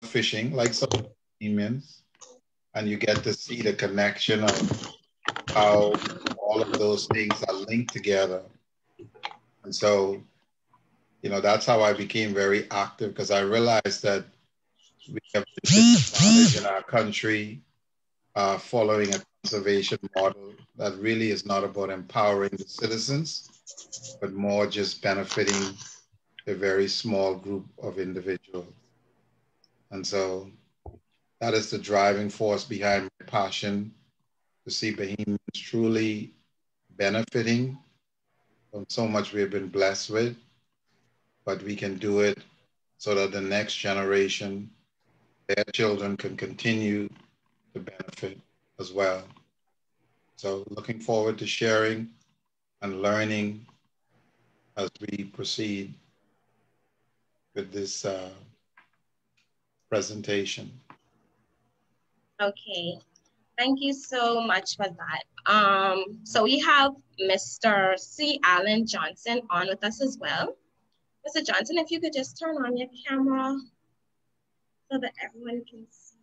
fishing, like some humans, and you get to see the connection of how all of those things are linked together. And so, that's how I became very active because I realized that we have been disadvantaged in our country following a conservation model that really is not about empowering the citizens, but more just benefiting a very small group of individuals. And so that is the driving force behind my passion to see Bahamians truly benefiting from so much we have been blessed with, but we can do it so that the next generation, their children, can continue to benefit as well. So looking forward to sharing and learning as we proceed with this presentation. Okay, thank you so much for that. So we have Mr. C. Allen Johnson on with us as well. Mr. Johnson, if you could just turn on your camera so that everyone can see.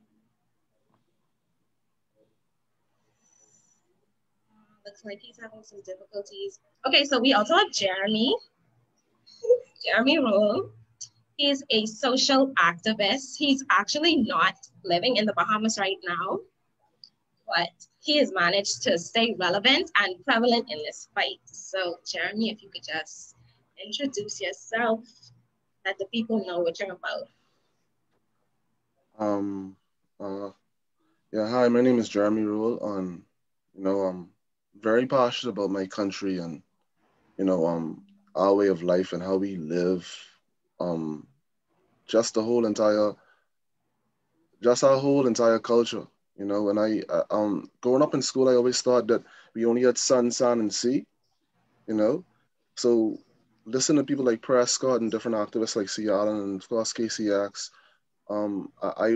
Looks like he's having some difficulties. Okay, so we also have Jeremy Rule. He's a social activist. He's actually not living in the Bahamas right now, but he has managed to stay relevant and prevalent in this fight. So Jeremy, if you could just introduce yourself, let the people know what you're about. Yeah, hi, my name is Jeremy Rule. I'm very passionate about my country and, our way of life and how we live. Just our whole entire culture. When growing up in school, I always thought that we only had sun, sand, and sea. So listen to people like Prescott and different activists like C. Allen and of course KCX. I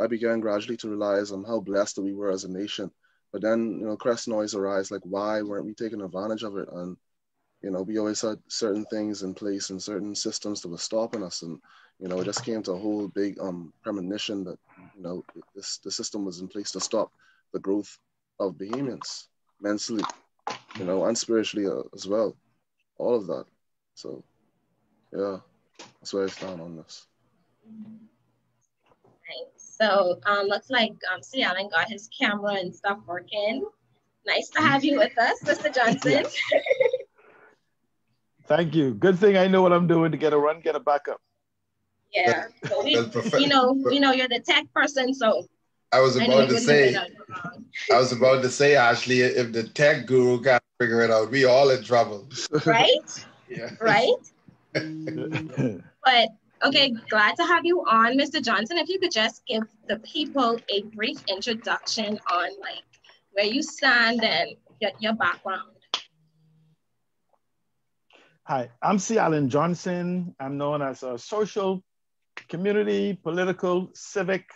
began gradually to realize how blessed that we were as a nation. But then, question always arise, like, why weren't we taking advantage of it? And, we always had certain things in place and certain systems that were stopping us. And, it just came to a whole big premonition that, the system was in place to stop the growth of Bahamians mentally, and spiritually as well. All of that. So, yeah, that's where I stand on this. Right. So looks like C. Allen got his camera and stuff working. Nice to have you with us, Mr. Johnson. Thank you. Good thing I know what I'm doing to get a run, get a backup. Yeah. So we know you're the tech person, so I was about to say, Ashley, if the tech guru can't figure it out, we all in trouble. Right? Yeah. Right? But okay, glad to have you on, Mr. Johnson. If you could just give the people a brief introduction on like where you stand and your background. Hi, I'm C. Allen Johnson. I'm known as a social, community, political, civic,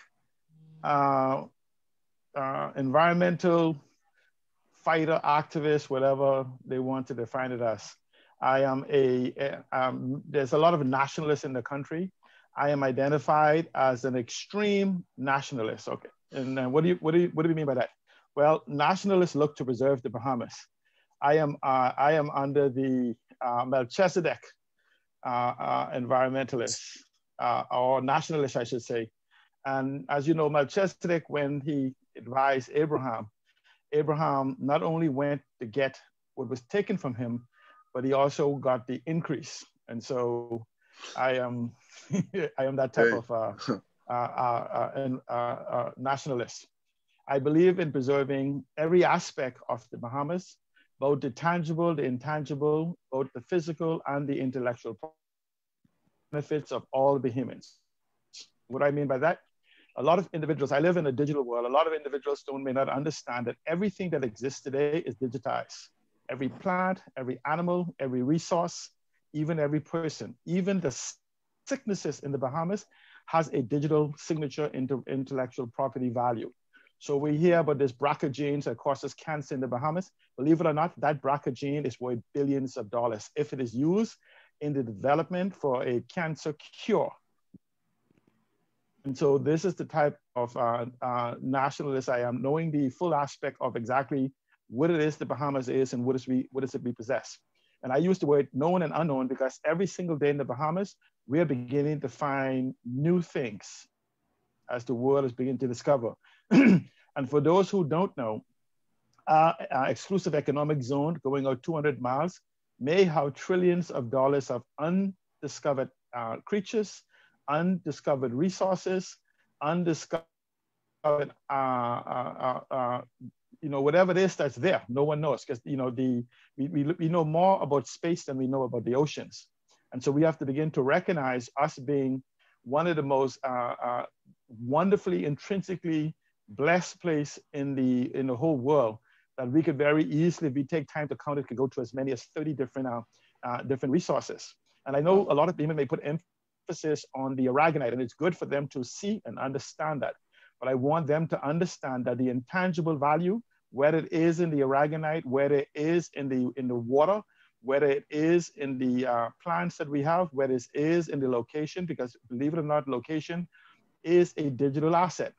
environmental fighter, activist, whatever they want to define it as. I am there's a lot of nationalists in the country. I am identified as an extreme nationalist. Okay, and what do you mean by that? Well, nationalists look to preserve the Bahamas. I am under the Melchizedek environmentalists or nationalists, I should say. And as you know, Melchizedek, when he advised Abraham not only went to get what was taken from him, but he also got the increase. And so I am I am that type of nationalist. I believe in preserving every aspect of the Bahamas, both the tangible, the intangible, both the physical and the intellectual benefits of all Bahamians. What do I mean by that? A lot of individuals, I live in a digital world, a lot of individuals may not understand that everything that exists today is digitized. Every plant, every animal, every resource, even every person, even the sicknesses in the Bahamas has a digital signature into intellectual property value. So we hear about this BRCA genes that causes cancer in the Bahamas. Believe it or not, that BRCA gene is worth billions of dollars if it is used in the development for a cancer cure. And so this is the type of nationalist I am, knowing the full aspect of exactly what it is the Bahamas is and what is it we possess. And I use the word known and unknown because every single day in the Bahamas, we are beginning to find new things as the world is beginning to discover. And for those who don't know, our exclusive economic zone going out 200 miles may have trillions of dollars of undiscovered creatures, undiscovered resources, undiscovered, whatever it is that's there. No one knows because, we know more about space than we know about the oceans. And so we have to begin to recognize us being one of the most wonderfully, intrinsically blessed place in the whole world, that we could very easily, if we take time to count it, could go to as many as 30 different resources. And I know a lot of people may put emphasis on the aragonite, and it's good for them to see and understand that. But I want them to understand that the intangible value, whether it is in the aragonite, whether it is in the water, whether it is in the plants that we have, whether it is in the location, because believe it or not, location is a digital asset.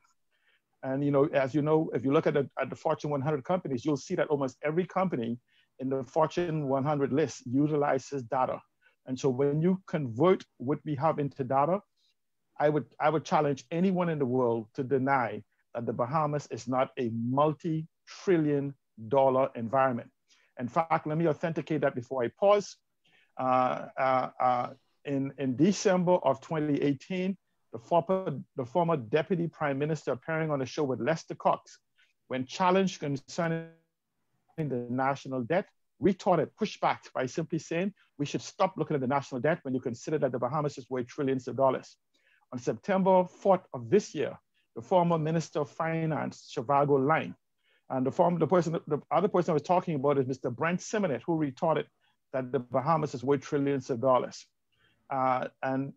And as you know, if you look at the Fortune 100 companies, you'll see that almost every company in the Fortune 100 list utilizes data. And so when you convert what we have into data, I would challenge anyone in the world to deny that the Bahamas is not a multi-trillion-dollar environment. In fact, let me authenticate that before I pause. In December of 2018, the former Deputy Prime Minister, appearing on a show with Lester Cox, when challenged concerning the national debt, retorted, pushed back by simply saying, we should stop looking at the national debt when you consider that the Bahamas is worth trillions of dollars. On September 4th of this year, the former Minister of Finance, Shivago Line, and the other person I was talking about is Mr. Brent Simonet, who retorted that the Bahamas is worth trillions of dollars. And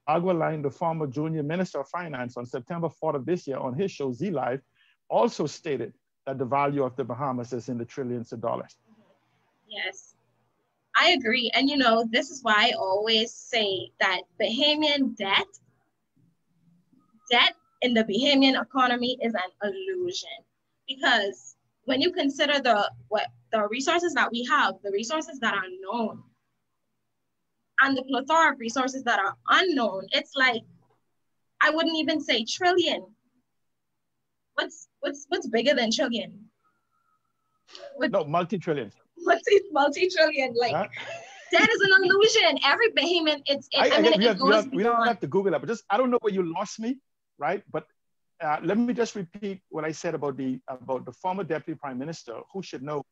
Agua Line, the former junior Minister of Finance, on September 4th of this year on his show, Z Live, also stated that the value of the Bahamas is in the trillions of dollars. Yes, I agree. And this is why I always say that Bahamian debt in the Bahamian economy is an illusion. Because when you consider the resources that we have, the resources that are known, and the plethora of resources that are unknown, it's like, I wouldn't even say trillion. What's bigger than trillion? No, multi-trillion. Multi-trillion, like, that is an illusion. Every Bahamian, we don't have to Google that, but I don't know where you lost me, right? But let me just repeat what I said about the former Deputy Prime Minister, who should know.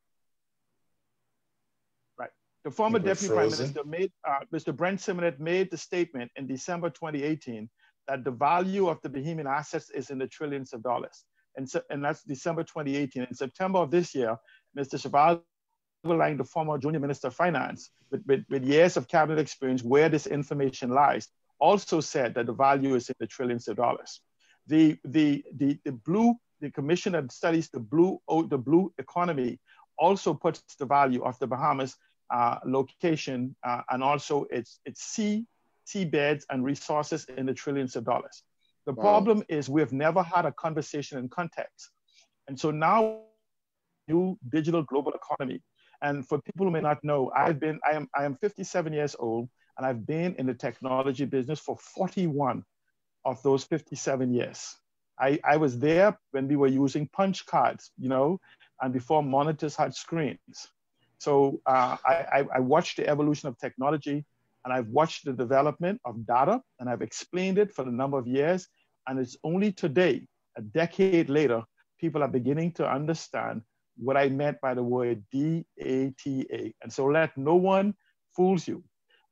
The former Deputy Prime Minister Mr. Brent Simonet made the statement in December 2018 that the value of the Bahamian assets is in the trillions of dollars. And that's December 2018. In September of this year, Mr. Shivago Line, the former junior Minister of Finance, with years of cabinet experience where this information lies, also said that the value is in the trillions of dollars. The commission that studies the blue economy also puts the value of the Bahamas location and also its seabeds and resources in the trillions of dollars. The problem is we've never had a conversation in context. And so now, new digital global economy. And for people who may not know, I am 57 years old, and I've been in the technology business for 41 of those 57 years. I was there when we were using punch cards, and before monitors had screens. So I watched the evolution of technology, and I've watched the development of data, and I've explained it for a number of years. And it's only today, a decade later, people are beginning to understand what I meant by the word DATA. And so let no one fools you.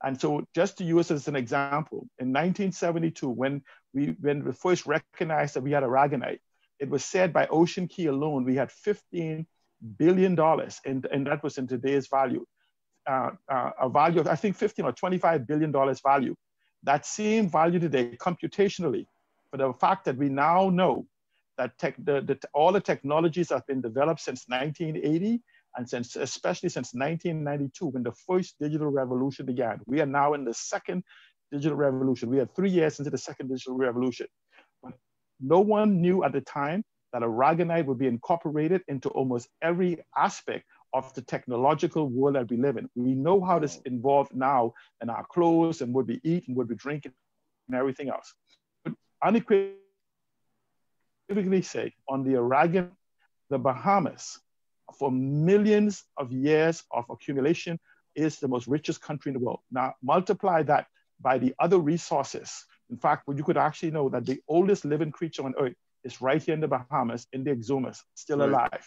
And so just to use as an example, in 1972, when we first recognized that we had aragonite, it was said by Ocean Key alone, we had $15 billion, and that was in today's value, a value of, I think, $15 or $25 billion value. That same value today, computationally, for the fact that we now know that all the technologies have been developed since 1980, and especially since 1992, when the first digital revolution began. We are now in the second digital revolution. We are 3 years into the second digital revolution. But no one knew at the time that aragonite would be incorporated into almost every aspect of the technological world that we live in. We know how this involved now in our clothes and what we eat and what we drink and everything else. But unequivocally say on the aragonite, the Bahamas, for millions of years of accumulation, is the most richest country in the world. Now, multiply that by the other resources. In fact, you could actually know that the oldest living creature on Earth is right here in the Bahamas, in the Exumas, still alive,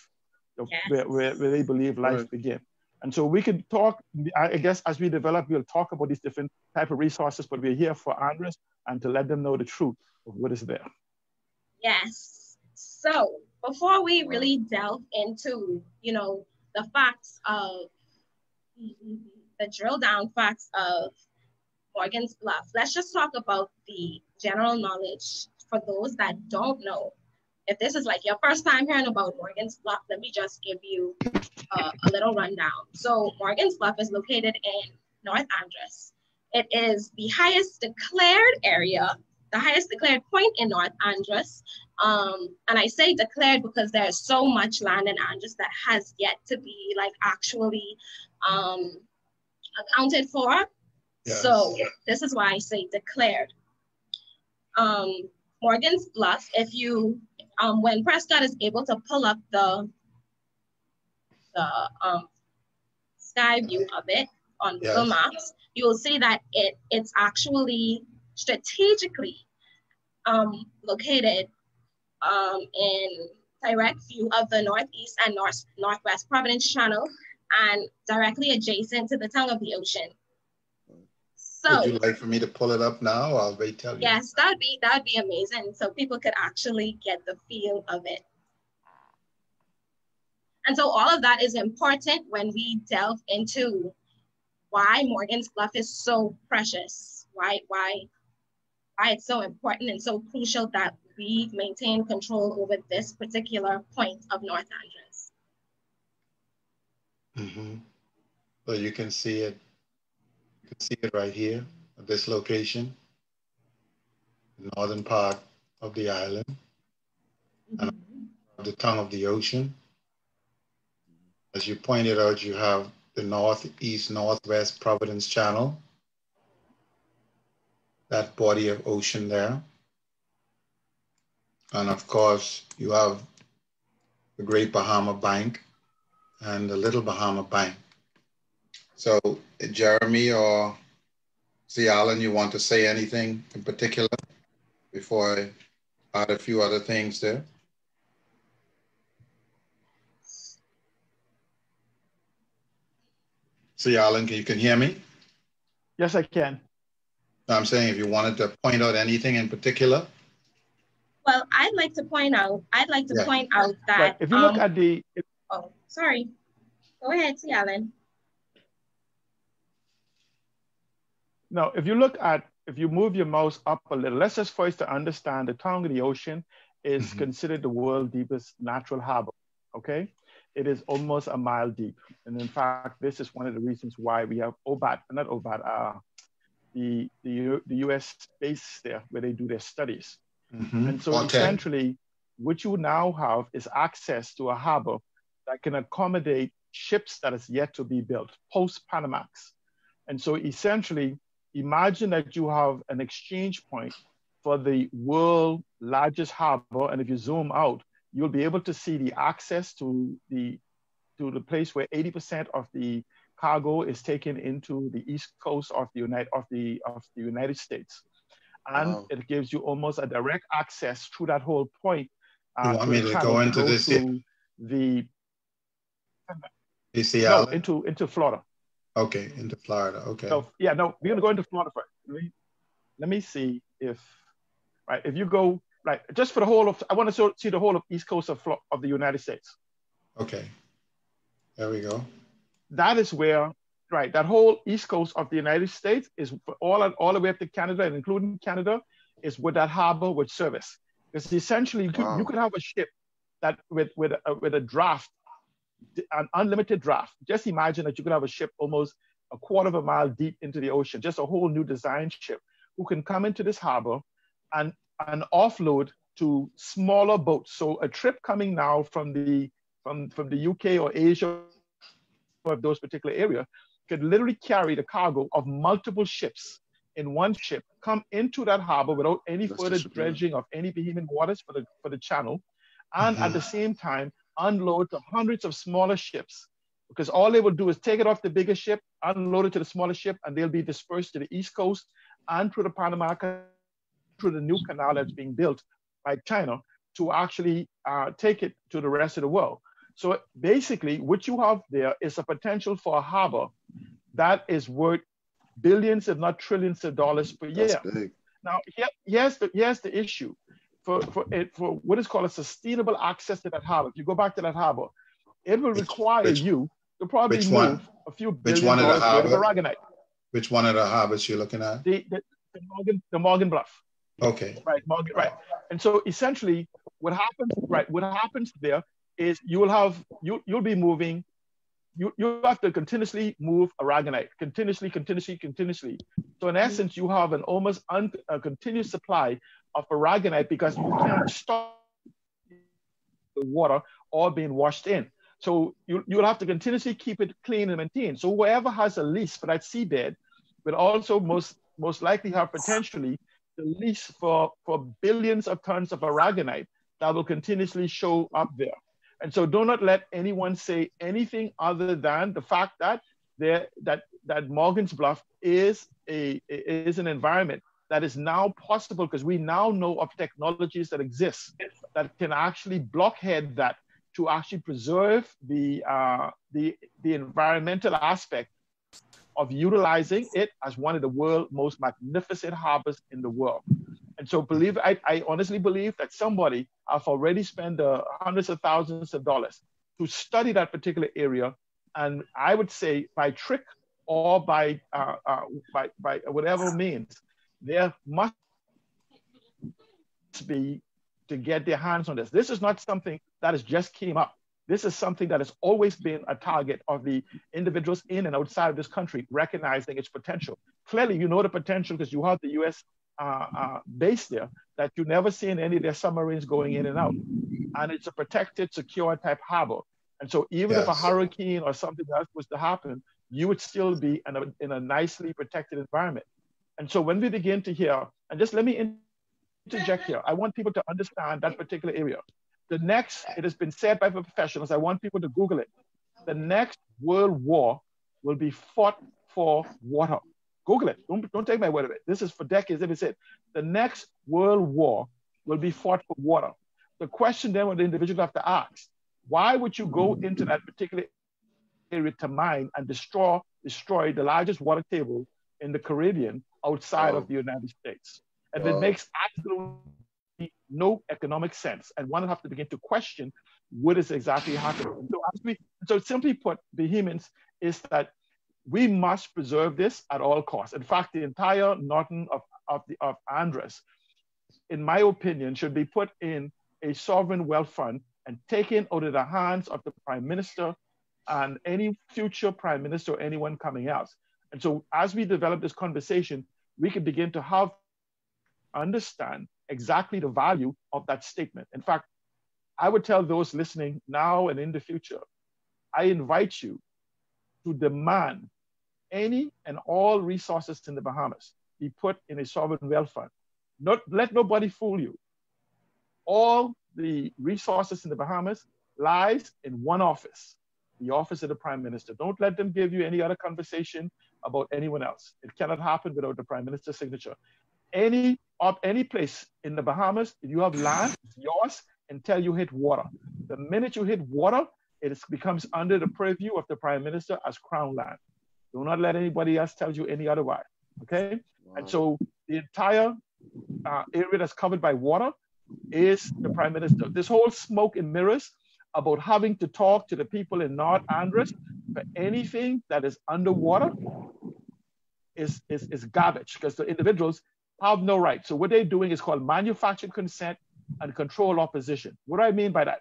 where they believe life began. And so we can talk, I guess, as we develop, we'll talk about these different type of resources, but we're here for Andros and to let them know the truth of what is there. Yes. So before we really delve into, the facts of, the drill down facts of Morgan's Bluff, let's just talk about the general knowledge for those that don't know. If this is like your first time hearing about Morgan's Bluff, let me just give you a little rundown. So Morgan's Bluff is located in North Andros. It is the highest declared area, the highest declared point in North Andros. And I say declared because there's so much land in Andros that has yet to be actually accounted for. Yes. So this is why I say declared. Morgan's Bluff, if you, when Prescott is able to pull up the sky view of it on Google Maps, you will see that it's actually strategically located in direct view of the northeast and northwest Providence Channel and directly adjacent to the tongue of the ocean. So, would you like for me to pull it up now? I'll wait till you. Yes, that would be amazing. So people could actually get the feel of it. And so all of that is important when we delve into why Morgan's Bluff is so precious, why it's so important and so crucial that we maintain control over this particular point of North Andros. Mm-hmm. So you can see it. You can see it right here at this location, the northern part of the island, and the tongue of the ocean. As you pointed out, you have the northeast, northwest Providence Channel, that body of ocean there. And of course, you have the Great Bahama Bank and the Little Bahama Bank. So Jeremy or C. Allen, you want to say anything in particular before I add a few other things there? C. Allen, you can hear me? Yes, I can. I'm saying if you wanted to point out anything in particular. Well, I'd like to point out that right. If you look at the oh, sorry. Go ahead, C. Allen. No, if you move your mouse up a little, let's just first to understand the tongue of the ocean is considered the world's deepest natural harbor, okay? It is almost a mile deep. And in fact, this is one of the reasons why we have the US base there where they do their studies. And so essentially, what you now have is access to a harbor that can accommodate ships that is yet to be built, post-Panamax. And so essentially, imagine that you have an exchange point for the world's largest harbor. And if you zoom out, you'll be able to see the access to the place where 80% of the cargo is taken into the east coast of the United States. And it gives you almost a direct access through that whole point. You want me to go into this? Into Florida. Okay, into Florida. Okay. So we're gonna go into Florida first. Let me see if you go just for the whole of, I want to see the whole of east coast of the United States. Okay. There we go. That is where. Right, that whole east coast of the United States is all the way up to Canada, and including Canada, is where that harbor would service. Because essentially, you could have a ship that with a draft, an unlimited draft. Just imagine that you could have a ship almost a quarter of a mile deep into the ocean, just a whole new design ship, who can come into this harbor and offload to smaller boats. So a trip coming now from the UK or Asia of those particular area could literally carry the cargo of multiple ships in one ship, come into that harbor without any further dredging of any Bahamian waters for the channel, and at the same time unload to hundreds of smaller ships, because all they will do is take it off the bigger ship, unload it to the smaller ship, and they'll be dispersed to the East Coast and through the Panama Canal, through the new canal that's being built by China to actually take it to the rest of the world. So basically, what you have there is a potential for a harbor that is worth billions, if not trillions of dollars per year. That's big. Now, here's the issue. For what is called a sustainable access to that harbor, if you go back to that harbor, it will require you to probably move a few billion dollars worth of aragonite. Which one of the harbors you're looking at? The Morgan Bluff. Okay. Right, Morgan, right. And so essentially what happens there is you'll be moving, you have to continuously move aragonite, continuously. So in essence, you have an almost a continuous supply of aragonite because you can't stop the water all being washed in. So you'll have to continuously keep it clean and maintained. So whoever has a lease for that seabed will also most likely have potentially the lease for billions of tons of aragonite that will continuously show up there. And so do not let anyone say anything other than the fact that that Morgan's Bluff is an environment that is now possible, because we now know of technologies that exist that can actually blockhead that to actually preserve the environmental aspect of utilizing it as one of the world's most magnificent harbors in the world. And so I honestly believe that somebody have already spent hundreds of thousands of dollars to study that particular area. And I would say by trick or by whatever means, there must be to get their hands on this. This is not something that has just came up. This is something that has always been a target of the individuals in and outside of this country, recognizing its potential. Clearly, you know the potential because you have the U.S. Base there that you never see in any of their submarines going in and out. And it's a protected, secure type harbor. And so even if a hurricane or something else was to happen, you would still be in a nicely protected environment. And so when we begin to hear, and just let me interject here, I want people to understand that particular area. It has been said by professionals, I want people to Google it. The next world war will be fought for water. Google it, don't take my word of it. This is for decades, it is said. The next world war will be fought for water. The question then what the individual have to ask, why would you go into that particular area to mine and destroy the largest water table in the Caribbean outside of the United States? And it makes absolutely no economic sense. And one will have to begin to question what is exactly happening. So simply put, Bahamians, is that we must preserve this at all costs. In fact, the entire northern of Andros, in my opinion, should be put in a sovereign wealth fund and taken out of the hands of the Prime Minister and any future Prime Minister or anyone coming else. And so as we develop this conversation, we can begin to understand exactly the value of that statement. In fact, I would tell those listening now and in the future, I invite you to demand any and all resources in the Bahamas be put in a sovereign wealth fund. Let nobody fool you. All the resources in the Bahamas lies in one office, the office of the Prime Minister. Don't let them give you any other conversation about anyone else. It cannot happen without the Prime Minister's signature. Any place in the Bahamas, if you have land, it's yours until you hit water. The minute you hit water, it becomes under the purview of the Prime Minister as crown land. Do not let anybody else tell you any otherwise, okay? Wow. And so the entire area that's covered by water is the Prime Minister. This whole smoke and mirrors about having to talk to the people in North Andros for anything that is underwater is garbage, because the individuals have no right. So what they're doing is called manufactured consent and control opposition. What do I mean by that?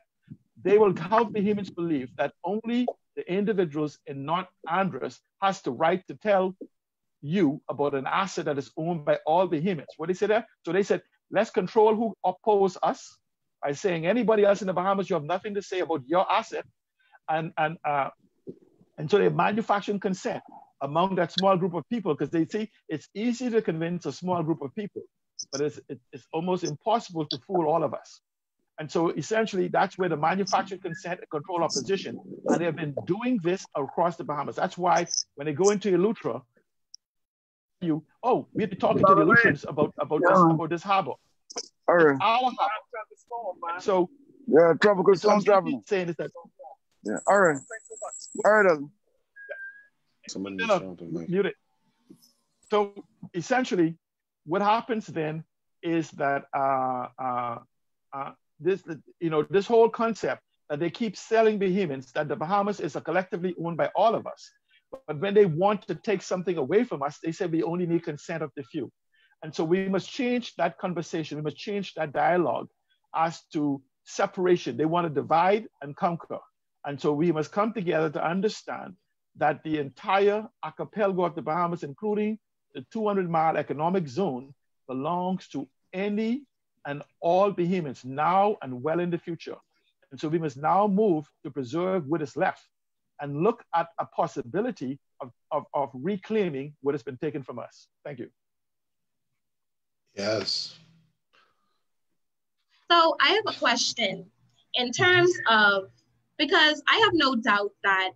They will have Bahamians believe that only the individuals in North Andros has the right to tell you about an asset that is owned by all Bahamians. What they said there? So they said, let's control who oppose us by saying anybody else in the Bahamas, you have nothing to say about your asset. And so they manufactured consent among that small group of people, because they say it's easy to convince a small group of people, but it's almost impossible to fool all of us. And so essentially, that's where the manufactured consent and control opposition, and they've been doing this across the Bahamas. That's why when they go into Eleuthera, we have been talking to the Eleutherians about this harbor. All right. It's our harbor. So yeah, tropical storm traveling. Saying is that. Yeah. All right. All right. Mute it. So essentially, what happens then is that this whole concept that they keep selling Bahamians, that the Bahamas is collectively owned by all of us. But when they want to take something away from us, they say we only need consent of the few. And so we must change that conversation. We must change that dialogue as to separation. They want to divide and conquer. And so we must come together to understand that the entire archipelago of the Bahamas, including the 200-mile economic zone, belongs to any and all Bahamians now and well in the future. And so we must now move to preserve what is left and look at a possibility of reclaiming what has been taken from us. Thank you. Yes. So I have a question in terms of, because I have no doubt that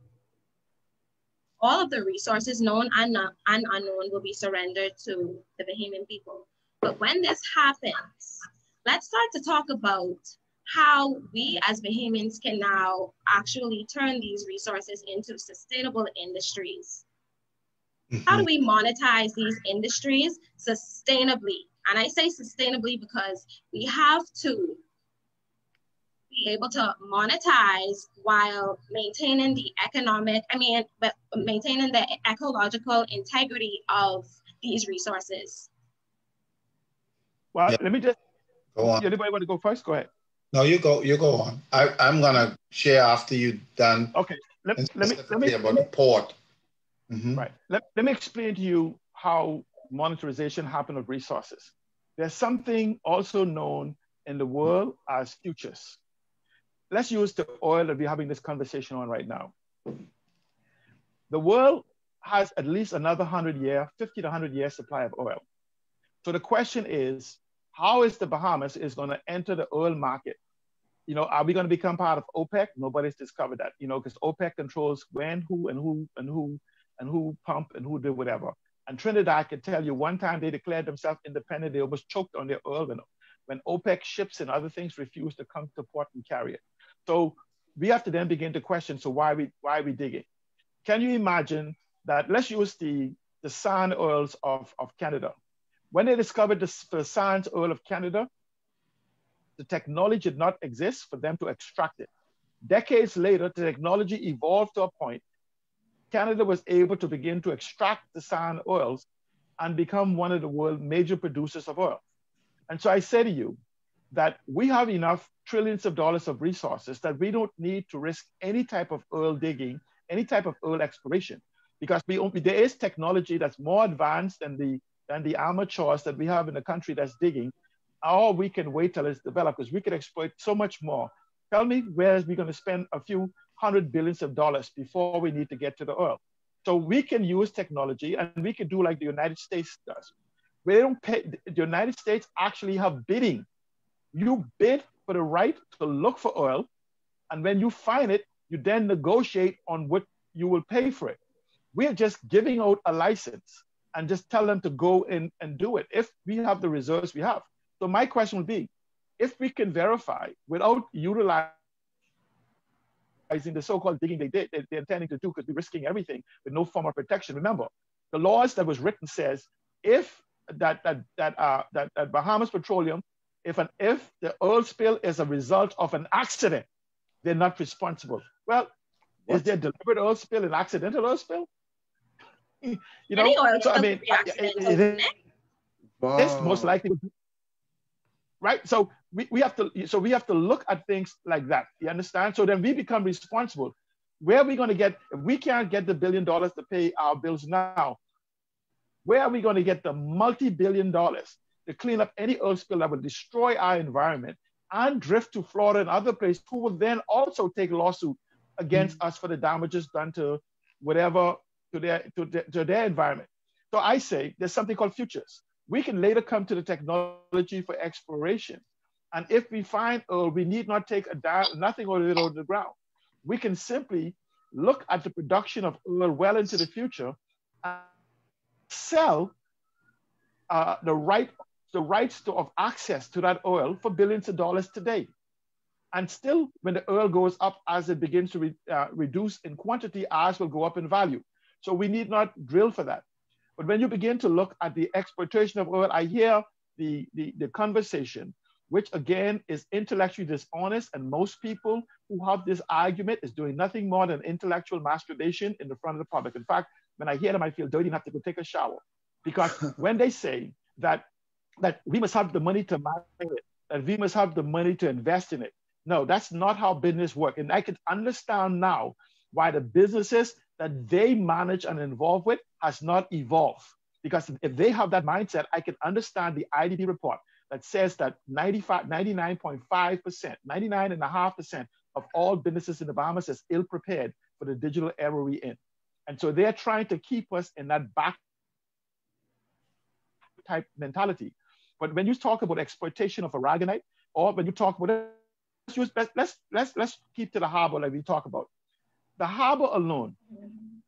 all of the resources, known and unknown, will be surrendered to the Bahamian people. But when this happens, let's start to talk about how we as Bahamians can now actually turn these resources into sustainable industries. How do we monetize these industries sustainably? And I say sustainably because we have to be able to monetize while maintaining the maintaining the ecological integrity of these resources. Well, let me just go on. Anybody want to go first? Go ahead. No, you go on. I'm gonna share after you're done. Okay. Let me about the port. Right. Let me explain to you how monetization happens of resources. There's something also known in the world as futures. Let's use the oil that we're having this conversation on right now. The world has at least another 50 to 100 year supply of oil. So the question is, how is the Bahamas is going to enter the oil market? Are we going to become part of OPEC? Nobody's discovered that, because OPEC controls when, who pump and who do whatever. And Trinidad can tell you one time they declared themselves independent, they almost choked on their oil when OPEC ships and other things refused to come to port and carry it. So we have to then begin to question, so why are we digging? Can you imagine that, let's use the sand oils of Canada. When they discovered the sand oil of Canada, the technology did not exist for them to extract it. Decades later, the technology evolved to a point Canada was able to begin to extract the sand oils and become one of the world's major producers of oil. And so I say to you that we have enough trillions of dollars of resources that we don't need to risk any type of oil digging, any type of oil exploration, because there is technology that's more advanced than the amateurs that we have in the country that's digging, or we can wait till it's developed, because we could exploit so much more. Tell me where are we going to spend a few $100 billion before we need to get to the oil? So we can use technology, and we can do like the United States does. We don't pay. The United States actually have bidding. You bid for the right to look for oil, and when you find it, you then negotiate on what you will pay for it. We're just giving out a license and just tell them to go in and do it if we have the reserves we have. So my question would be, if we can verify without utilizing the so-called digging they're intending to do, because we're risking everything with no form of protection. Remember, the laws that was written says if that Bahamas Petroleum, if the oil spill is a result of an accident, they're not responsible. Well, is there deliberate oil spill an accidental oil spill? Any oil so I spill mean, could be accidental. It's most likely. Right, so we have to look at things like that. You understand? So then we become responsible. Where are we going to get? If we can't get the $1 billion to pay our bills now, Where are we going to get the multi-billion dollars to clean up any oil spill that will destroy our environment and drift to Florida and other places, who will then also take lawsuit against us for the damages done to whatever, to their environment? So I say there's something called futures. We can later come to the technology for exploration. And if we find oil, we need not take nothing or little to the ground. We can simply look at the production of oil well into the future and sell the rights of access to that oil for billions of dollars today. And still, when the oil goes up, as it begins to reduce in quantity, ours will go up in value. So we need not drill for that. But when you begin to look at the exploitation of oil, I hear the conversation, which again is intellectually dishonest. And most people who have this argument is doing nothing more than intellectual masturbation in the front of the public. In fact, when I hear them, I feel dirty and have to go take a shower. Because when they say that we must have the money to mine it, that we must have the money to invest in it, no, that's not how business works. And I can understand now why the businesses that they manage and involve with has not evolved. Because if they have that mindset, I can understand the IDB report that says that 99.5%, 99.5% of all businesses in the Bahamas is ill prepared for the digital era we're in. And so they're trying to keep us in that back type mentality. But when you talk about exploitation of aragonite, or when you talk about, let's keep to the harbor like we talk about. The harbor alone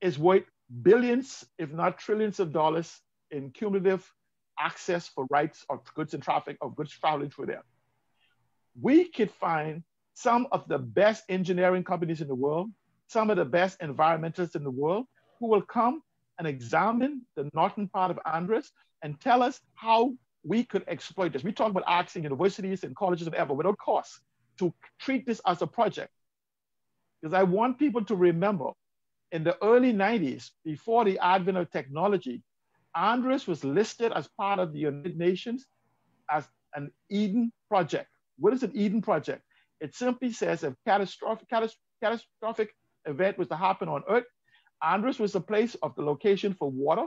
is worth billions, if not trillions of dollars in cumulative access for rights of goods and traffic, of goods traveling through there. We could find some of the best engineering companies in the world, some of the best environmentalists in the world, who will come and examine the northern part of Andros and tell us how we could exploit this. We talk about asking universities and colleges and whatever without cost to treat this as a project. Because I want people to remember, in the early 90s, before the advent of technology, Andros was listed as part of the United Nations as an Eden project. What is an Eden project? It simply says if catastrophic event was to happen on Earth, Andros was the place of the location for water.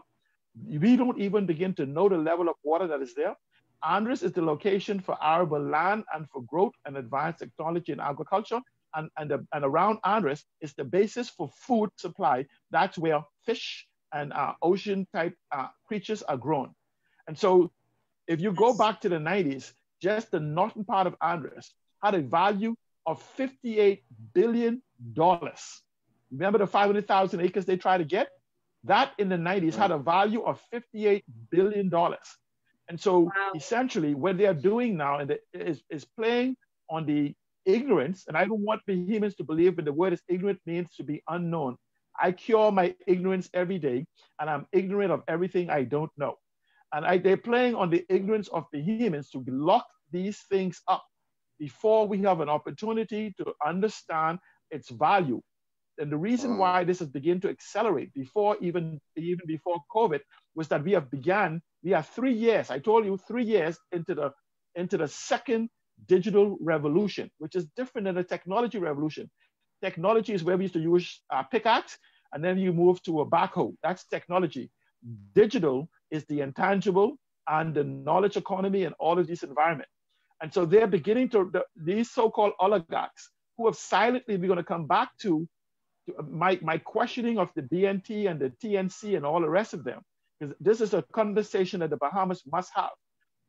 We don't even begin to know the level of water that is there. Andros is the location for arable land and for growth and advanced technology in agriculture. And around Andros is the basis for food supply. That's where fish and ocean type creatures are grown. And so if you go back to the 90s, just the northern part of Andros had a value of $58 billion. Remember the 500,000 acres they tried to get? That in the 90s had a value of $58 billion. And so essentially what they're doing now is playing on the ignorance. And I don't want Bahamians to believe that the word is ignorant means to be unknown. I cure my ignorance every day, and I'm ignorant of everything I don't know. And they're playing on the ignorance of Bahamians to lock these things up before we have an opportunity to understand its value. And the reason why this has begun to accelerate even before COVID was that we are 3 years, I told you 3 years into the second digital revolution, which is different than the technology revolution. Technology is where we used to use a pickaxe, and then you move to a backhoe. That's technology. Digital is the intangible and the knowledge economy and all of this environment. And so they're beginning these so-called oligarchs who have silently, we're going to come back to my questioning of the BNT and the TNC and all the rest of them, because this is a conversation that the Bahamas must have.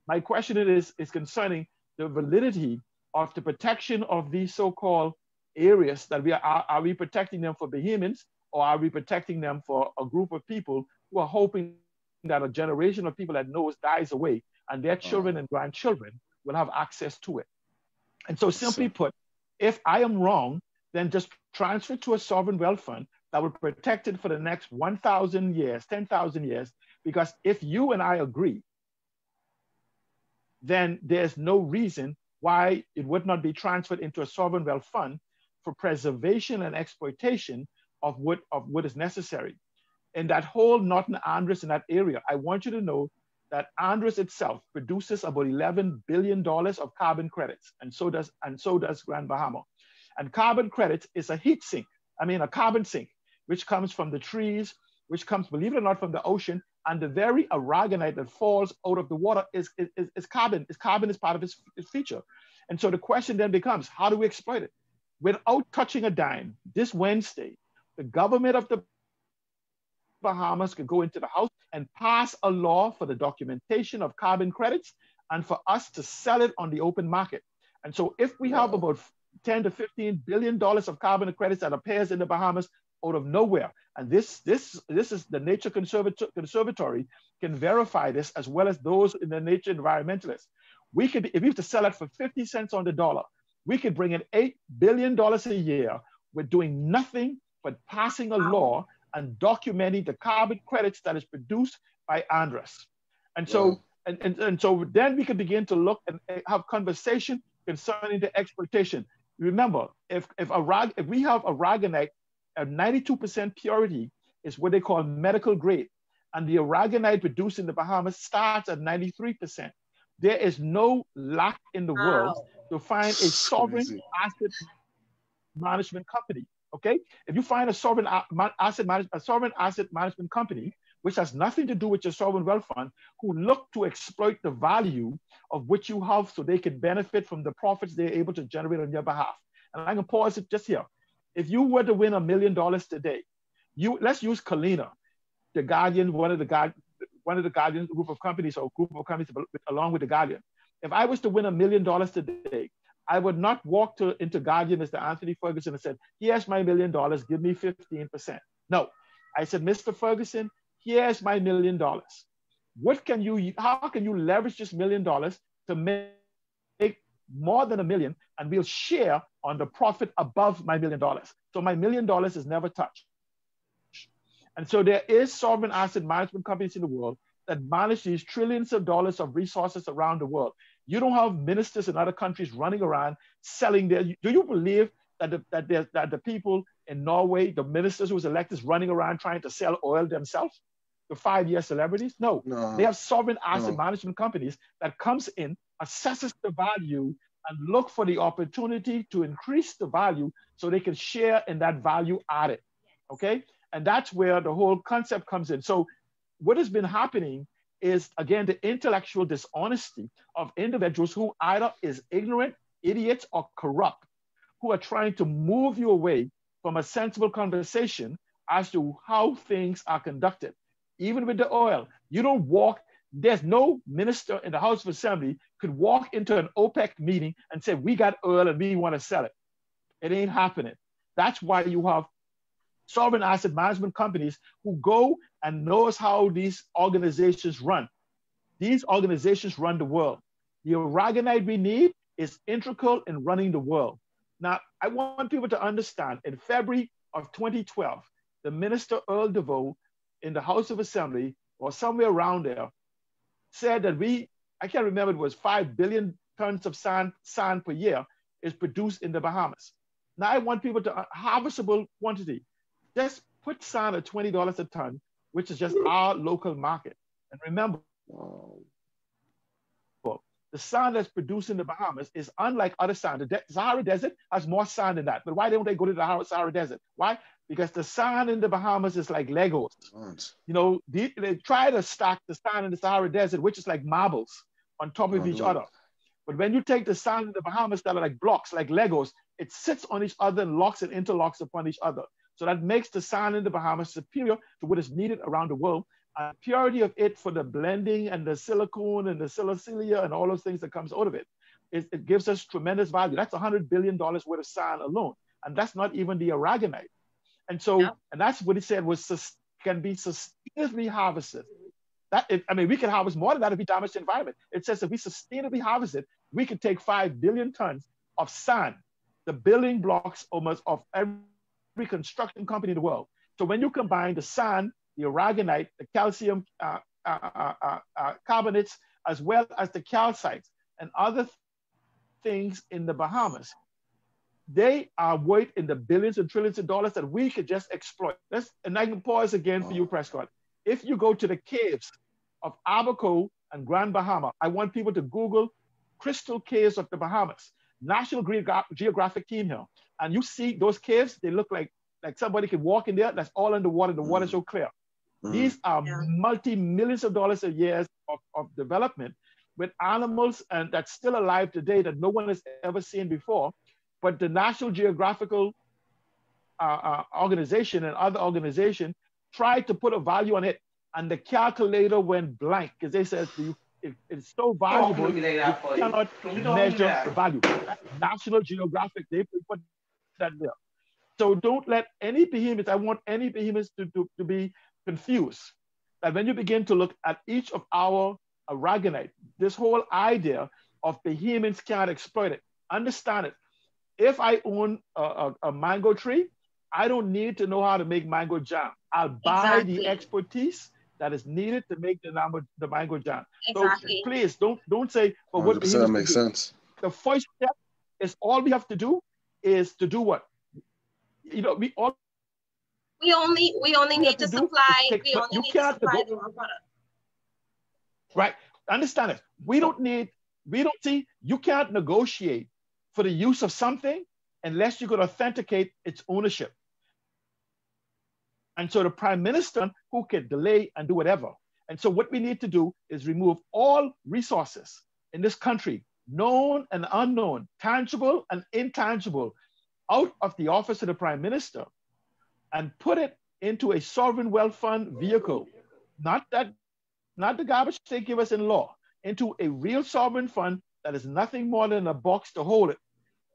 My question is concerning the validity of the protection of these so-called areas that are we protecting them for Bahamians, or are we protecting them for a group of people who are hoping that a generation of people that knows dies away and their children and grandchildren will have access to it? And so simply put, if I am wrong, then just transfer to a sovereign wealth fund that will protect it for the next 1,000 years, 10,000 years, because if you and I agree, then there's no reason why it would not be transferred into a sovereign wealth fund for preservation and exploitation of what is necessary. In that whole northern Andros in that area, I want you to know that Andros itself produces about $11 billion of carbon credits, and so does Grand Bahama. And carbon credits is a carbon sink, which comes from the trees, which comes, believe it or not, from the ocean, And the very aragonite that falls out of the water is carbon. Carbon is part of its feature. And so the question then becomes, how do we exploit it? Without touching a dime, this Wednesday, the government of the Bahamas could go into the House and pass a law for the documentation of carbon credits and for us to sell it on the open market. And so if we have about 10 to 15 billion dollars of carbon credits that appears in the Bahamas out of nowhere, and this is the Nature Conservatory can verify this, as well as those in the nature environmentalists. We could, if we have to sell it for 50 cents on the dollar, we could bring in $8 billion a year. We're doing nothing but passing a law and documenting the carbon credits that is produced by Andros. And so, and so then we can begin to look and have conversation concerning the exploitation. Remember, if we have aragonite at 92% purity, is what they call medical grade, and the aragonite produced in the Bahamas starts at 93%. There is no lack in the world to find a sovereign asset management company. Okay, if you find a sovereign asset management company, which has nothing to do with your sovereign wealth fund, who look to exploit the value of which you have so they can benefit from the profits they're able to generate on your behalf. And I can pause it just here. If you were to win $1 million today, let's use Kalina, the Guardian, one of the Guardian group of companies along with the Guardian. If I was to win $1 million today, I would not walk into Guardian, Mr. Anthony Ferguson, and said, here's my $1 million, give me 15%. No, I said, Mr. Ferguson, here's my $1 million. How can you leverage this $1 million to make more than $1 million, and we'll share on the profit above my $1 million. So my $1 million is never touched. And so there is sovereign asset management companies in the world that manage these trillions of dollars of resources around the world. You don't have ministers in other countries running around selling their. Do you believe that the people in Norway, the ministers who was elected, running around trying to sell oil themselves? The 5-year celebrities? No. They have sovereign asset management companies that comes in, assesses the value, and look for the opportunity to increase the value so they can share in that value added. Okay? And that's where the whole concept comes in. So what has been happening is, again, the intellectual dishonesty of individuals who either is ignorant, idiots, or corrupt, who are trying to move you away from a sensible conversation as to how things are conducted. Even with the oil, you don't walk, there's no minister in the House of Assembly could walk into an OPEC meeting and say, we got oil and we want to sell it. It ain't happening. That's why you have sovereign asset management companies who go and knows how these organizations run. These organizations run the world. The aragonite we need is integral in running the world. Now, I want people to understand, in February of 2012, the Minister Earl DeVoe in the House of Assembly, or somewhere around there, said that I can't remember, it was 5 billion tons of sand per year is produced in the Bahamas. Now I want people to, harvestable quantity, just put sand at $20 a ton, which is just our local market. And remember, the sand that's produced in the Bahamas is unlike other sand. The Sahara Desert has more sand than that. But why don't they go to the Sahara Desert? Why? Because the sand in the Bahamas is like Legos. You know, they try to stack the sand in the Sahara Desert, which is like marbles on top of each other. But when you take the sand in the Bahamas that are like blocks, like Legos, it sits on each other and locks and interlocks upon each other. So that makes the sand in the Bahamas superior to what is needed around the world. And the purity of it for the blending and the silicone and the silicia and all those things that comes out of it, it gives us tremendous value. That's $100 billion worth of sand alone. And that's not even the aragonite. And so, and that's what he said can be sustainably harvested. We can harvest more than that if we damage the environment. It says if we sustainably harvest it, we could take 5 billion tons of sand, the building blocks almost of every construction company in the world. So when you combine the sand, the aragonite, the calcium carbonates, as well as the calcites and other things in the Bahamas, they are worth in the billions and trillions of dollars that we could just exploit. And I can pause again for you, Prescott. If you go to the caves of Abaco and Grand Bahama, I want people to Google crystal caves of the Bahamas, National Geographic team here. And you see those caves, they look like somebody could walk in there, that's all underwater, the water's so clear. These are multi-millions of dollars a year of development with animals and that's still alive today that no one has ever seen before. But the National Geographical organization and other organizations tried to put a value on it, and the calculator went blank because they said it's so valuable, you cannot measure the value. National Geographic, they put that there. So don't let any behemoths, I want any behemoths to be confused. That when you begin to look at each of our aragonite, this whole idea of behemoths can't exploit it. Understand it. If I own a mango tree, I don't need to know how to make mango jam. I'll buy the expertise that is needed to make the mango jam. Exactly. So please don't say, well, what behemoths makes sense. The first step is all we have to do is to do what? You know, we only need to supply the raw product. Right. Understand it. You can't negotiate for the use of something unless you could authenticate its ownership. And so the prime minister who can delay and do whatever. And so what we need to do is remove all resources in this country, known and unknown, tangible and intangible, out of the office of the prime minister and put it into a sovereign wealth fund vehicle, not the garbage they give us in law, into a real sovereign fund that is nothing more than a box to hold it.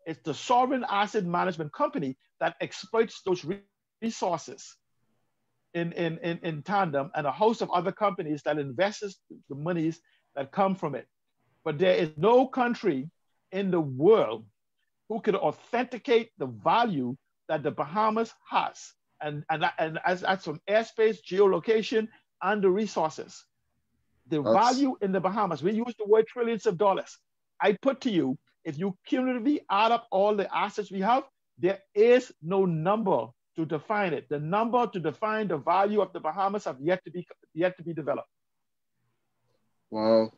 It's the sovereign asset management company that exploits those resources in tandem, and a host of other companies that invests the monies that come from it. But there is no country in the world who could authenticate the value that the Bahamas has. And that's from airspace, geolocation, and the resources. The value in the Bahamas, we use the word trillions of dollars. I put to you, if you cumulatively add up all the assets we have, there is no number to define it. The number to define the value of the Bahamas have yet to be developed. Wow.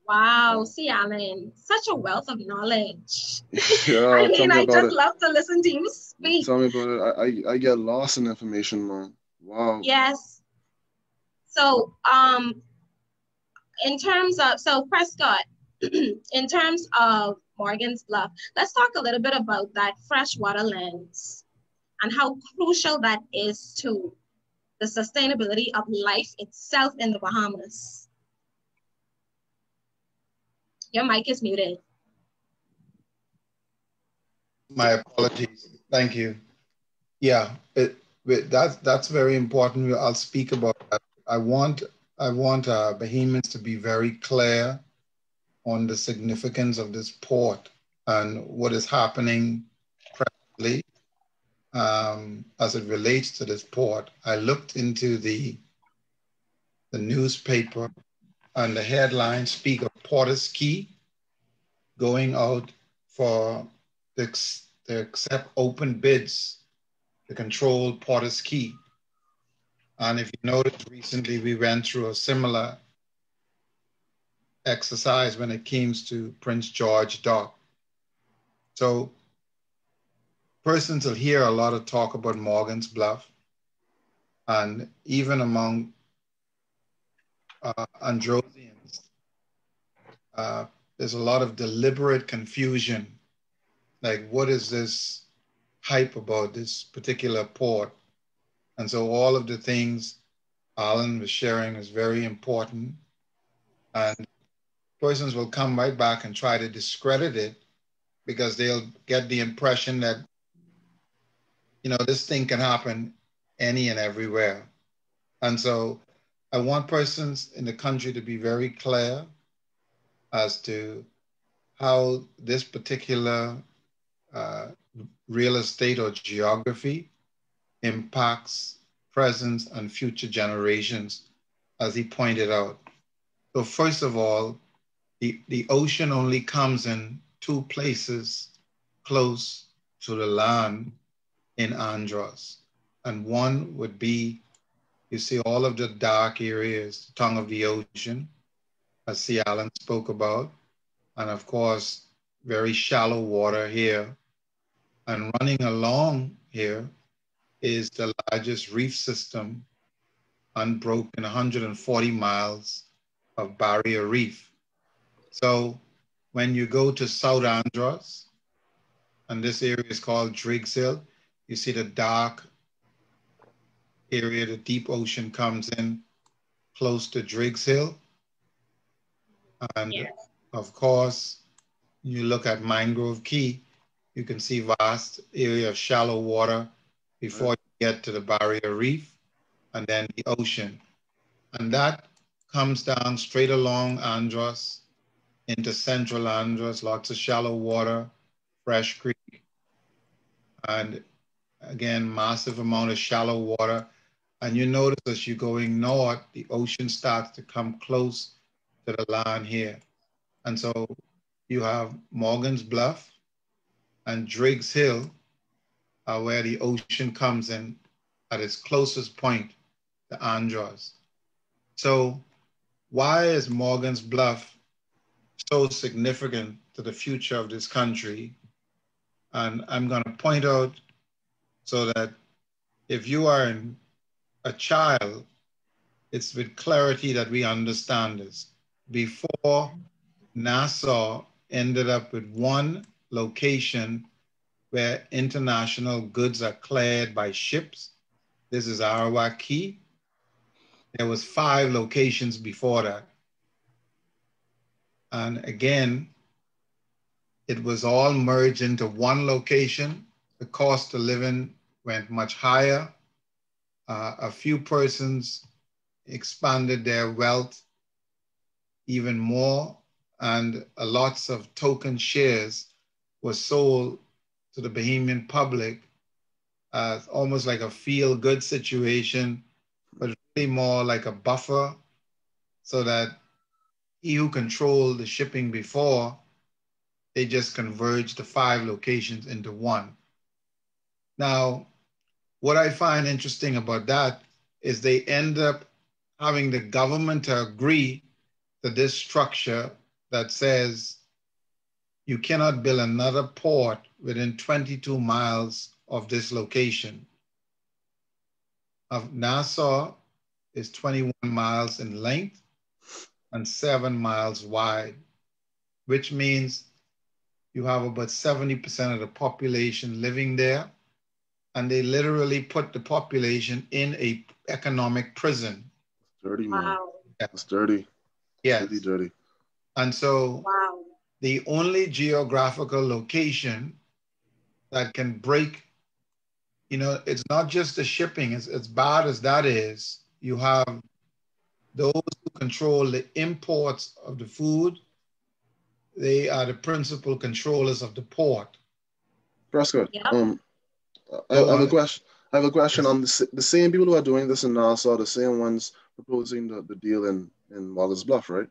Wow, see, Alan, such a wealth of knowledge. Yeah, I mean, I just love to listen to you speak. Tell me about it. I get lost in information, man. Wow. Yes. So, in terms of, Prescott, in terms of Morgan's Bluff, let's talk a little bit about that freshwater lens and how crucial that is to the sustainability of life itself in the Bahamas. Your mic is muted. My apologies. Thank you. Yeah, that's very important. I'll speak about that. I want Bahamians to be very clear on the significance of this port and what is happening presently as it relates to this port. I looked into the newspaper, and the headlines speak of Porter's Key going out to accept open bids to control Porter's Key. And if you notice, recently we went through a similar exercise when it came to Prince George Dock. So persons will hear a lot of talk about Morgan's Bluff, and even among Androsians, there's a lot of deliberate confusion. Like, what is this hype about this particular port? And so all of the things Alan was sharing is very important. And persons will come right back and try to discredit it because they'll get the impression that, this thing can happen any and everywhere. And so I want persons in the country to be very clear as to how this particular real estate or geography impacts present and future generations, as he pointed out. So first of all, the ocean only comes in two places close to the land in Andros. And one would be, you see all of the dark areas, the tongue of the ocean, as C. Allen spoke about, and of course, very shallow water here. And running along here is the largest reef system unbroken 140 miles of barrier reef. So when you go to South Andros, and this area is called Driggs Hill, you see the dark area, the deep ocean comes in close to Driggs Hill. And Yes. of course, you look at Mangrove Key, you can see vast area of shallow water before you get to the barrier reef and then the ocean. And that comes down straight along Andros into central Andros, lots of shallow water, fresh creek, and again, massive amount of shallow water. And you notice as you're going north, the ocean starts to come close to the land here. And so you have Morgan's Bluff and Driggs Hill are where the ocean comes in at its closest point to Andros. So why is Morgan's Bluff so significant to the future of this country? And I'm going to point out so that if you are a child, it's with clarity that we understand this. Before, Nassau ended up with one location where international goods are cleared by ships. This is Arawak Key. There was 5 locations before that. And again, it was all merged into one location. The cost of living went much higher. A few persons expanded their wealth even more, and lots of token shares were sold to the Bahamian public as almost like a feel-good situation, but really more like a buffer so that he who controlled the shipping before, they just converged the 5 locations into one. Now, what I find interesting about that is they end up having the government to agree to this structure that says you cannot build another port within 22 miles of this location. Of Nassau is 21 miles in length and 7 miles wide, which means you have about 70% of the population living there, and they literally put the population in a economic prison. Dirty, man. Wow. It's dirty. Yes. Really dirty. And so Wow. the only geographical location that can break, you know, it's not just the shipping, as bad as that is, you have those who control the imports of the food. They are the principal controllers of the port. Prescott, Yep. I have a on. question. I have a question Yes. on the same people who are doing this in Nassau, the same ones proposing the deal in Morgan's Bluff, right?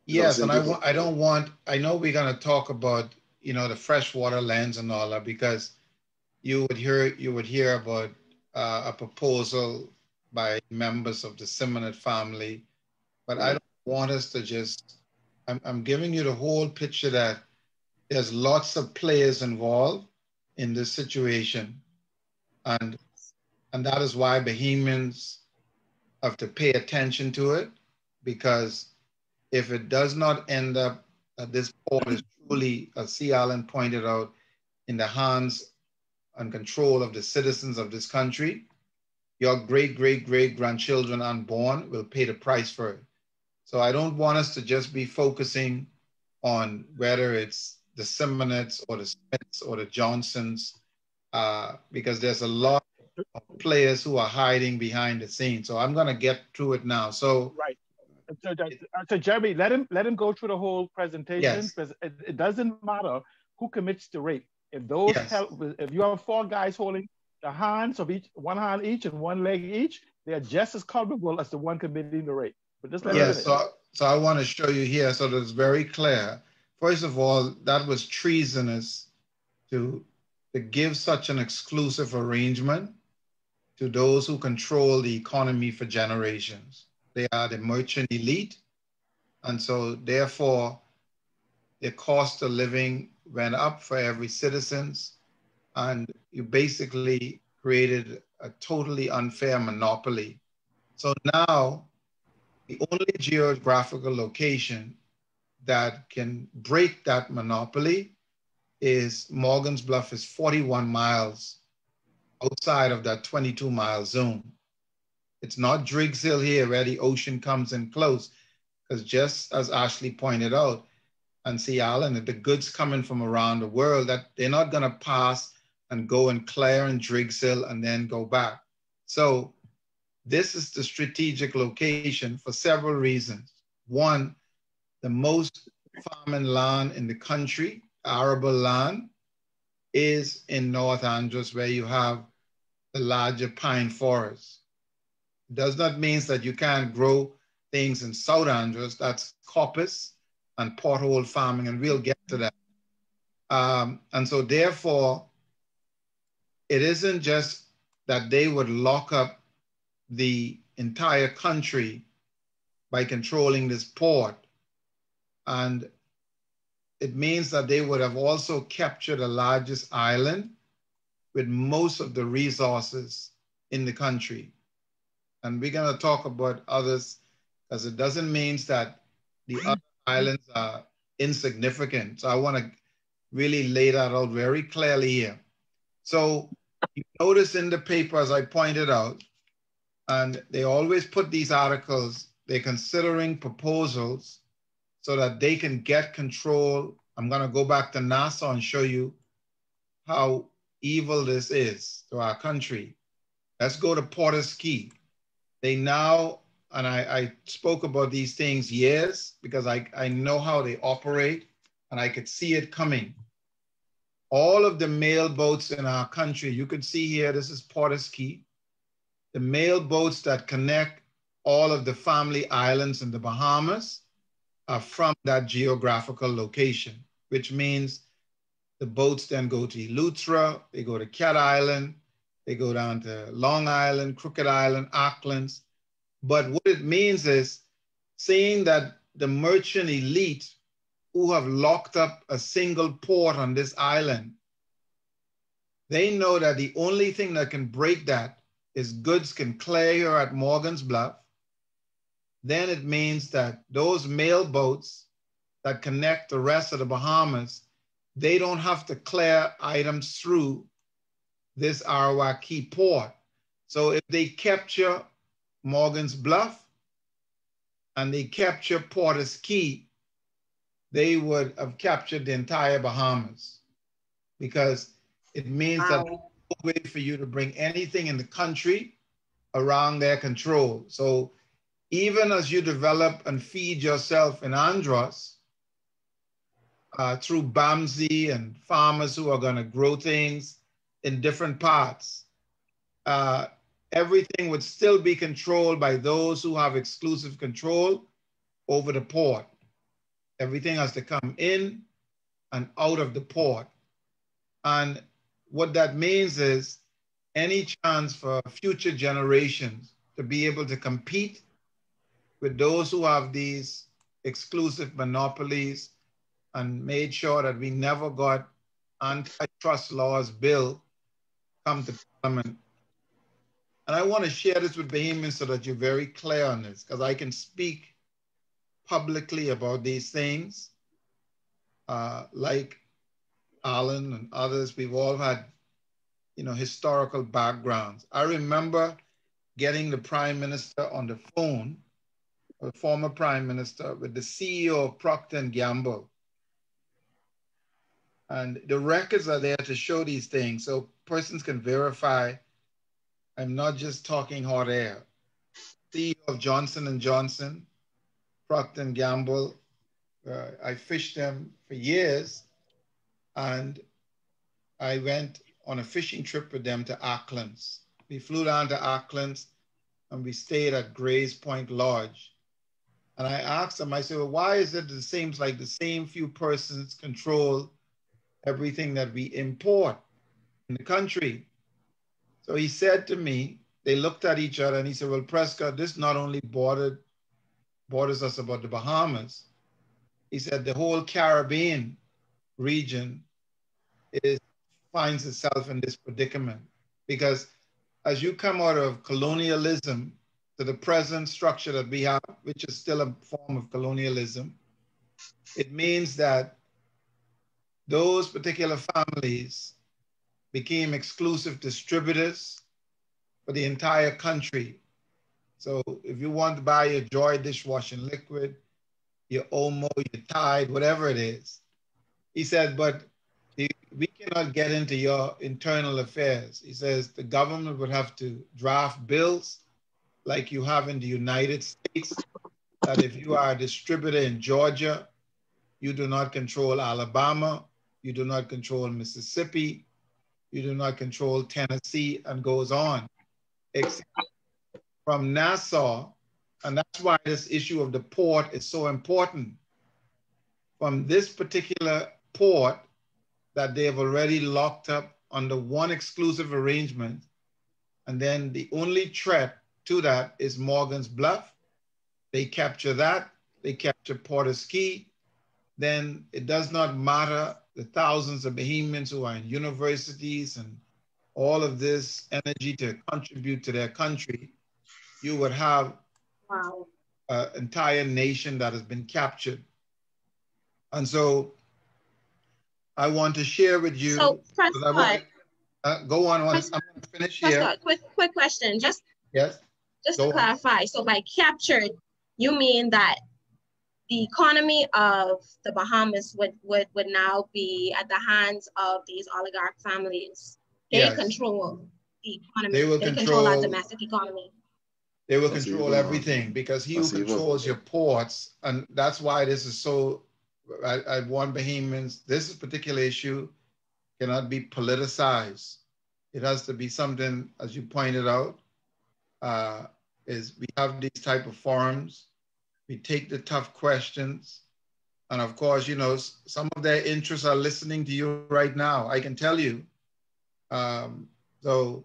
Yes, and I know we're going to talk about, you know, the freshwater lands and all that, because you would hear about a proposal by members of the Simonette family, but I don't want us to just, I'm giving you the whole picture that there's lots of players involved in this situation. And that is why Bahamians have to pay attention to it, because if it does not end up that this port is truly, as C. Allen pointed out, in the hands and control of the citizens of this country, your great, great, great grandchildren unborn will pay the price for it. So I don't want us to just be focusing on whether it's the Simonettes or the Smiths or the Johnsons, because there's a lot of players who are hiding behind the scenes. So I'm going to get through it now. So right. So Jeremy, let him go through the whole presentation, yes, because it doesn't matter who commits the rape. If those yes, if you have 4 guys holding the hands of each, one hand each and one leg each, they are just as culpable as the one committing the rape. But just let him yes. finish. So I want to show you here so that it's very clear. First of all, that was treasonous to give such an exclusive arrangement to those who control the economy for generations. They are the merchant elite. And so therefore, the cost of living went up for every citizens. And you basically created a totally unfair monopoly. So now the only geographical location that can break that monopoly is Morgan's Bluff is 41 miles outside of that 22-mile zone. It's not Driggs Hill here where the ocean comes in close, because just as Ashley pointed out, and Sea Island, the goods coming from around the world, that they're not going to pass and go and clear in Driggs Hill and then go back. So this is the strategic location for several reasons. One, the most farming land in the country, arable land, is in North Andros, where you have the larger pine forests. It does not mean that you can't grow things in South Andros. That's coppice and pothole farming, and we'll get to that. And so therefore, it isn't just that they would lock up the entire country by controlling this port. And it means that they would have also captured the largest island with most of the resources in the country. And we're going to talk about others, because it doesn't mean that the other islands are insignificant. So I want to really lay that out very clearly here. So you notice in the paper, as I pointed out, and they always put these articles, they're considering proposals so that they can get control. I'm going to go back to NASA and show you how evil this is to our country. Let's go to Porter's Key. They now, and I spoke about these things years because I know how they operate and I could see it coming. All of the mail boats in our country, you could see here, this is Porter's Key. The mail boats that connect all of the family islands in the Bahamas are from that geographical location, which means the boats then go to Eleuthera, they go to Cat Island, they go down to Long Island, Crooked Island, Auckland. But what it means is seeing that the merchant elite who have locked up a single port on this island, they know that the only thing that can break that is goods can clear here at Morgan's Bluff. Then it means that those mail boats that connect the rest of the Bahamas, they don't have to clear items through this Arawak port. So if they capture Morgan's Bluff and they capture Porter's Key, they would have captured the entire Bahamas, because it means that there's no way for you to bring anything in the country around their control. So even as you develop and feed yourself in Andros, through BAMSI and farmers who are going to grow things in different parts, everything would still be controlled by those who have exclusive control over the port. Everything has to come in and out of the port. And what that means is any chance for future generations to be able to compete with those who have these exclusive monopolies, and made sure that we never got antitrust laws bill come to Parliament. And I want to share this with Bahamians so that you're very clear on this, because I can speak publicly about these things. Like Alan and others, we've all had, historical backgrounds. I remember getting the Prime Minister on the phone, the former Prime Minister, with the CEO of Procter & Gamble. And the records are there to show these things so persons can verify I'm not just talking hot air. CEO of Johnson & Johnson, Procter & Gamble, I fished them for years, and I went on a fishing trip with them to Auckland. We flew down to Auckland and we stayed at Gray's Point Lodge. And I asked them, I said, well, why is it seems like the same few persons control everything that we import in the country? So he said to me, they looked at each other and he said, well, Prescott, this not only borders us about the Bahamas. He said the whole Caribbean region finds itself in this predicament, because as you come out of colonialism to the present structure that we have, which is still a form of colonialism, it means that those particular families became exclusive distributors for the entire country. So if you want to buy your Joy dishwashing liquid, your Omo, your Tide, whatever it is, he said, but we cannot get into your internal affairs. He says the government would have to draft bills like you have in the United States, that if you are a distributor in Georgia, you do not control Alabama, you do not control Mississippi, you do not control Tennessee, and goes on. Except from Nassau, and that's why this issue of the port is so important. From this particular port that they have already locked up under one exclusive arrangement, and then the only threat to that is Morgan's Bluff. They capture that, they capture Porter's Key, then it does not matter the thousands of Bahamians who are in universities and all of this energy to contribute to their country. You would have an entire nation that has been captured. And so I want to share with you. So, Prescott, go on. I'm going to finish here. Prescott, quick question. Just to clarify. So by captured, you mean that the economy of the Bahamas would now be at the hands of these oligarch families. They control the economy. They control our domestic economy. They will control everything, because he who controls your ports, and that's why this is so, I want Bahamians, this particular issue cannot be politicized. It has to be something, as you pointed out, is we have these type of forums, we take the tough questions, and of course, you know, some of their interests are listening to you right now, I can tell you. So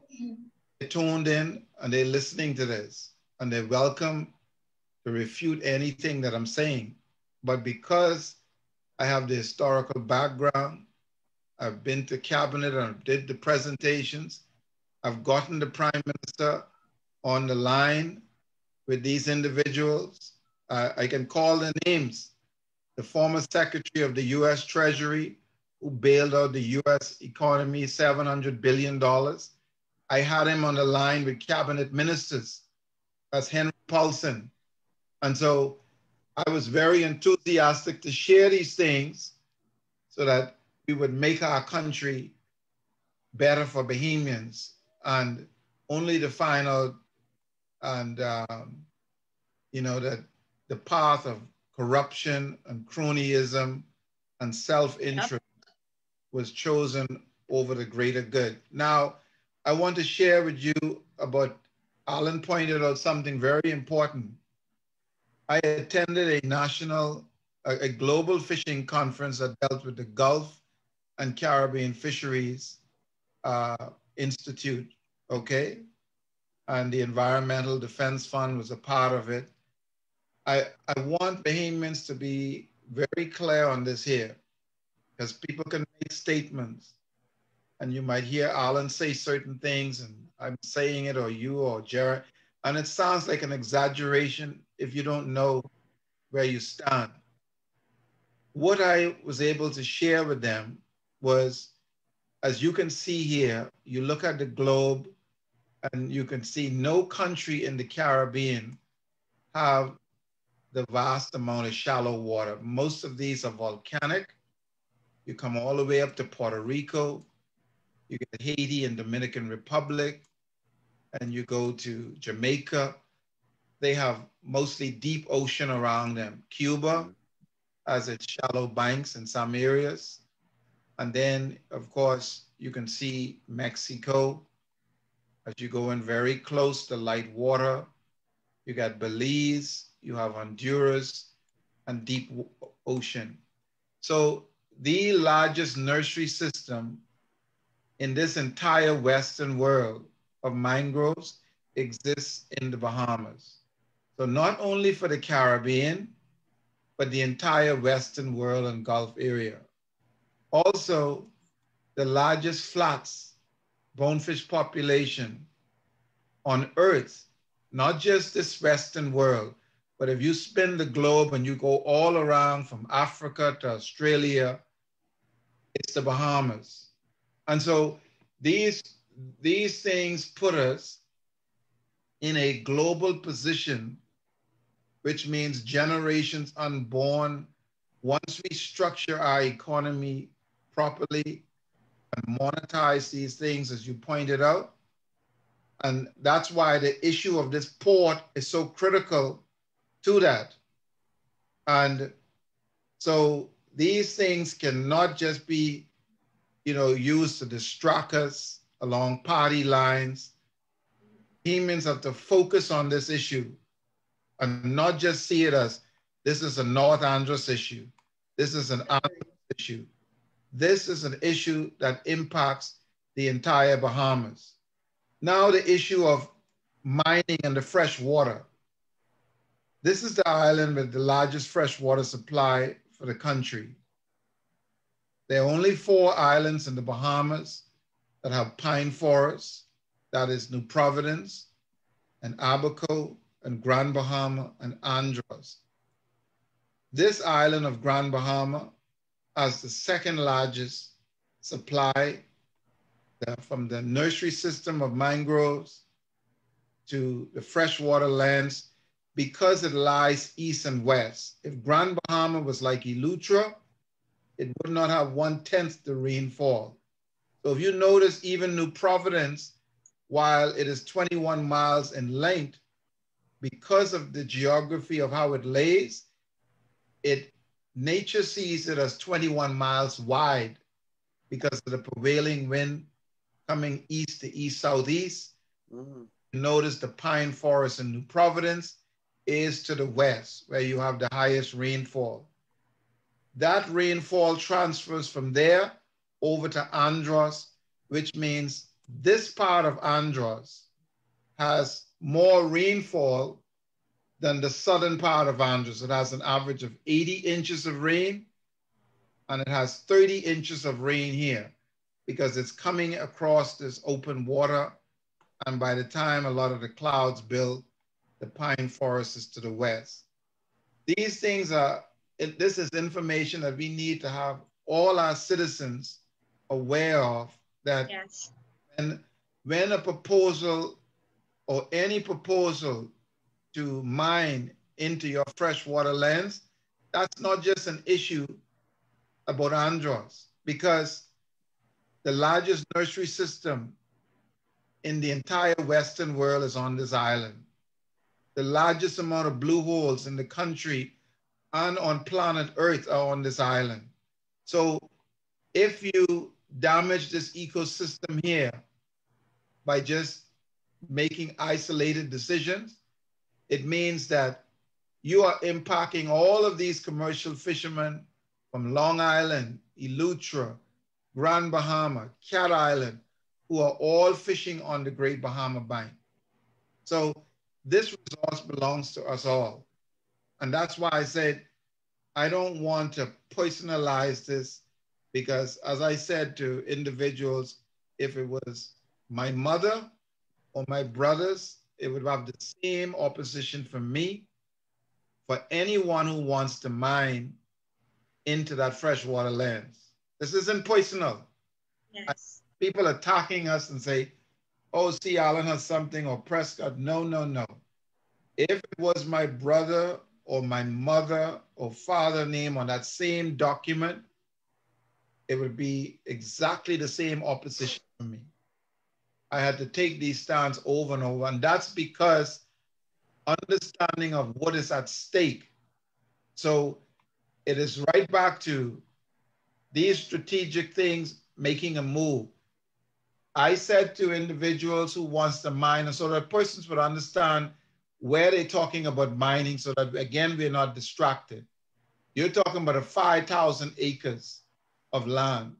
they're tuned in and they're listening to this, and they're welcome to refute anything that I'm saying. But because I have the historical background, I've been to cabinet and did the presentations, I've gotten the Prime Minister on the line with these individuals. I can call their names. The former Secretary of the US Treasury, who bailed out the US economy, $700 billion. I had him on the line with cabinet ministers. That's Henry Paulson. And so I was very enthusiastic to share these things so that we would make our country better for Bahamians, and only to find out, and you know, that the path of corruption and cronyism and self-interest was chosen over the greater good. Now, I want to share with you about, Alan pointed out something very important. I attended a global fishing conference that dealt with the Gulf and Caribbean Fisheries Institute, okay? And the Environmental Defense Fund was a part of it. I want Bahamians to be very clear on this here, because people can make statements and you might hear Alan say certain things and I'm saying it, or you or Jared, and it sounds like an exaggeration if you don't know where you stand. What I was able to share with them was, as you can see here, you look at the globe and you can see no country in the Caribbean have the vast amount of shallow water. Most of these are volcanic. You come all the way up to Puerto Rico, you get Haiti and Dominican Republic, and you go to Jamaica. They have mostly deep ocean around them. Cuba has its shallow banks in some areas. And then, of course, you can see Mexico as you go in very close to light water. You got Belize, you have Honduras, and deep ocean. So the largest nursery system in this entire Western world of mangroves exists in the Bahamas. So not only for the Caribbean, but the entire Western world and Gulf area. Also, the largest flats, bonefish population on Earth, not just this Western world, but if you spin the globe and you go all around from Africa to Australia, it's the Bahamas. And so these things put us in a global position, which means generations unborn. Once we structure our economy properly and monetize these things, as you pointed out, and that's why the issue of this port is so critical to that. And so these things cannot just be, used to distract us along party lines. Humans have to focus on this issue and not just see it as this is a North Andros issue. This is an Andros issue. This is an issue that impacts the entire Bahamas. Now the issue of mining and the fresh water. This is the island with the largest freshwater supply for the country. There are only 4 islands in the Bahamas that have pine forests. That is New Providence and Abaco and Grand Bahama and Andros. This island of Grand Bahama has the 2nd largest supply from the nursery system of mangroves to the freshwater lands, because it lies east and west. If Grand Bahama was like Eleuthera, it would not have 1/10 the rainfall. So if you notice, even New Providence, while it is 21 miles in length, because of the geography of how it lays, nature sees it as 21 miles wide because of the prevailing wind coming east to east southeast. Notice the pine forest in New Providence is to the west, where you have the highest rainfall. That rainfall transfers from there over to Andros, which means this part of Andros has more rainfall than the southern part of Andros. It has an average of 80 inches of rain, and it has 30 inches of rain here because it's coming across this open water. And by the time a lot of the clouds build, the pine forest is to the west. These things this is information that we need to have all our citizens aware of, that yes. when a proposal or any proposal to mine into your freshwater lands, that's not just an issue about Andros, because the largest nursery system in the entire Western world is on this island. The largest amount of blue holes in the country and on planet Earth are on this island. So if you damage this ecosystem here by just making isolated decisions, it means that you are impacting all of these commercial fishermen from Long Island, Eleuthera, Grand Bahama, Cat Island, who are all fishing on the Great Bahama Bank. So this resource belongs to us all. And that's why I said, I don't want to personalize this, because as I said to individuals, if it was my mother or my brothers, it would have the same opposition from me for anyone who wants to mine into that freshwater lands. This isn't personal. Yes. People attacking us and say, oh, see, Allen has something, or Prescott. No, no, no. If it was my brother or my mother or father name on that same document, it would be exactly the same opposition for me. I had to take these stands over and over, and that's because understanding of what is at stake. So it is right back to these strategic things, making a move. I said to individuals who wants to mine, and so that persons would understand where they're talking about mining, so that again, we're not distracted. You're talking about 5,000 acres of land.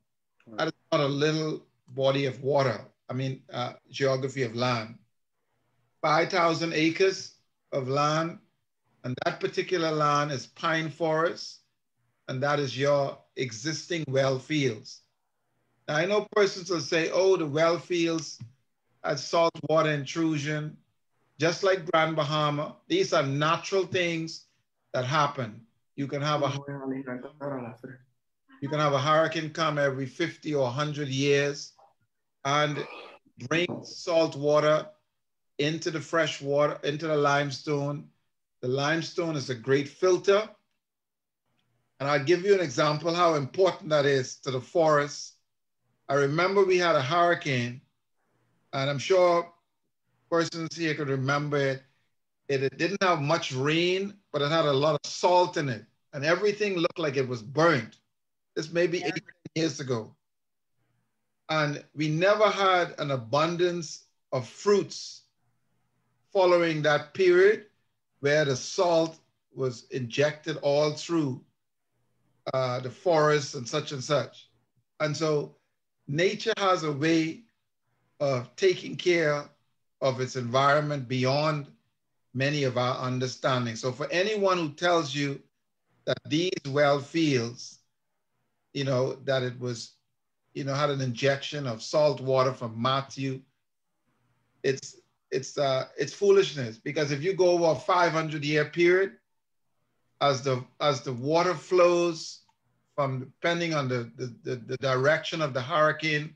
That is not a little body of water. I mean, geography of land. 5,000 acres of land, and that particular land is pine forest, and that is your existing well fields. Now, I know persons will say, oh, the well fields had salt water intrusion. just like Grand Bahama. These are natural things that happen. You can have a hurricane come every 50 or 100 years and bring salt water into the fresh water, into the limestone. The limestone is a great filter. And I'll give you an example how important that is to the forest. I remember we had a hurricane, and I'm sure persons here could remember it. It didn't have much rain, but it had a lot of salt in it, and everything looked like it was burnt. This may be 8 years ago. And we never had an abundance of fruits following that period where the salt was injected all through the forests and such and such. And so nature has a way of taking care of its environment beyond many of our understanding. So for anyone who tells you that these well fields, that it was, had an injection of salt water from Matthew, it's foolishness, because if you go over a 500-year period, as the water flows from, depending on the direction of the hurricane,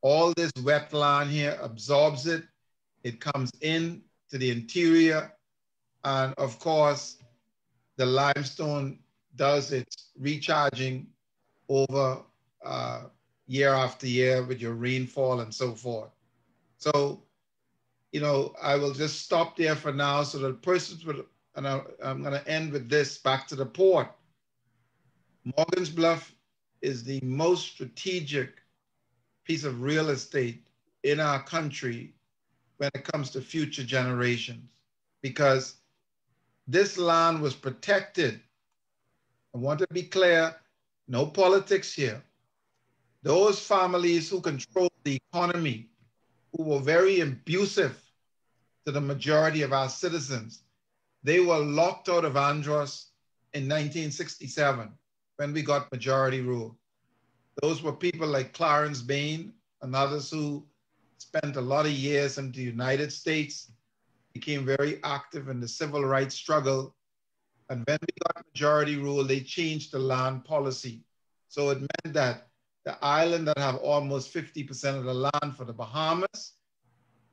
all this wetland here absorbs it. It comes in to the interior. And of course, the limestone does its recharging over year after year with your rainfall and so forth. So, I will just stop there for now so that persons would, and I'm going to end with this, back to the port. Morgan's Bluff is the most strategic piece of real estate in our country when it comes to future generations, because this land was protected. I want to be clear, no politics here. Those families who control the economy, who were very abusive to the majority of our citizens, they were locked out of Andros in 1967 when we got majority rule. Those were people like Clarence Bain and others who spent a lot of years in the United States, became very active in the civil rights struggle. And when we got majority rule, they changed the land policy. So it meant that the island that have almost 50% of the land for the Bahamas,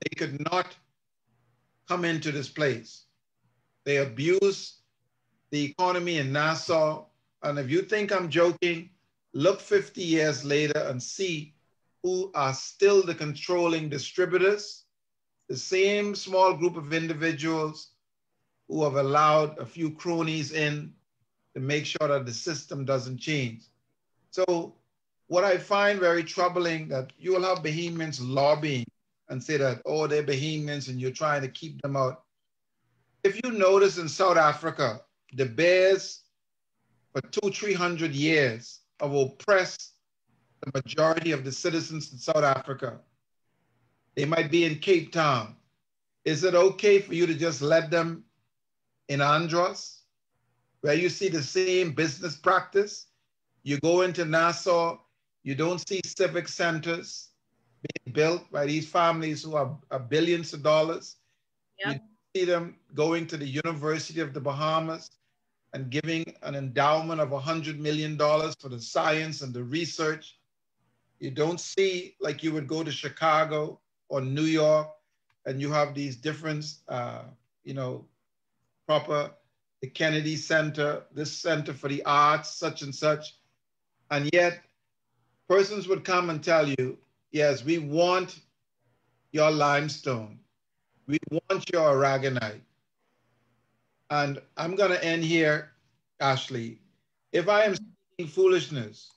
they could not come into this place. They abused the economy in Nassau. And if you think I'm joking, look 50 years later and see who are still the controlling distributors, the same small group of individuals who have allowed a few cronies in to make sure that the system doesn't change. So what I find very troubling, that you will have Bahamians lobbying and say that, oh, they're Bahamians and you're trying to keep them out. If you notice in South Africa, the Bears for 200-300 years have oppressed the majority of the citizens in South Africa. They might be in Cape Town. Is it okay for you to just let them in Andros, where you see the same business practice? You go into Nassau, you don't see civic centers being built by these families who have billions of dollars. Yep. You see them going to the University of the Bahamas and giving an endowment of $100 million for the science and the research. You don't see, like you would go to Chicago or New York and you have these different, proper, the Kennedy Center, this Center for the Arts, such and such. And yet persons would come and tell you, yes, we want your limestone. We want your aragonite. And I'm going to end here, Ashley. If I am speaking foolishness,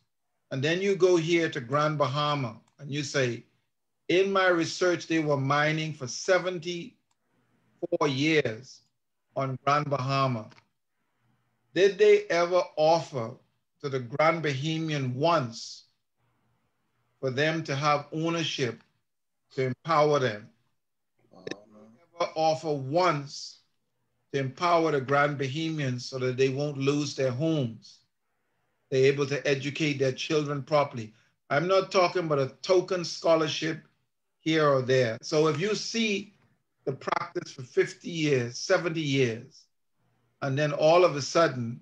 and then you go here to Grand Bahama and you say, in my research, they were mining for 74 years on Grand Bahama. Did they ever offer to the Grand Bahamian once for them to have ownership, to empower them? Did they ever offer once to empower the Grand Bahamians so that they won't lose their homes? They're able to educate their children properly. I'm not talking about a token scholarship here or there. So if you see the practice for 50 years, 70 years, and then all of a sudden,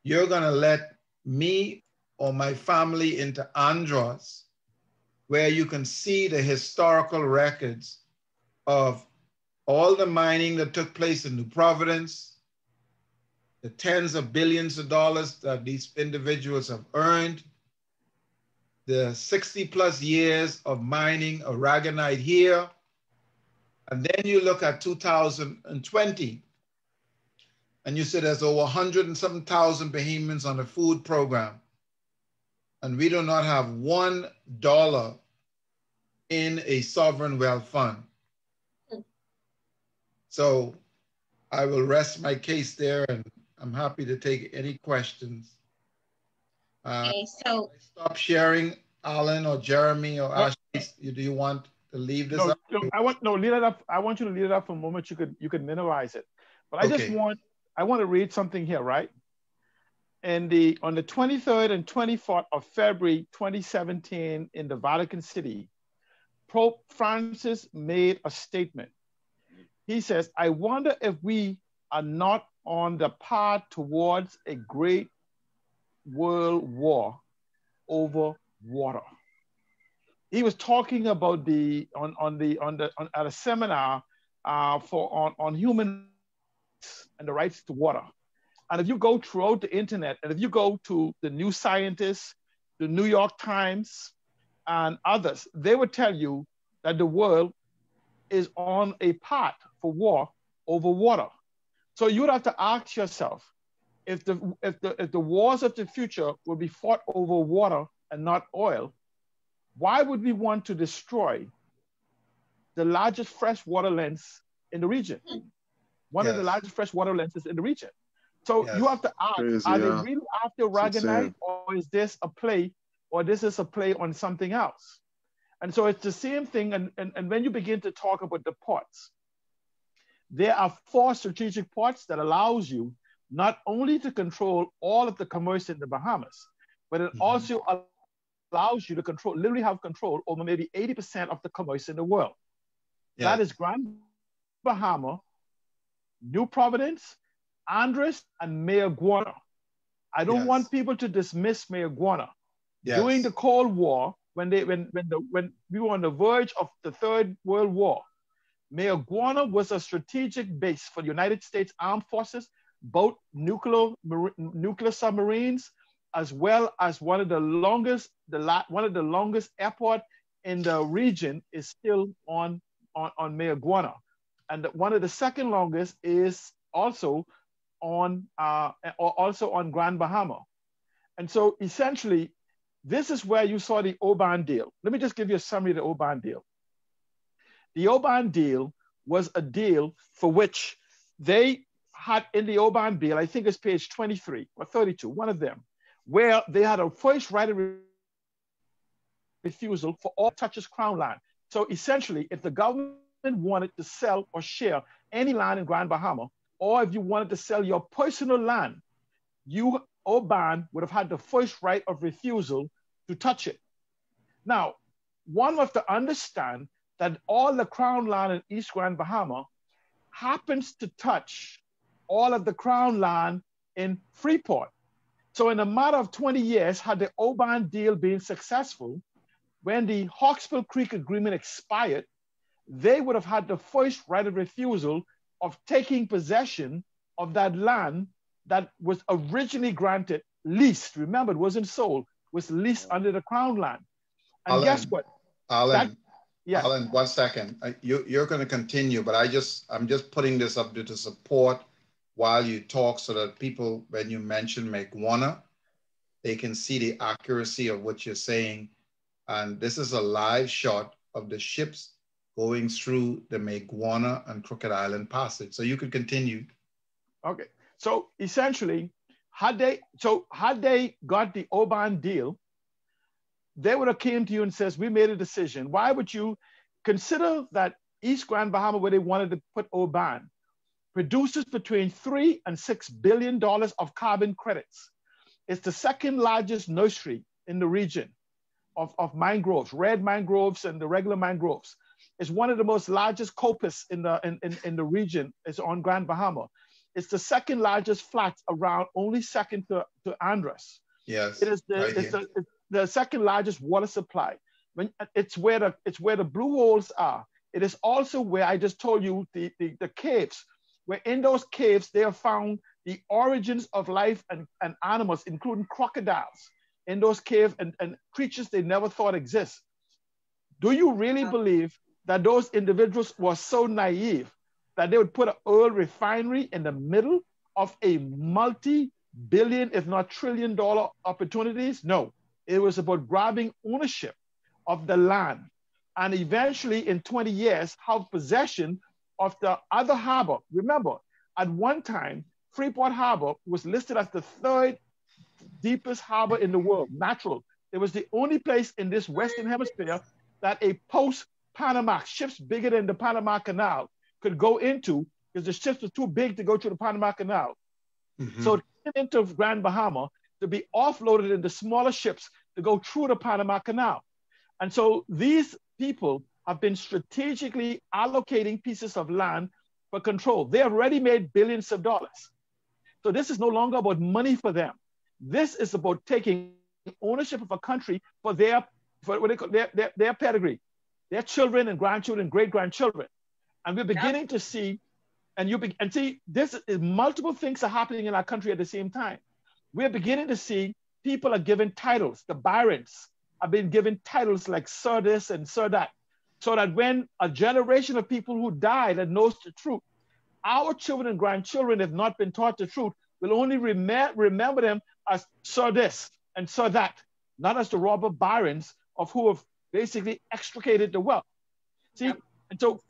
you're gonna let me or my family into Andros, where you can see the historical records of all the mining that took place in New Providence, the tens of billions of dollars that these individuals have earned, the 60 plus years of mining aragonite here. And then you look at 2020, and you say there's over 100 and some thousand Bahamians on the food program. And we do not have $1 in a sovereign wealth fund. So I will rest my case there, and I'm happy to take any questions. Okay, so Stop sharing, Alan or Jeremy or Ashley. Do you want to leave this up? Leave it up. I want you to leave it up for a moment. You could minimize it, but I want to read something here, right? And on the 23rd and 24th of February 2017 in the Vatican City, Pope Francis made a statement. He says, "I wonder if we are not on the path towards a great world war over water." He was talking about at a seminar on human rights and the rights to water. And if you go throughout the internet, and if you go to the New Scientist, the New York Times, and others, they would tell you that the world is on a path for war over water. So you would have to ask yourself, if the wars of the future will be fought over water and not oil, why would we want to destroy the largest freshwater lens in the region? One of the largest freshwater lenses in the region. So you have to ask, are they really after aragonite, or is this a play, or this is a play on something else? And so it's the same thing. And when you begin to talk about the ports, there are 4 strategic ports that allows you not only to control all of the commerce in the Bahamas, but it also allows you to control, literally have control over maybe 80% of the commerce in the world. Yes. That is Grand Bahama, New Providence, Andros, and Mayaguana. I don't want people to dismiss Mayaguana. Yes. During the Cold War, when we were on the verge of the Third World War, Mayaguana was a strategic base for the United States Armed Forces, both nuclear submarines, as well as one of the longest airport in the region is still on Mayaguana, and one of the second longest is also on Grand Bahama. And so essentially, this is where you saw the Oban deal. Let me just give you a summary of the Oban deal. The Oban deal was a deal for which they had in the Oban deal, I think it's page 23 or 32, one of them, where they had a first right of refusal for all touches Crown land. So essentially, if the government wanted to sell or share any land in Grand Bahama, or if you wanted to sell your personal land, you, Oban, would have had the first right of refusal to touch it. Now, one have to understand that all the Crown land in East Grand Bahama happens to touch all of the Crown land in Freeport. So in a matter of 20 years, had the Oban deal been successful, when the Hawksbill Creek Agreement expired, they would have had the first right of refusal of taking possession of that land that was originally granted, leased. Remember, it wasn't sold, was leased under the Crown land. And Alan, guess what? Alan, one second. You're going to continue, but I'm just putting this up to support while you talk, so that people, when you mention Mayaguana, they can see the accuracy of what you're saying. And this is a live shot of the ships going through the Mayaguana and Crooked Island Passage. So you could continue. Okay. So essentially, had they got the Oban deal, they would have came to you and says, we made a decision. Why would you consider that East Grand Bahama, where they wanted to put Oban, produces between $3 and $6 billion of carbon credits. It's the second largest nursery in the region of mangroves, red mangroves and the regular mangroves. is one of the most largest coppice in the region. It's on Grand Bahama. It's the second largest flat around, only second to Andros. Yes. It is it's the second largest water supply. It's where the blue holes are. It is also where I just told you the caves, where in those caves they have found the origins of life and animals, including crocodiles in those caves and creatures they never thought exist. Do you really believe that those individuals were so naive that they would put an oil refinery in the middle of a multi-billion, if not trillion-dollar opportunities? No, it was about grabbing ownership of the land and eventually in 20 years have possession of the other harbor. Remember, at one time, Freeport Harbor was listed as the third deepest harbor in the world, natural. It was the only place in this Western hemisphere that a post-Panama, ships bigger than the Panama Canal, could go into because the ships were too big to go through the Panama Canal. Mm-hmm. So it came into Grand Bahama to be offloaded into smaller ships to go through the Panama Canal. And so these people have been strategically allocating pieces of land for control. They have already made billions of dollars. So this is no longer about money for them. This is about taking ownership of a country for their pedigree, their children and grandchildren, great-grandchildren. And we're beginning to see, see, this is multiple things are happening in our country at the same time. We're beginning to see people are given titles. The Byrons have been given titles like Sir this and Sir that, so that when a generation of people who died and knows the truth, our children and grandchildren have not been taught the truth, will only remember them as Sir this and Sir that, not as the robber Byrons of who have basically extricated the wealth. See, and so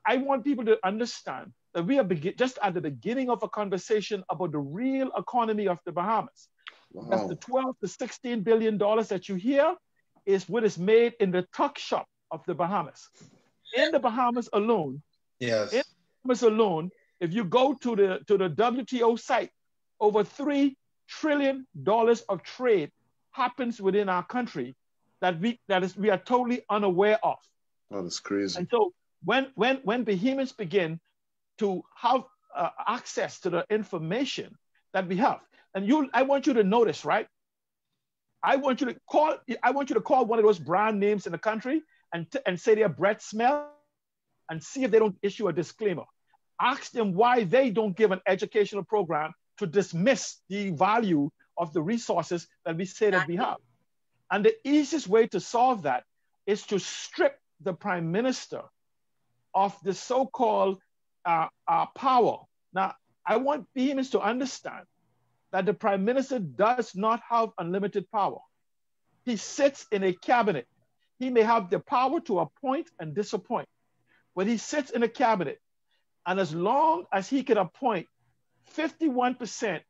I want people to understand that we are just at the beginning of a conversation about the real economy of the Bahamas. Wow. That's the 12 to 16 billion dollars that you hear is what is made in the tuck shop of the Bahamas. In the Bahamas alone, yes. In the Bahamas alone, if you go to the WTO site, over $3 trillion of trade happens within our country that we are totally unaware of. Oh, that's crazy. And so when behemoths begin to have access to the information that we have, and I want you to notice, right? I want you to call one of those brand names in the country and say their breath smell and see if they don't issue a disclaimer. Ask them why they don't give an educational program to dismiss the value of the resources that we say that we have. And the easiest way to solve that is to strip the prime minister of the so-called power. Now, I want behemoths to understand that the prime minister does not have unlimited power. He sits in a cabinet. He may have the power to appoint and disappoint, but he sits in a cabinet. And as long as he can appoint 51%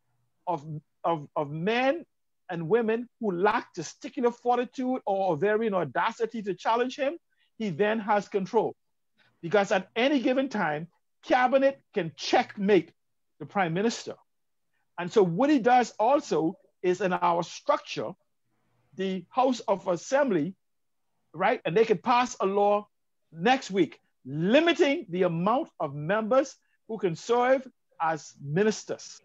of men and women who lack testicular fortitude or ovarian audacity to challenge him, he then has control. Because at any given time, cabinet can checkmate the prime minister. And so what he does also is in our structure, the House of Assembly, right? And they can pass a law next week limiting the amount of members who can serve as ministers.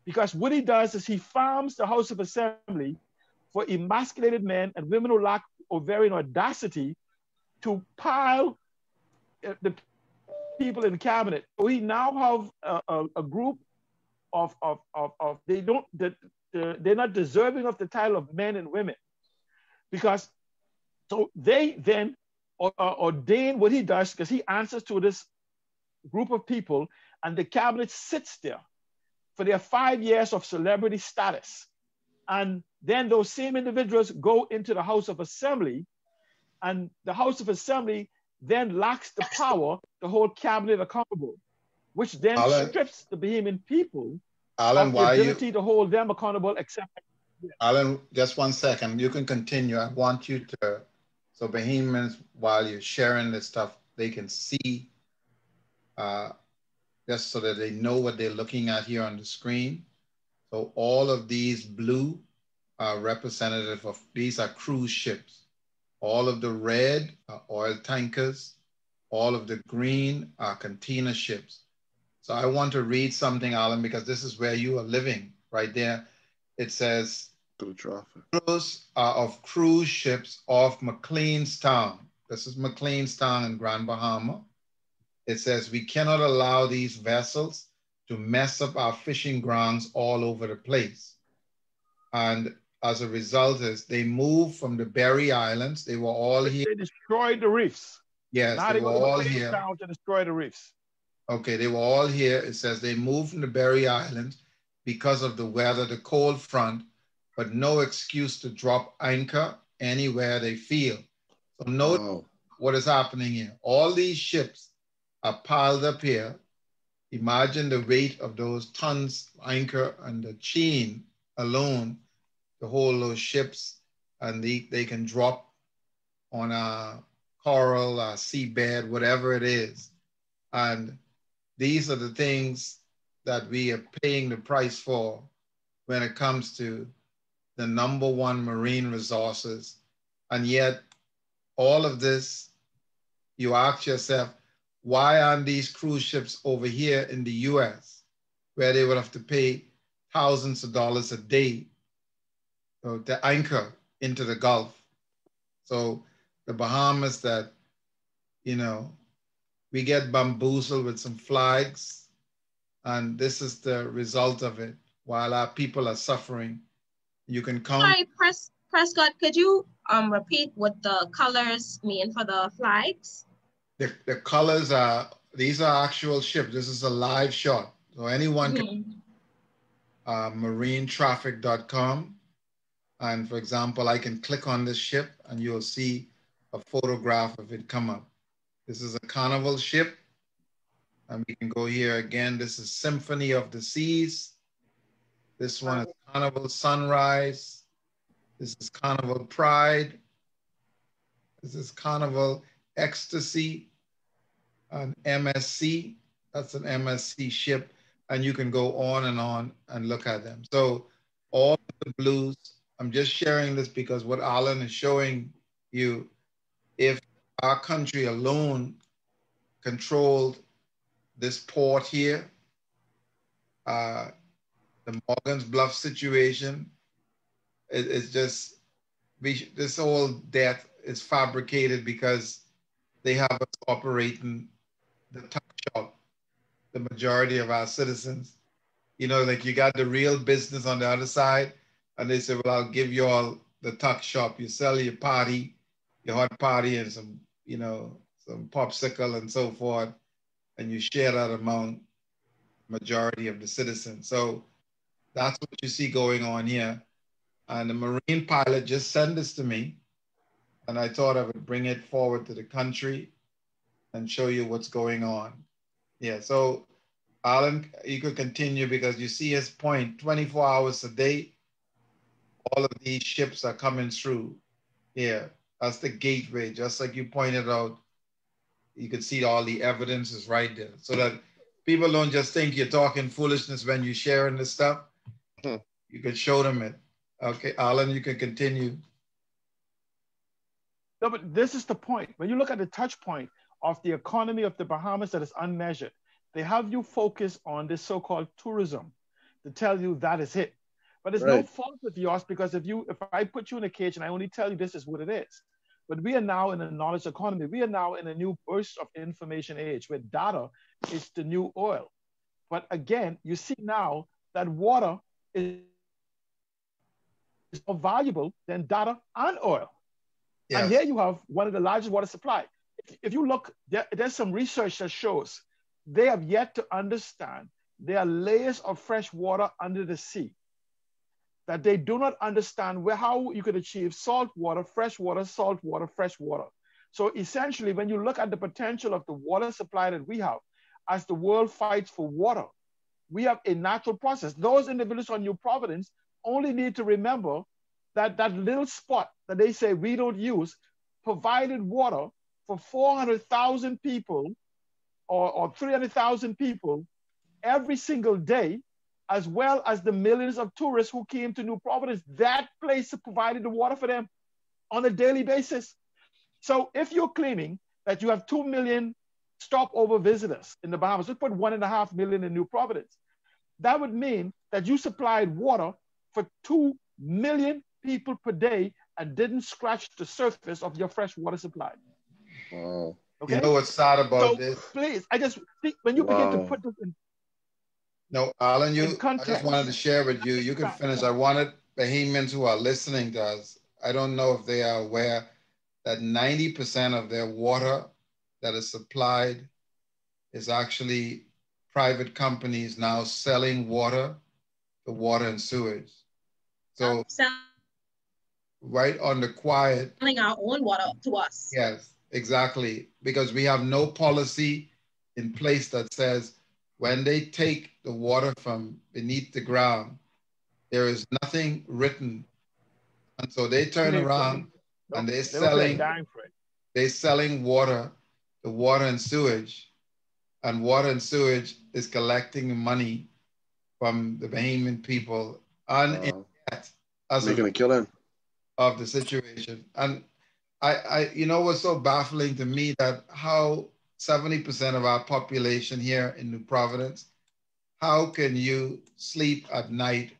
Because what he does is he farms the House of Assembly for emasculated men and women who lack ovarian audacity to pile the people in the cabinet. So we now have a group of they're not deserving of the title of men and women, because so they then ordain what he does, because he answers to this group of people, and the cabinet sits there for their 5 years of celebrity status. And then those same individuals go into the House of Assembly, and the House of Assembly then lacks the power to hold cabinet accountable, which then strips the Bahamian people of the ability to hold them accountable, except... Alan, just 1 second. You can continue. I want you to, so Bahamians, while you're sharing this stuff, they can see, just so that they know what they're looking at here on the screen. So all of these blue are representative of, these are cruise ships. All of the red are oil tankers. all of the green are container ships. So I want to read something, Alan, because this is where you are living right there. It says, through traffic. those are of cruise ships off McLeanstown. This is McLeanstown in Grand Bahama. It says, we cannot allow these vessels to mess up our fishing grounds all over the place. And as a result, is they moved from the Berry Islands. They were all here. They destroyed the reefs. Yes, Now they they were go to all here. McLeanstown to destroy the reefs. Okay, they were all here. It says they moved from the Berry Islands because of the weather, the cold front, but no excuse to drop anchor anywhere they feel. So note what is happening here. All these ships are piled up here. Imagine the weight of those tons anchor and the chain alone to hold those ships, and they can drop on a coral, a seabed, whatever it is. And these are the things that we are paying the price for when it comes to the #1 marine resources. And yet, all of this, you ask yourself, why aren't these cruise ships over here in the US, where they would have to pay thousands of dollars a day to anchor into the Gulf? So the Bahamas that, you know, we get bamboozled with some flags, and this is the result of it, while our people are suffering. You can count. Sorry, Prescott, could you repeat what the colors mean for the flags? The colors are, these are actual ships. This is a live shot. So anyone can, marinetraffic.com. And for example, I can click on this ship and you'll see a photograph of it come up. This is a Carnival ship. And we can go here again. This is Symphony of the Seas. This one is Carnival Sunrise. This is Carnival Pride. This is Carnival Ecstasy. An MSC, that's an MSC ship. And you can go on and look at them. So all the blues, I'm just sharing this because what Alan is showing you, if our country alone controlled this port here, the Morgan's Bluff situation, it's just, this whole debt is fabricated because they have us operating the tuck shop, the majority of our citizens. You know, like you got the real business on the other side, and they say, well, I'll give you all the tuck shop. You sell your party, your hot party, and some, you know, some popsicle and so forth, and you share that among majority of the citizens. So that's what you see going on here. And the Marine pilot just sent this to me, and I thought I would bring it forward to the country and show you what's going on. Yeah, so Alan, you could continue because you see his point, 24 hours a day, all of these ships are coming through here. That's the gateway, just like you pointed out. You can see all the evidence is right there, so that people don't just think you're talking foolishness when you're sharing this stuff. You can show them it. Okay, Alan, you can continue. No, but this is the point. When you look at the touch point of the economy of the Bahamas that is unmeasured, they have you focus on this so-called tourism to tell you that is it. But it's no fault of yours, because if I put you in a cage and I only tell you this is what it is. But we are now in a knowledge economy. We are now in a new burst of information age where data is the new oil. But again, you see now that water is more valuable than data and oil. Yes. And here you have one of the largest water supply. If you look, there's some research that shows they have yet to understand there are layers of fresh water under the sea that they do not understand how you could achieve salt water, fresh water, salt water, fresh water. So essentially, when you look at the potential of the water supply that we have, as the world fights for water, we have a natural process. Those individuals on New Providence only need to remember that that little spot that they say we don't use provided water for 400,000 people or 300,000 people every single day, as well as the millions of tourists who came to New Providence. That place provided the water for them on a daily basis. So if you're claiming that you have 2 million stopover visitors in the Bahamas. Let's put 1.5 million in New Providence. That would mean that you supplied water for 2 million people per day and didn't scratch the surface of your fresh water supply. Wow. Okay? You know what's sad about So this? please, I just think when you begin to put this in, No, Alan, in I just wanted to context. share with you. You can finish. I wanted Bahamians who are listening to us. I don't know if they are aware that 90% of their water that is supplied is actually private companies now selling water to water and sewage. So right on the quiet. Selling our own water to us. Yes, exactly. Because we have no policy in place that says when they take the water from beneath the ground, there is nothing written. And so they turn around and they're selling water to water and sewage, and water and sewage is collecting money from the Bahamian people and as making a killing of the situation. And you know what's so baffling to me, that how 70% of our population here in New Providence, how can you sleep at night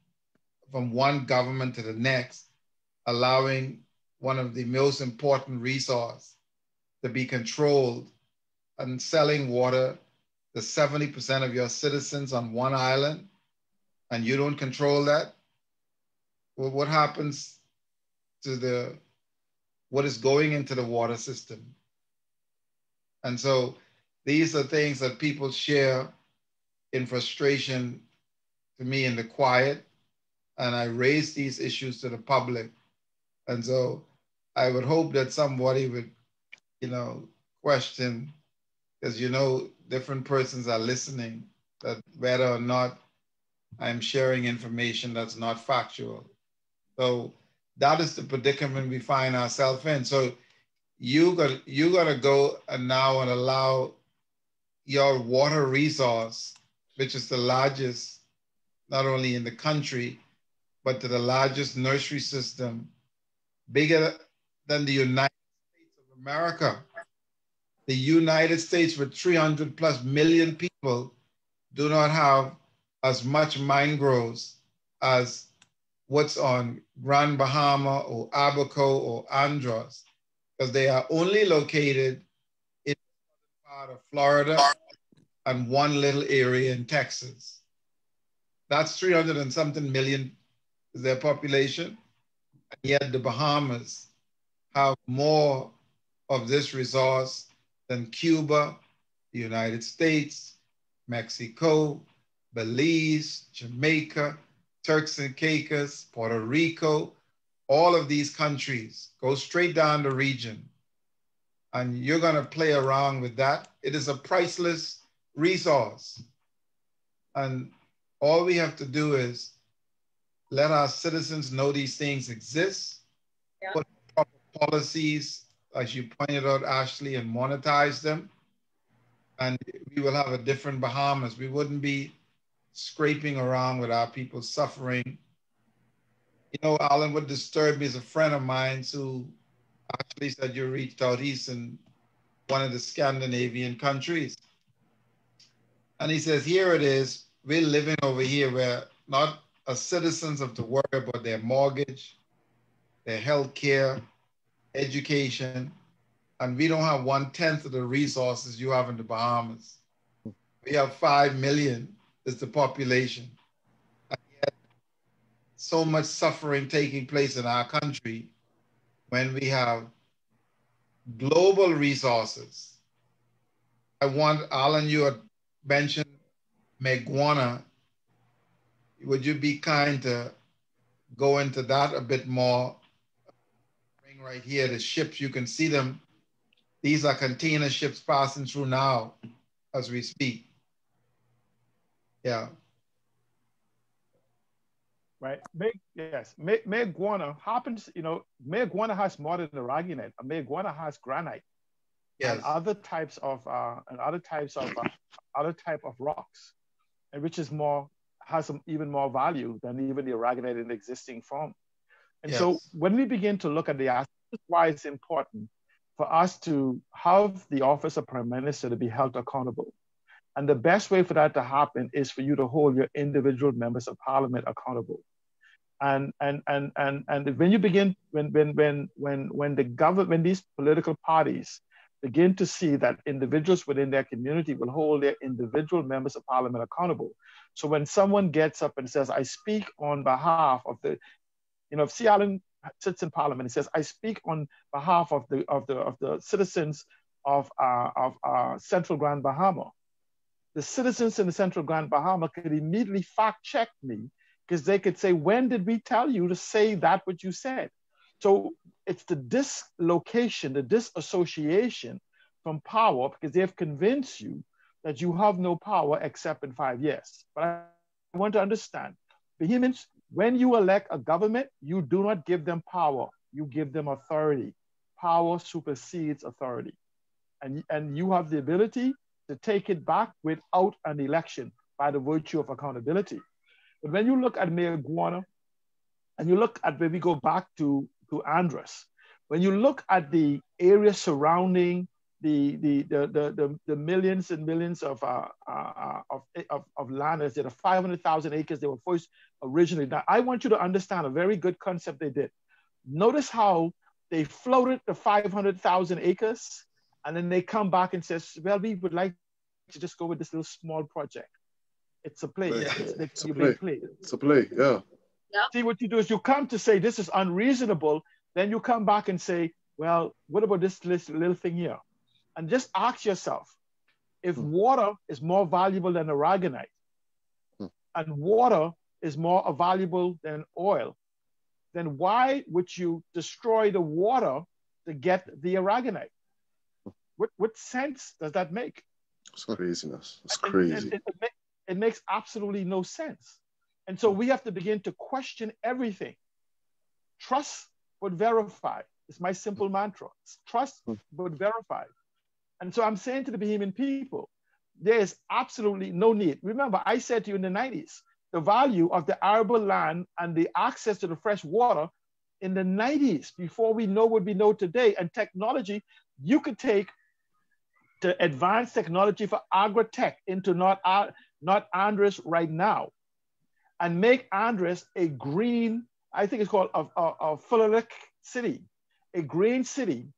from one government to the next, allowing one of the most important resources to be controlled and selling water to 70% of your citizens on one island, and you don't control that? Well, what happens to what is going into the water system? And so these are things that people share in frustration to me in the quiet, and I raise these issues to the public. And so I would hope that somebody would, question, because different persons are listening, that whether or not I'm sharing information that's not factual. So that is the predicament we find ourselves in. So you got to go and now and allow your water resource, which is the largest, not only in the country, but to the largest nursery system, bigger than the United States of America. The United States, with 300 plus million people, do not have as much mangroves as what's on Grand Bahama or Abaco or Andros, because they are only located in part of Florida and one little area in Texas. That's 300 and something million is their population. And yet the Bahamas have more of this resource than Cuba, the United States, Mexico, Belize, Jamaica, Turks and Caicos, Puerto Rico. All of these countries go straight down the region. And you're going to play around with that. It is a priceless resource. And all we have to do is let our citizens know these things exist, put proper policies, as you pointed out, Ashley, and monetize them. And we will have a different Bahamas. We wouldn't be scraping around with our people suffering. Alan, what disturbed me is a friend of mine who actually said you reached out. He's in one of the Scandinavian countries. And he says, here it is. We're living over here where not as citizens have to worry about their mortgage, their health care, education, and we don't have 1/10 of the resources you have in the Bahamas. We have 5 million is the population. And yet, so much suffering taking place in our country when we have global resources. I want, Alan, you had mentioned Meguana. Would you be kind to go into that a bit more? Bring right here the ships, you can see them. These are container ships passing through now as we speak. Yeah. Right. Meguana happens, Meguana has more than aragonite. Meguana has granite. Yes. And other types of rocks, and which is has even more value than even the aragonite in the existing form. And yes. So when we begin to look at the aspect, why it's important for us to have the office of Prime Minister to be held accountable. And the best way for that to happen is for you to hold your individual members of parliament accountable. And when you begin, when the government, when these political parties begin to see that individuals within their community will hold their individual members of parliament accountable. So when someone gets up and says, I speak on behalf of the, if C. Allen sits in parliament and says, I speak on behalf of the citizens of Central Grand Bahama, the citizens in the Central Grand Bahama could immediately fact check me, because they could say, when did we tell you to say that what you said? So it's the dislocation, the disassociation from power, because they've convinced you that you have no power except in 5 years. But I want to understand, Bahamians, when you elect a government, you do not give them power, you give them authority. Power supersedes authority. And you have the ability to take it back without an election by the virtue of accountability. But when you look at Mayor Guana, and you look at where we go back to Andros, when you look at the area surrounding the millions and millions of land, there are 500,000 acres. They were first originally. Now, I want you to understand a very good concept they did. Notice how they floated the 500,000 acres, and then they come back and says, well, we would like to just go with this little small project. It's a play. It's a play. It's a play, yeah. Yeah. See, what you do is you come to say this is unreasonable, then you come back and say, well, what about this little thing here? And just ask yourself, if water is more valuable than aragonite, and water is more valuable than oil, then why would you destroy the water to get the aragonite? What sense does that make? It's craziness. It's crazy. It makes absolutely no sense. And so we have to begin to question everything. Trust but verify. It's my simple mantra. Trust but verify. And so I'm saying to the Bahamian people, there is absolutely no need. Remember, I said to you in the 90s, the value of the arable land and the access to the fresh water in the 90s, before we know what we know today, and technology, you could take the advanced technology for agri-tech into not Andros right now, and make Andros a green, I think it's called a phyllic city, a green city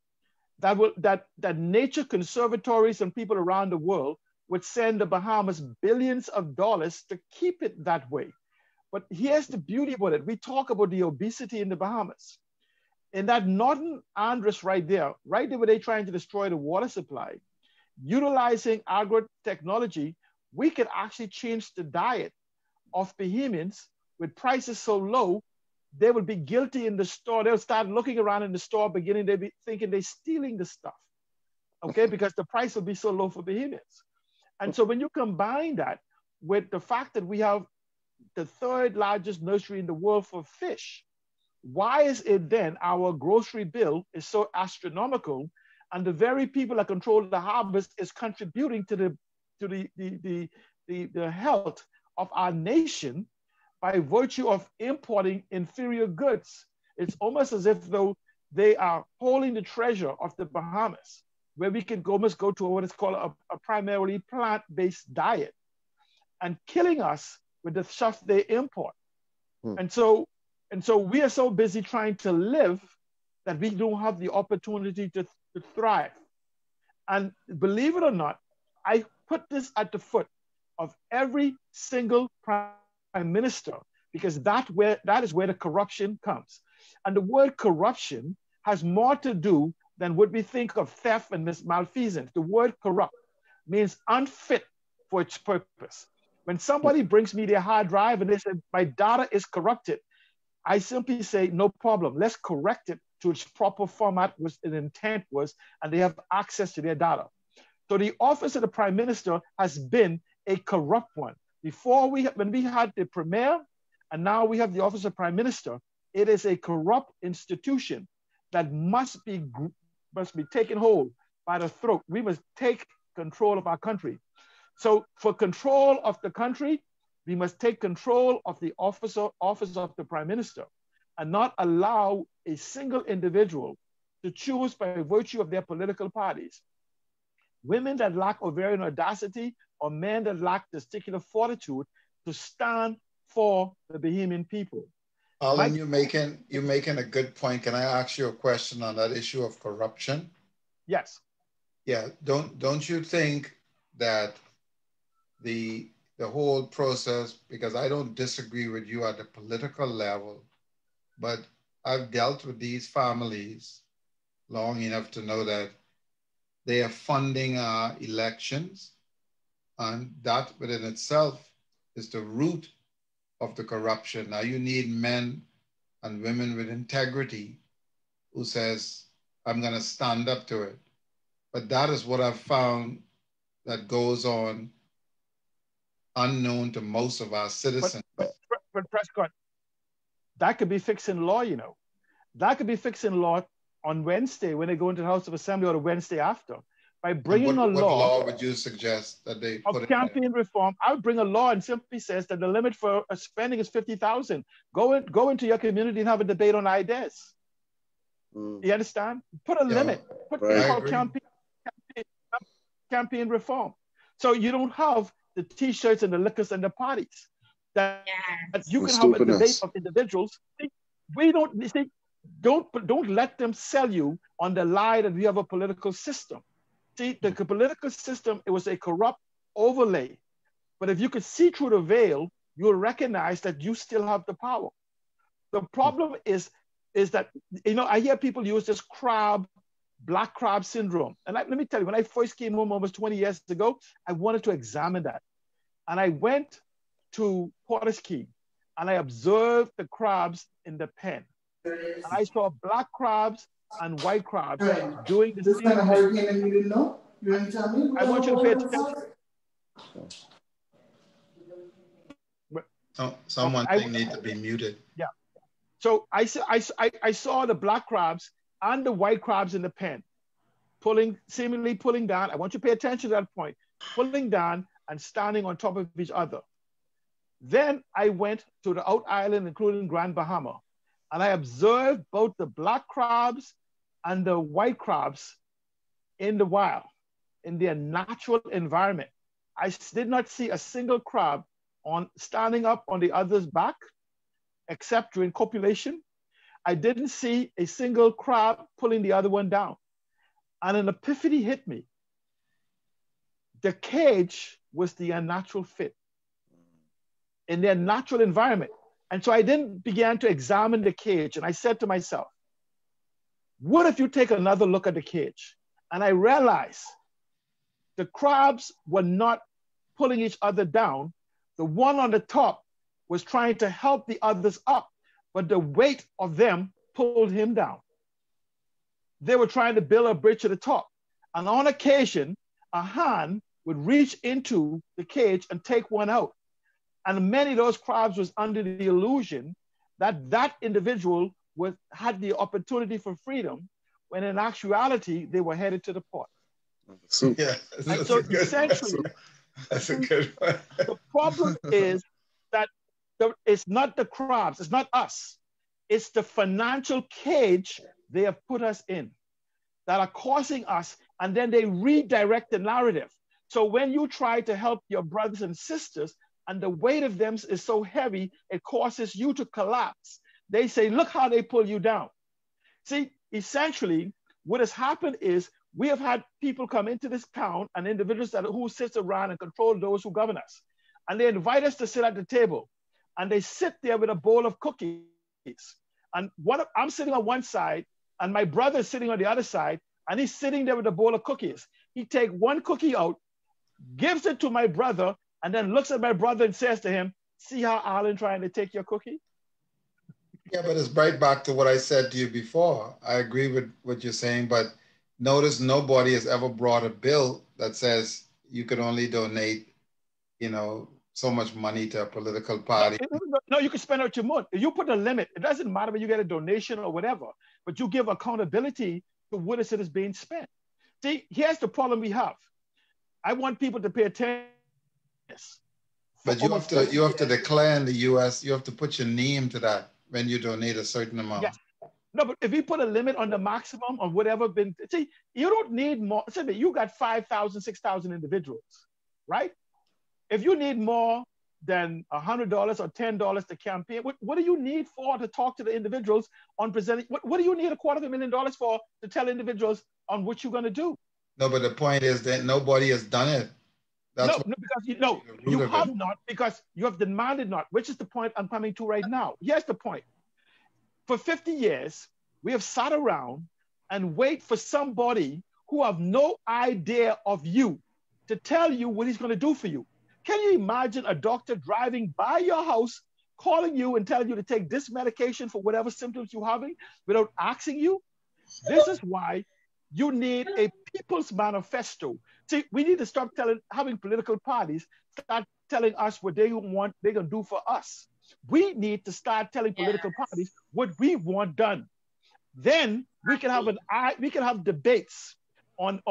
that nature conservatories and people around the world would send the Bahamas billions of dollars to keep it that way. But here's the beauty about it. We talk about the obesity in the Bahamas. In that northern Andros right there where they're trying to destroy the water supply, utilizing agro-technology, we could actually change the diet of Bahamians with prices so low, they would be guilty in the store. They'll start looking around in the store, beginning to be thinking they're stealing the stuff, okay? Because the price will be so low for Bahamians. And so when you combine that with the fact that we have the third largest nursery in the world for fish, why is it then our grocery bill is so astronomical, and the very people that control the harvest is contributing to the health of our nation by virtue of importing inferior goods? It's almost as if though they are holding the treasure of the Bahamas, where we can almost go to what is called a primarily plant-based diet, and killing us with the stuff they import. And so we are so busy trying to live that we don't have the opportunity to thrive. And believe it or not, I put this at the foot of every single prime minister, because that is where the corruption comes. And the word corruption has more to do than what we think of theft and malfeasance. The word corrupt means unfit for its purpose. When somebody brings me their hard drive and they say, my data is corrupted, I simply say, no problem, let's correct it to its proper format, which the intent was, and they have access to their data. So the office of the prime minister has been a corrupt one. Before when we had the premier, and now we have the office of prime minister, it is a corrupt institution that must be taken hold by the throat. We must take control of our country. So for control of the country, we must take control of the office of the prime minister, and not allow a single individual to choose by virtue of their political parties. Women that lack ovarian audacity or men that lack testicular fortitude to stand for the Bahamian people. Alan, you're making a good point. Can I ask you a question on that issue of corruption? Yes. Yeah, don't you think that the whole process, because I don't disagree with you at the political level, but I've dealt with these families long enough to know that they are funding our elections, and that within itself is the root of the corruption. Now you need men and women with integrity who says, I'm going to stand up to it. But that is what I've found that goes on unknown to most of our citizens. But Prescott, that could be fixed in law, you know. That could be fixed in law on Wednesday when they go into the House of Assembly or the Wednesday after. By bringing a law. What law would you suggest that they put in campaign reform? I would bring a law and simply says that the limit for spending is $50,000. Go into your community and have a debate on ideas. You understand? Put a limit. Put campaign reform. So you don't have the T-shirts and the liquors and the parties. That you can have a debate of individuals. We don't let them sell you on the lie that we have a political system. See, the political system, it was a corrupt overlay. But if you could see through the veil, you'll recognize that you still have the power. The problem is that, you know, I hear people use this black crab syndrome. And let me tell you, when I first came home almost 20 years ago, I wanted to examine that. And I went to Porter's Key and I observed the crabs in the pen. And I saw black crabs and white crabs doing the same thing. And you didn't know? You didn't tell me? I want you to pay attention. Someone needs to be muted. Yeah. So I saw the black crabs and the white crabs in the pen, seemingly pulling down. I want you to pay attention to that point. Pulling down and standing on top of each other. Then I went to the out island, including Grand Bahama, and I observed both the black crabs and the white crabs in the wild, in their natural environment. I did not see a single crab standing up on the other's back, except during copulation. I didn't see a single crab pulling the other one down. And an epiphany hit me. The cage was the unnatural fit in their natural environment. And so I then began to examine the cage, and I said to myself, what if you take another look at the cage? And I realized the crabs were not pulling each other down. The one on the top was trying to help the others up, but the weight of them pulled him down. They were trying to build a bridge to the top. And on occasion, a hand would reach into the cage and take one out. And many of those crabs was under the illusion that that individual had the opportunity for freedom, when in actuality, they were headed to the port. Yeah, and so essentially, that's a good one. The problem is that it's not the crabs, it's not us. It's the financial cage they have put us in that are causing us, and then they redirect the narrative. So when you try to help your brothers and sisters, and the weight of them is so heavy, it causes you to collapse. They say, look how they pull you down. See, essentially, what has happened is we have had people come into this town and individuals who sit around and control those who govern us. And they invite us to sit at the table. And they sit there with a bowl of cookies. And I'm sitting on one side, and my brother is sitting on the other side, and he's sitting there with a bowl of cookies. He takes one cookie out, gives it to my brother, and then looks at my brother and says to him, see how Alan trying to take your cookie? Yeah, but it's right back to what I said to you before. I agree with what you're saying, but notice nobody has ever brought a bill that says you can only donate, so much money to a political party. No, you can spend out your money. You put a limit. It doesn't matter when you get a donation or whatever, but you give accountability to what is being spent. See, here's the problem we have. I want people to pay attention. But you have to declare in the U.S., you have to put your name to that when you donate a certain amount. Yes. No, but if we put a limit on the maximum or whatever, see, you don't need more. Say you got 5,000, 6,000 individuals, right? If you need more than $100 or $10 to campaign, what do you need for to talk to the individuals on presenting? What do you need $250,000 for to tell individuals on what you're going to do? No, but the point is that nobody has done it. That's no, because you have not, because you have demanded not, which is the point I'm coming to right now. Here's the point. For 50 years, we have sat around and wait for somebody who have no idea of you to tell you what he's going to do for you. Can you imagine a doctor driving by your house, calling you and telling you to take this medication for whatever symptoms you're having without asking you? This is why you need a people's manifesto. See, we need to stop having political parties start telling us what they want, they're going to do for us. We need to start telling political parties what we want done. Then we can have debates on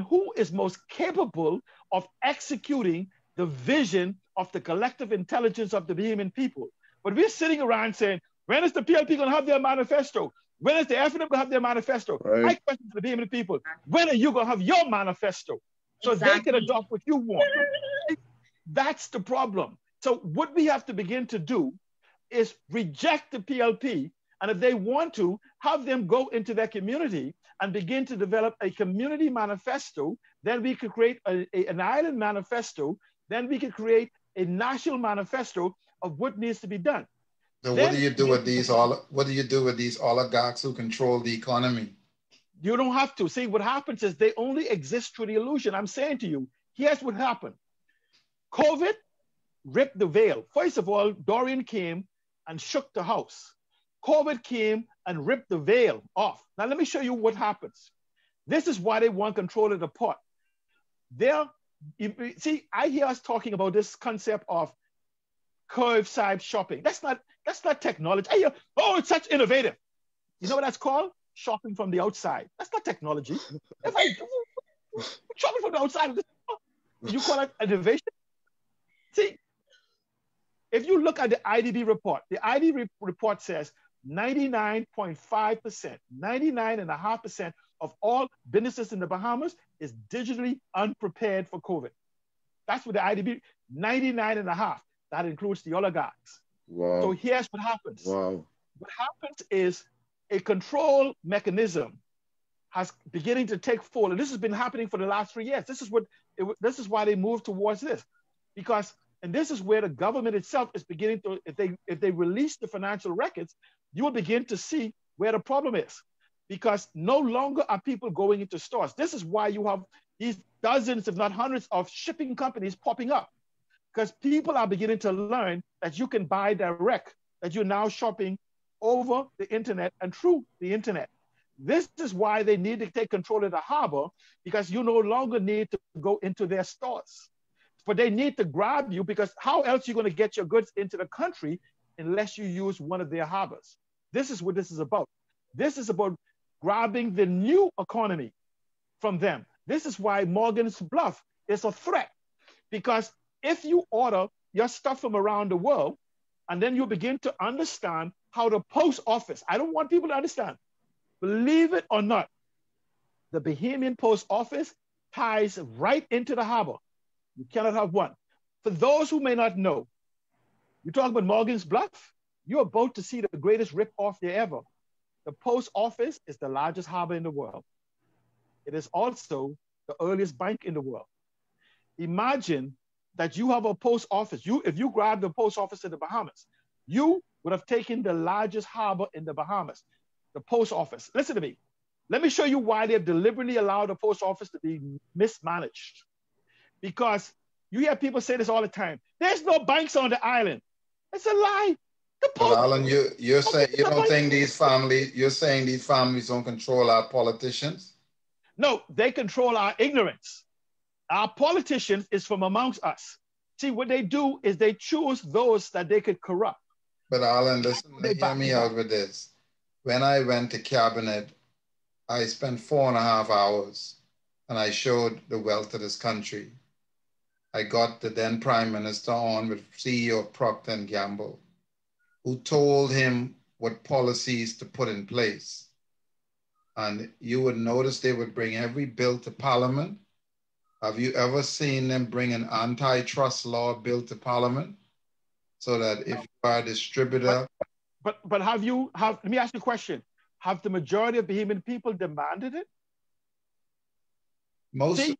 who is most capable of executing the vision of the collective intelligence of the Bahamian people. But we're sitting around saying, when is the PLP going to have their manifesto? When is the FNM going to have their manifesto? Right. My question to the Bahamian people, when are you going to have your manifesto? So they can adopt what you want. That's the problem. So what we have to begin to do is reject the PLP, and if they want to, have them go into their community and begin to develop a community manifesto. Then we could create an island manifesto. Then we could create a national manifesto of what needs to be done. So what do you do with these oligarchs who control the economy? You don't have to. See, what happens is they only exist through the illusion. I'm saying to you, here's what happened. COVID ripped the veil. First of all, Dorian came and shook the house. COVID came and ripped the veil off. Now, let me show you what happens. This is why they want control of the pot. See, I hear us talking about this concept of curbside shopping. That's not technology. I hear, oh, it's such innovative. You know what that's called? Shopping from the outside. That's not technology. Shopping from the outside, you call it innovation? See, if you look at the IDB report, the IDB report says 99.5%, 99.5% of all businesses in the Bahamas is digitally unprepared for COVID. That's what the IDB, 99.5%. That includes the oligarchs. Wow. So here's what happens. Wow. What happens is a control mechanism has beginning to take form. And this has been happening for the last 3 years. This is why they moved towards this. And this is where the government itself is beginning to, if they release the financial records, you will begin to see where the problem is. Because no longer are people going into stores. This is why you have these dozens, if not hundreds, of shipping companies popping up. Because people are beginning to learn that you can buy direct, that you're now shopping over the internet and through the internet. This is why they need to take control of the harbor, because you no longer need to go into their stores. But they need to grab you, because how else are you going to get your goods into the country unless you use one of their harbors? This is what this is about. This is about grabbing the new economy from them. This is why Morgan's Bluff is a threat, because if you order your stuff from around the world, and then you begin to understand how the post office, I don't want people to understand, believe it or not, the Bahamian post office ties right into the harbor. You cannot have one. For those who may not know, you talk about Morgan's Bluff, you're about to see the greatest rip-off there ever. The post office is the largest harbor in the world. It is also the earliest bank in the world. Imagine that you have a post office. If you grab the post office in the Bahamas, you would have taken the largest harbor in the Bahamas, the post office. Listen to me. Let me show you why they've deliberately allowed the post office to be mismanaged. Because you hear people say this all the time. There's no banks on the island. It's a lie. But Alan, you're saying you don't think you're saying these families don't control our politicians? No, they control our ignorance. Our politicians is from amongst us. See, what they do is they choose those that they could corrupt. But Alan, listen, hear me out with this. When I went to cabinet, I spent 4.5 hours and I showed the wealth of this country. I got the then Prime Minister on with CEO of Procter & Gamble, who told him what policies to put in place. And you would notice they would bring every bill to Parliament. Have you ever seen them bring an antitrust law bill to Parliament? So that if you are a distributor. But let me ask you a question. Have the majority of Bahamian people demanded it? Most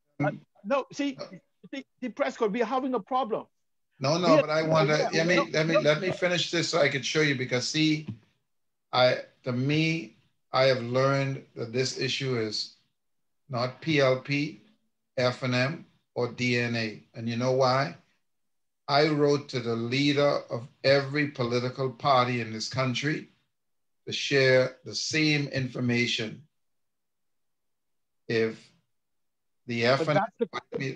Prescott, we are having a problem. No, but I want to, let me finish this so I can show you, because see, I have learned that this issue is not PLP, F&M, or DNA. And you know why? I wrote to the leader of every political party in this country to share the same information. If the F&M...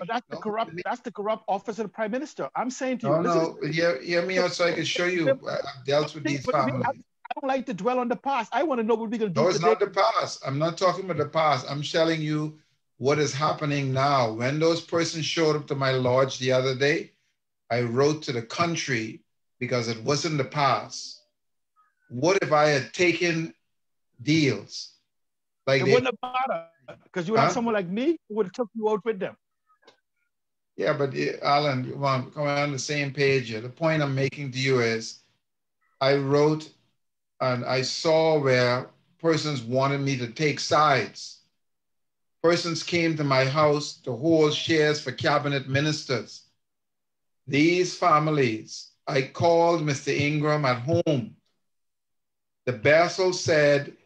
That's the corrupt office of the Prime Minister. I'm saying to you... Hear me out so I can show you. I've dealt with these families. I don't like to dwell on the past. I want to know what we're going to do. No, it's not the past. I'm not talking about the past. I'm telling you what is happening now. When those persons showed up to my lodge the other day, I wrote to the country because it wasn't the past. What if I had taken deals? It wouldn't have mattered, because you would have someone like me who would have took you out with them. Yeah, but Alan, come on the same page here. The point I'm making to you is I wrote and I saw where persons wanted me to take sides. Persons came to my house to hold shares for cabinet ministers. These families, I called Mr. Ingram at home. The Basil said,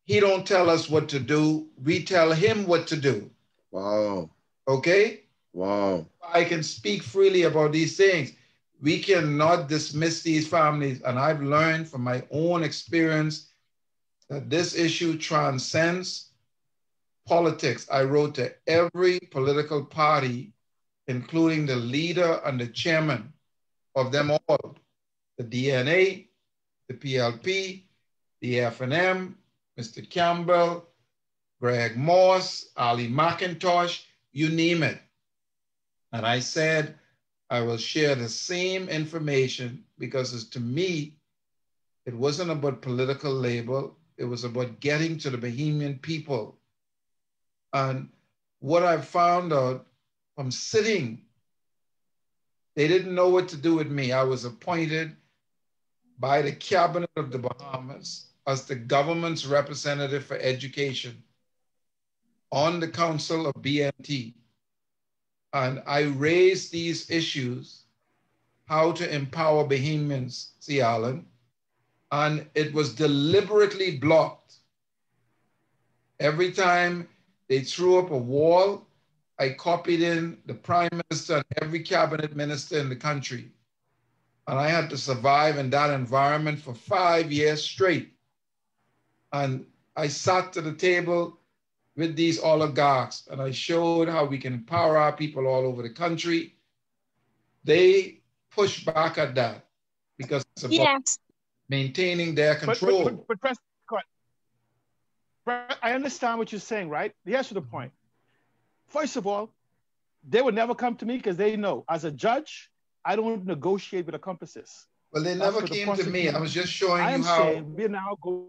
he don't tell us what to do. We tell him what to do. Wow. Okay? Wow. I can speak freely about these things. We cannot dismiss these families. And I've learned from my own experience that this issue transcends politics. I wrote to every political party, including the leader and the chairman of them all, the DNA, the PLP, the F&M, Mr. Campbell, Greg Moss, Ali McIntosh, you name it. And I said, I will share the same information because to me, it wasn't about political label. It was about getting to the Bahamian people. And what I found out from sitting, they didn't know what to do with me. I was appointed by the cabinet of the Bahamas as the government's representative for education on the council of BNT. And I raised these issues, how to empower Bahamians, see Alan, and it was deliberately blocked. Every time they threw up a wall, I copied in the prime minister and every cabinet minister in the country. And I had to survive in that environment for 5 years straight. And I sat to the table with these oligarchs and I showed how we can empower our people all over the country. They pushed back at that because it's about maintaining their control. But Prescott, I understand what you're saying, right? Here's the point. First of all, they would never come to me because they know as a judge, I don't negotiate with accomplices. Well, they never came to me. I was just showing you how. Saying we now go.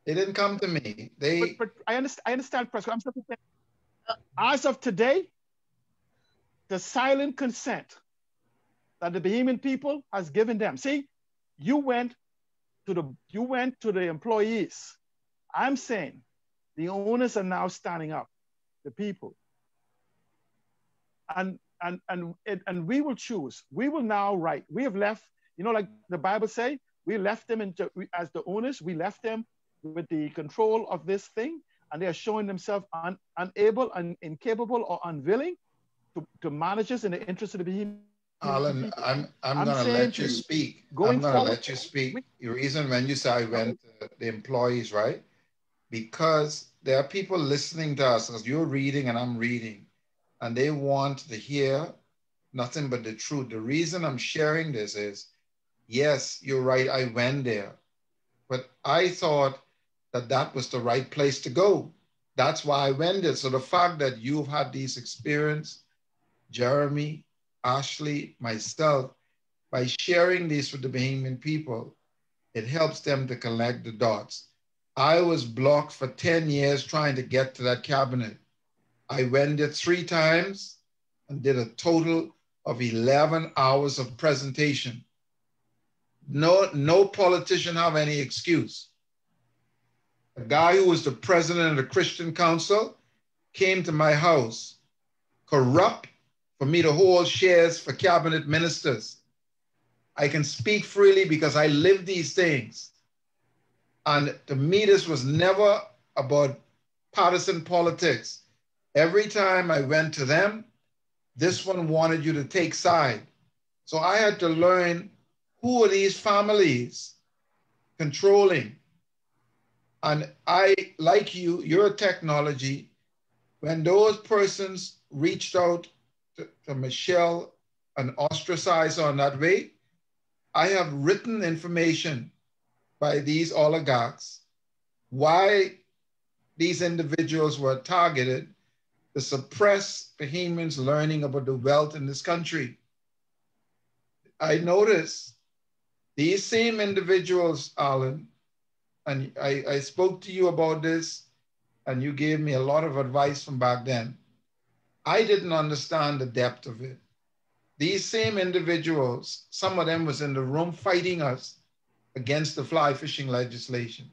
They didn't come to me. But I understand, Prescott. I'm simply saying, as of today, the silent consent that the Bahamian people has given them. See, you went to the employees. I'm saying the owners are now standing up, the people. And we will choose. We will now write. We have left, like the Bible say, we left them as the owners, we left them with the control of this thing, and they are showing themselves unable and incapable or unwilling to manage us in the interest of the Bahamian. Alan, I'm going to let you speak. I'm going to let you speak. The reason when you say I went to the employees, right? Because there are people listening to us as you're reading and I'm reading, and they want to hear nothing but the truth. The reason I'm sharing this is, yes, you're right, I went there, but I thought that was the right place to go. That's why I went there. So the fact that you've had these experience, Jeremy, Ashley, myself, by sharing this with the Bahamian people, It helps them to connect the dots. I was blocked for 10 years trying to get to that cabinet. I went there 3 times and did a total of 11 hours of presentation. No politician have any excuse. A guy who was the president of the Christian Council came to my house, corrupt, for me to hold shares for cabinet ministers. I can speak freely because I live these things. And to me, this was never about partisan politics. Every time I went to them, this one wanted you to take side. So I had to learn who are these families controlling. And I, like you, your technology, when those persons reached out to Michelle and ostracized on that way, I have written information by these oligarchs why these individuals were targeted to suppress Bahamians learning about the wealth in this country. I noticed these same individuals, Alan, and I spoke to you about this, and you gave me a lot of advice from back then. I didn't understand the depth of it. These same individuals, some of them was in the room fighting us against the fly fishing legislation.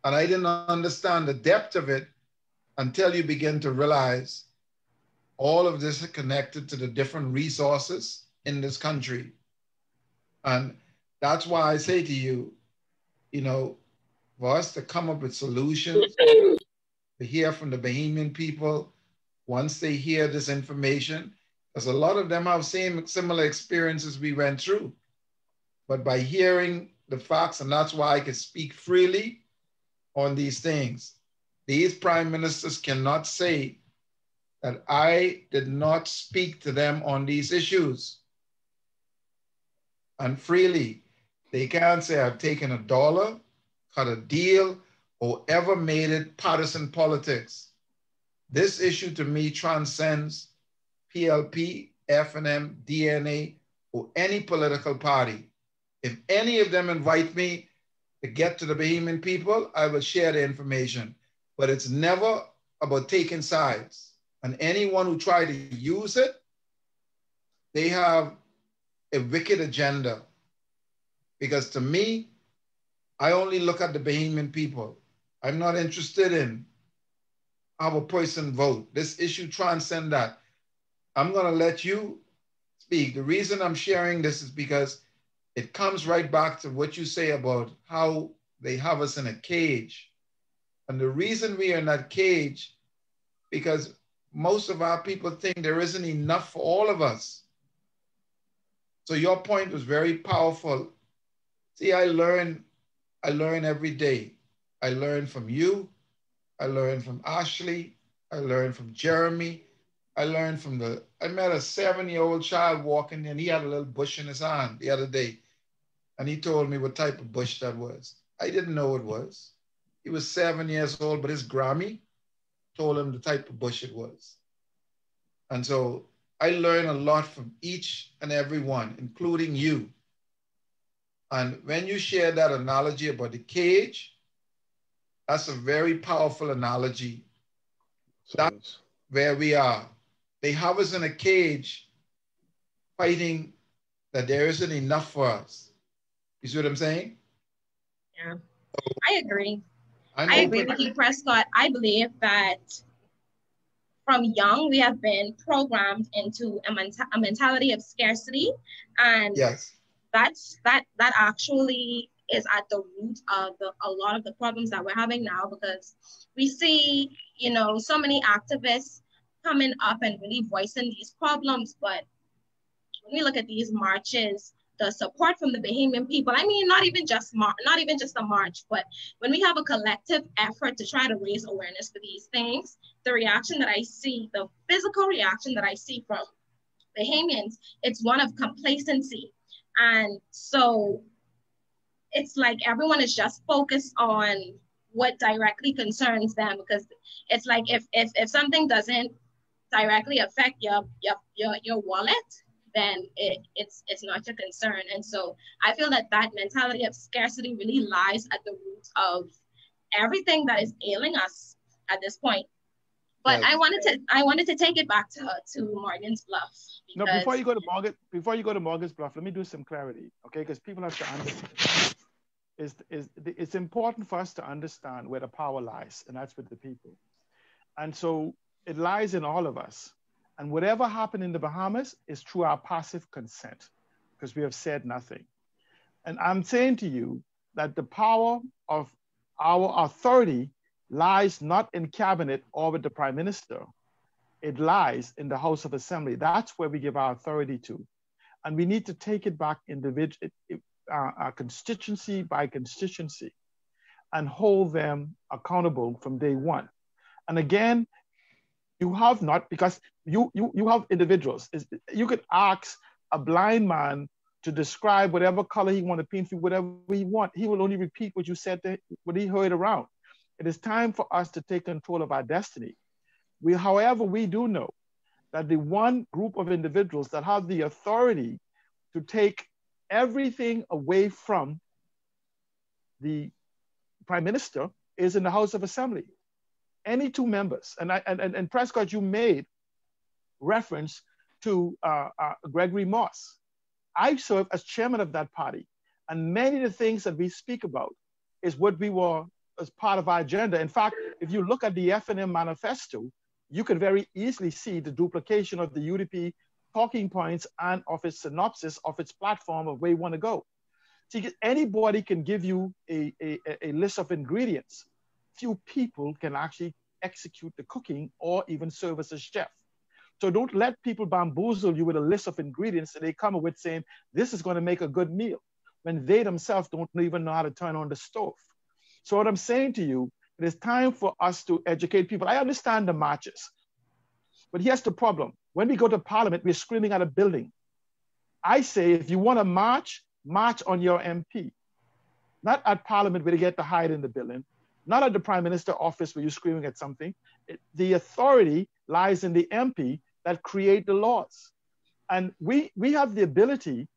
And I didn't understand the depth of it until you begin to realize all of this is connected to the different resources in this country. And that's why I say to you, you know, for us to come up with solutions, to hear from the Bahamian people, once they hear this information, because a lot of them have similar experiences we went through. But by hearing the facts, and that's why I can speak freely on these things. These prime ministers cannot say that I did not speak to them on these issues. And freely, they can't say I've taken $1, cut a deal, or ever made it partisan politics. This issue to me transcends PLP, FNM, DNA, or any political party. If any of them invite me to get to the Bahamian people, I will share the information. But it's never about taking sides. And anyone who try to use it, they have a wicked agenda. Because to me, I only look at the Bahamian people. I'm not interested in how a person vote. This issue transcends that. I'm gonna let you speak. The reason I'm sharing this is because it comes right back to what you say about how they have us in a cage. And the reason we are in that cage, because most of our people think there isn't enough for all of us. So your point was very powerful. See, I learn every day. I learn from you. I learn from Ashley. I learn from Jeremy. I learned from I met a 7-year-old child walking in. He had a little bush in his hand the other day. And he told me what type of bush that was. I didn't know it was. He was 7 years old, but his Grammy told him the type of bush it was. And so I learned a lot from each and every one, including you. And when you share that analogy about the cage, that's a very powerful analogy. That's where we are. They have us in a cage fighting that there isn't enough for us. You see what I'm saying? Yeah, I agree. I agree with you, Prescott. I believe that from young, we have been programmed into a mentality of scarcity. And yes, that actually is at the root of a lot of the problems that we're having now, because we see, you know, so many activists coming up and really voicing these problems. But when we look at these marches, the support from the Bahamian people, I mean, not even just a march, but when we have a collective effort to try to raise awareness for these things, the reaction that I see, the physical reaction that I see from Bahamians, it's one of complacency. And so it's like everyone is just focused on what directly concerns them, because it's like if something doesn't directly affect your wallet, then it's not your concern. And so I feel that that mentality of scarcity really lies at the root of everything that is ailing us at this point. But Yes. I wanted to take it back to Morgan's Bluff. No, before you go to Morgan's Bluff, let me do some clarity, okay? Because people have to understand. It's important for us to understand where the power lies, and that's with the people. And so it lies in all of us. And whatever happened in the Bahamas is through our passive consent, because we have said nothing. And I'm saying to you that the power of our authority lies not in cabinet or with the prime minister. It lies in the House of Assembly. That's where we give our authority to. And we need to take it back constituency by constituency and hold them accountable from day one. And again, you have not, because you have individuals. You could ask a blind man to describe whatever color he want to paint for whatever he want. He will only repeat what you said, what he heard around. It is time for us to take control of our destiny. However, we do know that the one group of individuals that have the authority to take everything away from the prime minister is in the House of Assembly. Any two members, and Prescott, you made reference to Gregory Moss. I serve as chairman of that party, and many of the things that we speak about is what we were as part of our agenda. In fact, if you look at the FNM manifesto, you can very easily see the duplication of the UDP talking points and of its synopsis of its platform of where you want to go. See, anybody can give you a list of ingredients. Few people can actually execute the cooking or even serve as a chef. So don't let people bamboozle you with a list of ingredients that they come up with saying, this is going to make a good meal, when they themselves don't even know how to turn on the stove. So what I'm saying to you, it is time for us to educate people. I understand the marches, but here's the problem. When we go to Parliament, we're screaming at a building. I say, if you want to march, march on your MP. Not at Parliament where they get to hide in the building, not at the Prime Minister office where you're screaming at something. The authority lies in the MP that create the laws. And we have the ability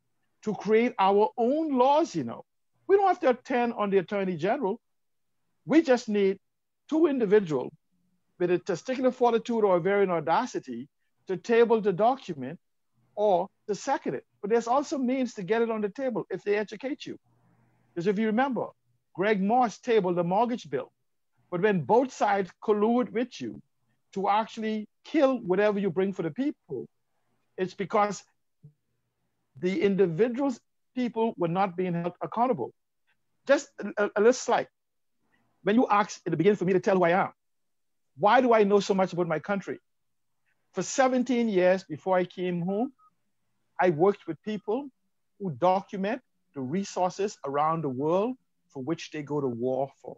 to create our own laws, you know. We don't have to attend on the Attorney General. We just need two individuals with a testicular fortitude or a varying audacity to table the document or to second it. But there's also means to get it on the table if they educate you. Because if you remember, Greg Moss tabled the mortgage bill. But when both sides collude with you to actually kill whatever you bring for the people, it's because the individuals, people were not being held accountable. Just a little slight. When you asked at the beginning for me to tell who I am, why do I know so much about my country? For 17 years before I came home, I worked with people who document the resources around the world for which they go to war for.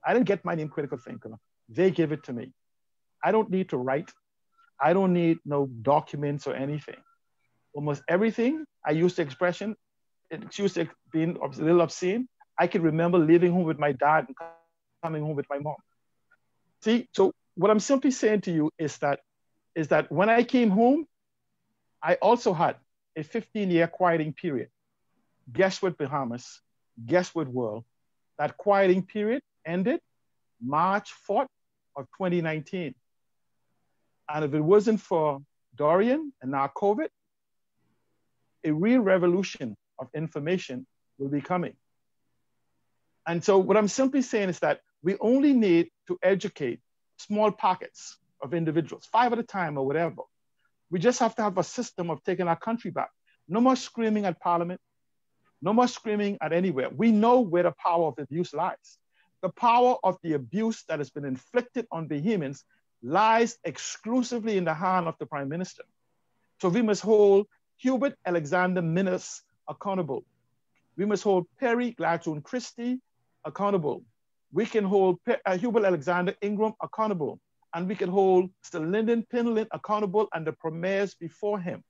I didn't get my name critical thinker. They give it to me. I don't need to write. I don't need no documents or anything. Almost everything, I use the expression, excuse being a little obscene, I can remember leaving home with my dad and coming home with my mom. See, so what I'm simply saying to you is that when I came home, I also had a 15-year quieting period. Guess what, Bahamas? Guess what, world? That quieting period ended March 4th of 2019. And if it wasn't for Dorian and now COVID, a real revolution of information will be coming. And so what I'm simply saying is that we only need to educate small pockets of individuals, 5 at a time or whatever. We just have to have a system of taking our country back. No more screaming at Parliament. No more screaming at anywhere. We know where the power of abuse lies. The power of the abuse that has been inflicted on Bahamians lies exclusively in the hand of the Prime Minister. So we must hold Hubert Alexander Minnis accountable. We must hold Perry Gladstone Christie accountable. We can hold Hubert Alexander Ingram accountable. And we can hold Mr. Lyndon Pinlin accountable and the premiers before him.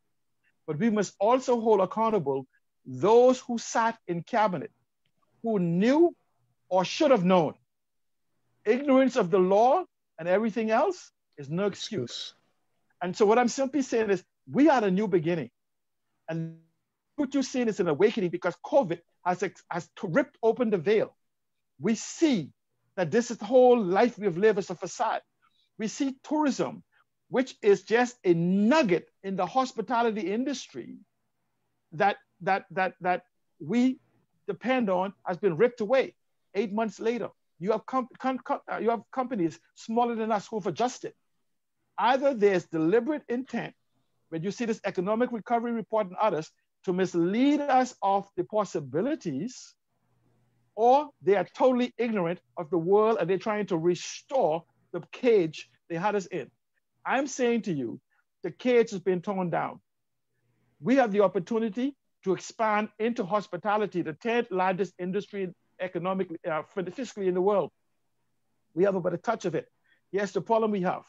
But we must also hold accountable those who sat in cabinet, who knew or should have known. Ignorance of the law and everything else is no excuse. And so what I'm simply saying is, We are a new beginning. And what you're seeing is an awakening because COVID has ripped open the veil. We see that this is the whole life we have lived as a facade. We see tourism, which is just a nugget in the hospitality industry that we depend on, has been ripped away. 8 months later, you have companies smaller than us who have adjusted. Either there's deliberate intent, when you see this economic recovery report and others, to mislead us of the possibilities, or they are totally ignorant of the world and they're trying to restore the cage they had us in. I'm saying to you, the cage has been torn down. We have the opportunity to expand into hospitality, the 10th largest industry economically, fiscally in the world. We have about a touch of it. Here's the problem we have.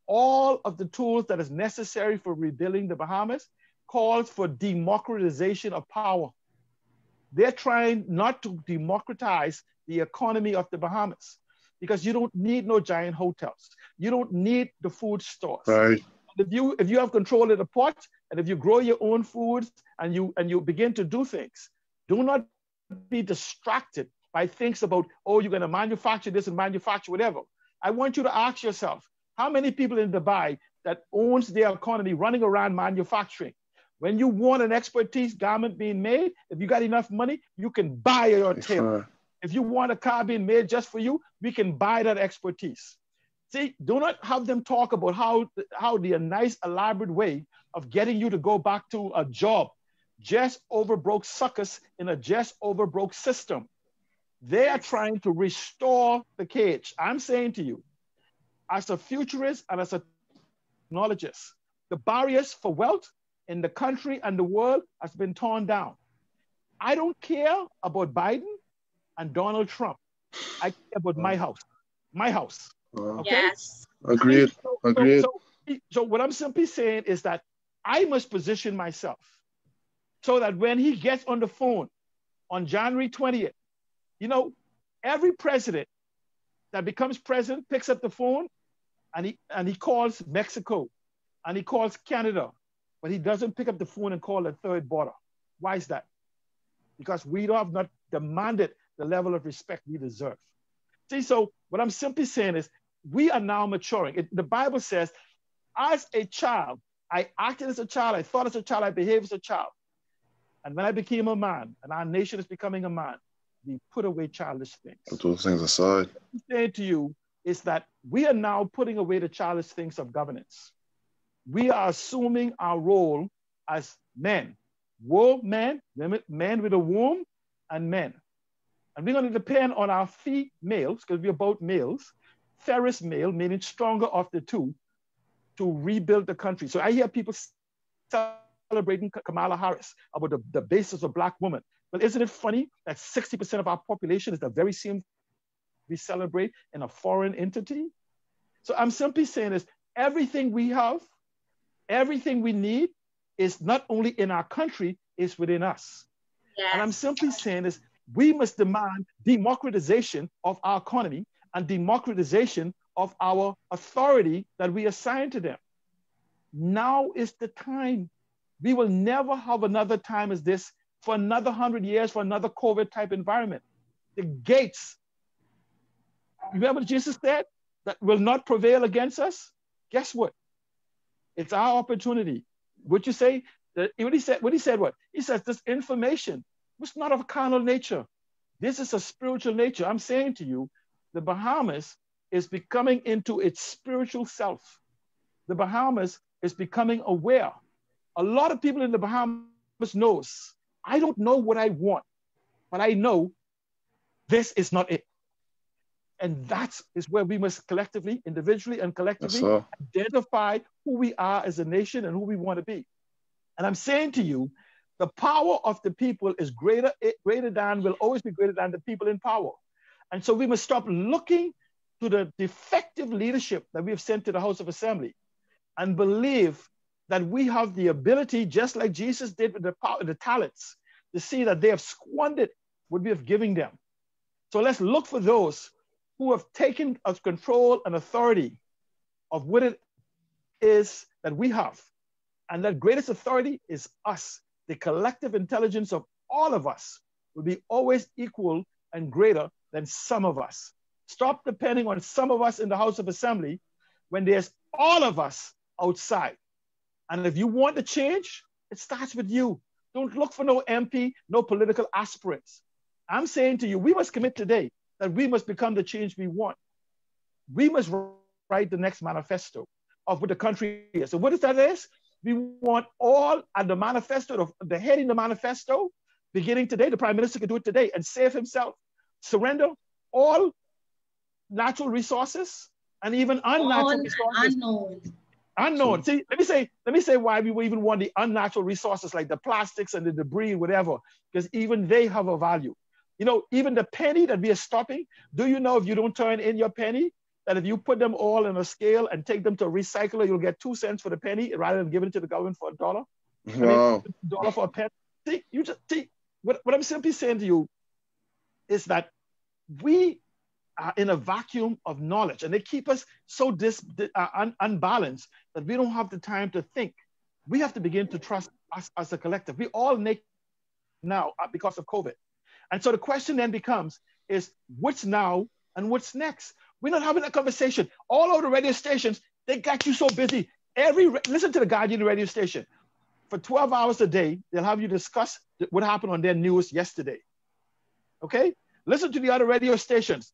All of the tools that is necessary for rebuilding the Bahamas calls for democratization of power. They're trying not to democratize the economy of the Bahamas because you don't need no giant hotels. You don't need the food stores. Right. If you have control of the pot, and if you grow your own foods and you begin to do things, do not be distracted by things about, oh, you're going to manufacture this and manufacture whatever. I want you to ask yourself, how many people in Dubai that owns their economy running around manufacturing? When you want an expertise garment being made, if you got enough money, you can buy your tailor. If you want a car being made just for you, we can buy that expertise. See, do not have them talk about how the nice, elaborate way of getting you to go back to a job. Just over broke suckers in a just over broke system. They are trying to restore the cage. I'm saying to you, as a futurist and as a technologist, the barriers for wealth in the country and the world has been torn down. I don't care about Biden and Donald Trump. I care about my house. My house. Okay? Yes. Agreed. Agreed. So what I'm simply saying is that I must position myself so that when he gets on the phone on January 20th, you know, every president that becomes president picks up the phone and he calls Mexico and he calls Canada, but he doesn't pick up the phone and call a third border. Why is that? Because we have not demanded the level of respect we deserve. See, so what I'm simply saying is we are now maturing. The Bible says, as a child, I acted as a child, I thought as a child, I behaved as a child. And when I became a man, and our nation is becoming a man, we put away childish things. Put those things aside. What I'm saying to you is that we are now putting away the childish things of governance. We are assuming our role as men. Men with a womb, and men. And we're going to depend on our females, because we're both males, ferris male, meaning stronger of the two, to rebuild the country. So I hear people celebrating Kamala Harris about the basis of Black woman. But isn't it funny that 60% of our population is the very same we celebrate in a foreign entity? So I'm simply saying is everything we have, everything we need is not only in our country, it's within us. Yes. And I'm simply saying is we must demand democratization of our economy and democratization of our authority that we assign to them. Now is the time. We will never have another time as this for another 100 years, for another COVID type environment. The gates, remember what Jesus said, that will not prevail against us? Guess what? It's our opportunity. What you say, what he said, what? He says this information was not of a carnal nature. This is a spiritual nature. I'm saying to you, the Bahamas is becoming into its spiritual self. The Bahamas is becoming aware. A lot of people in the Bahamas knows, I don't know what I want, but I know this is not it. And that is where we must collectively, individually and collectively identify who we are as a nation and who we want to be. And I'm saying to you, the power of the people is greater than, will always be greater than the people in power. And so we must stop looking to the defective leadership that we have sent to the House of Assembly and believe that we have the ability, just like Jesus did with the talents, to see that they have squandered what we have given them. So let's look for those who have taken control and authority of what it is that we have And that greatest authority is us. The collective intelligence of all of us will be always equal and greater than some of us. Stop depending on some of us in the House of Assembly when there's all of us outside. And if you want to change, it starts with you. Don't look for no MP, no political aspirants. I'm saying to you, we must commit today that we must become the change we want. We must write the next manifesto of what the country is. So what is that is? We want all at the manifesto, the heading the manifesto, beginning today, the Prime Minister can do it today and save himself. Surrender all natural resources and even unnatural resources. Unknown. See, let me say why we even want the unnatural resources like the plastics and the debris, whatever, because even they have a value. You know, even the penny that we are stopping, do you know if you don't turn in your penny, that if you put them all in a scale and take them to a recycler, you'll get 2 cents for the penny rather than giving it to the government for $1? Wow. I mean, $1 for a penny. See, what I'm simply saying to you is that we are in a vacuum of knowledge and they keep us so unbalanced that we don't have the time to think. We have to begin to trust us as a collective. We all naked now because of COVID. And so the question then becomes is what's now and what's next? We're not having a conversation. All over the radio stations, they got you so busy. Listen to the Guardian radio station. For 12 hours a day, they'll have you discuss what happened on their news yesterday. Okay? Listen to the other radio stations.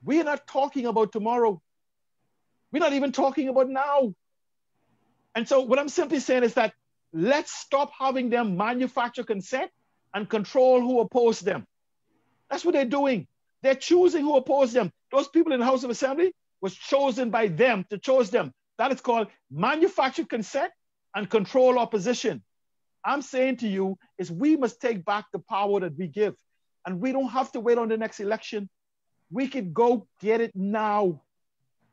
We're not talking about tomorrow. We're not even talking about now. And so what I'm simply saying is that let's stop having them manufacture consent and control who oppose them. That's what they're doing. They're choosing who oppose them. Those people in the House of Assembly was chosen by them to choose them. That is called manufactured consent and control opposition. I'm saying to you is we must take back the power that we give. And we don't have to wait on the next election. We could go get it now.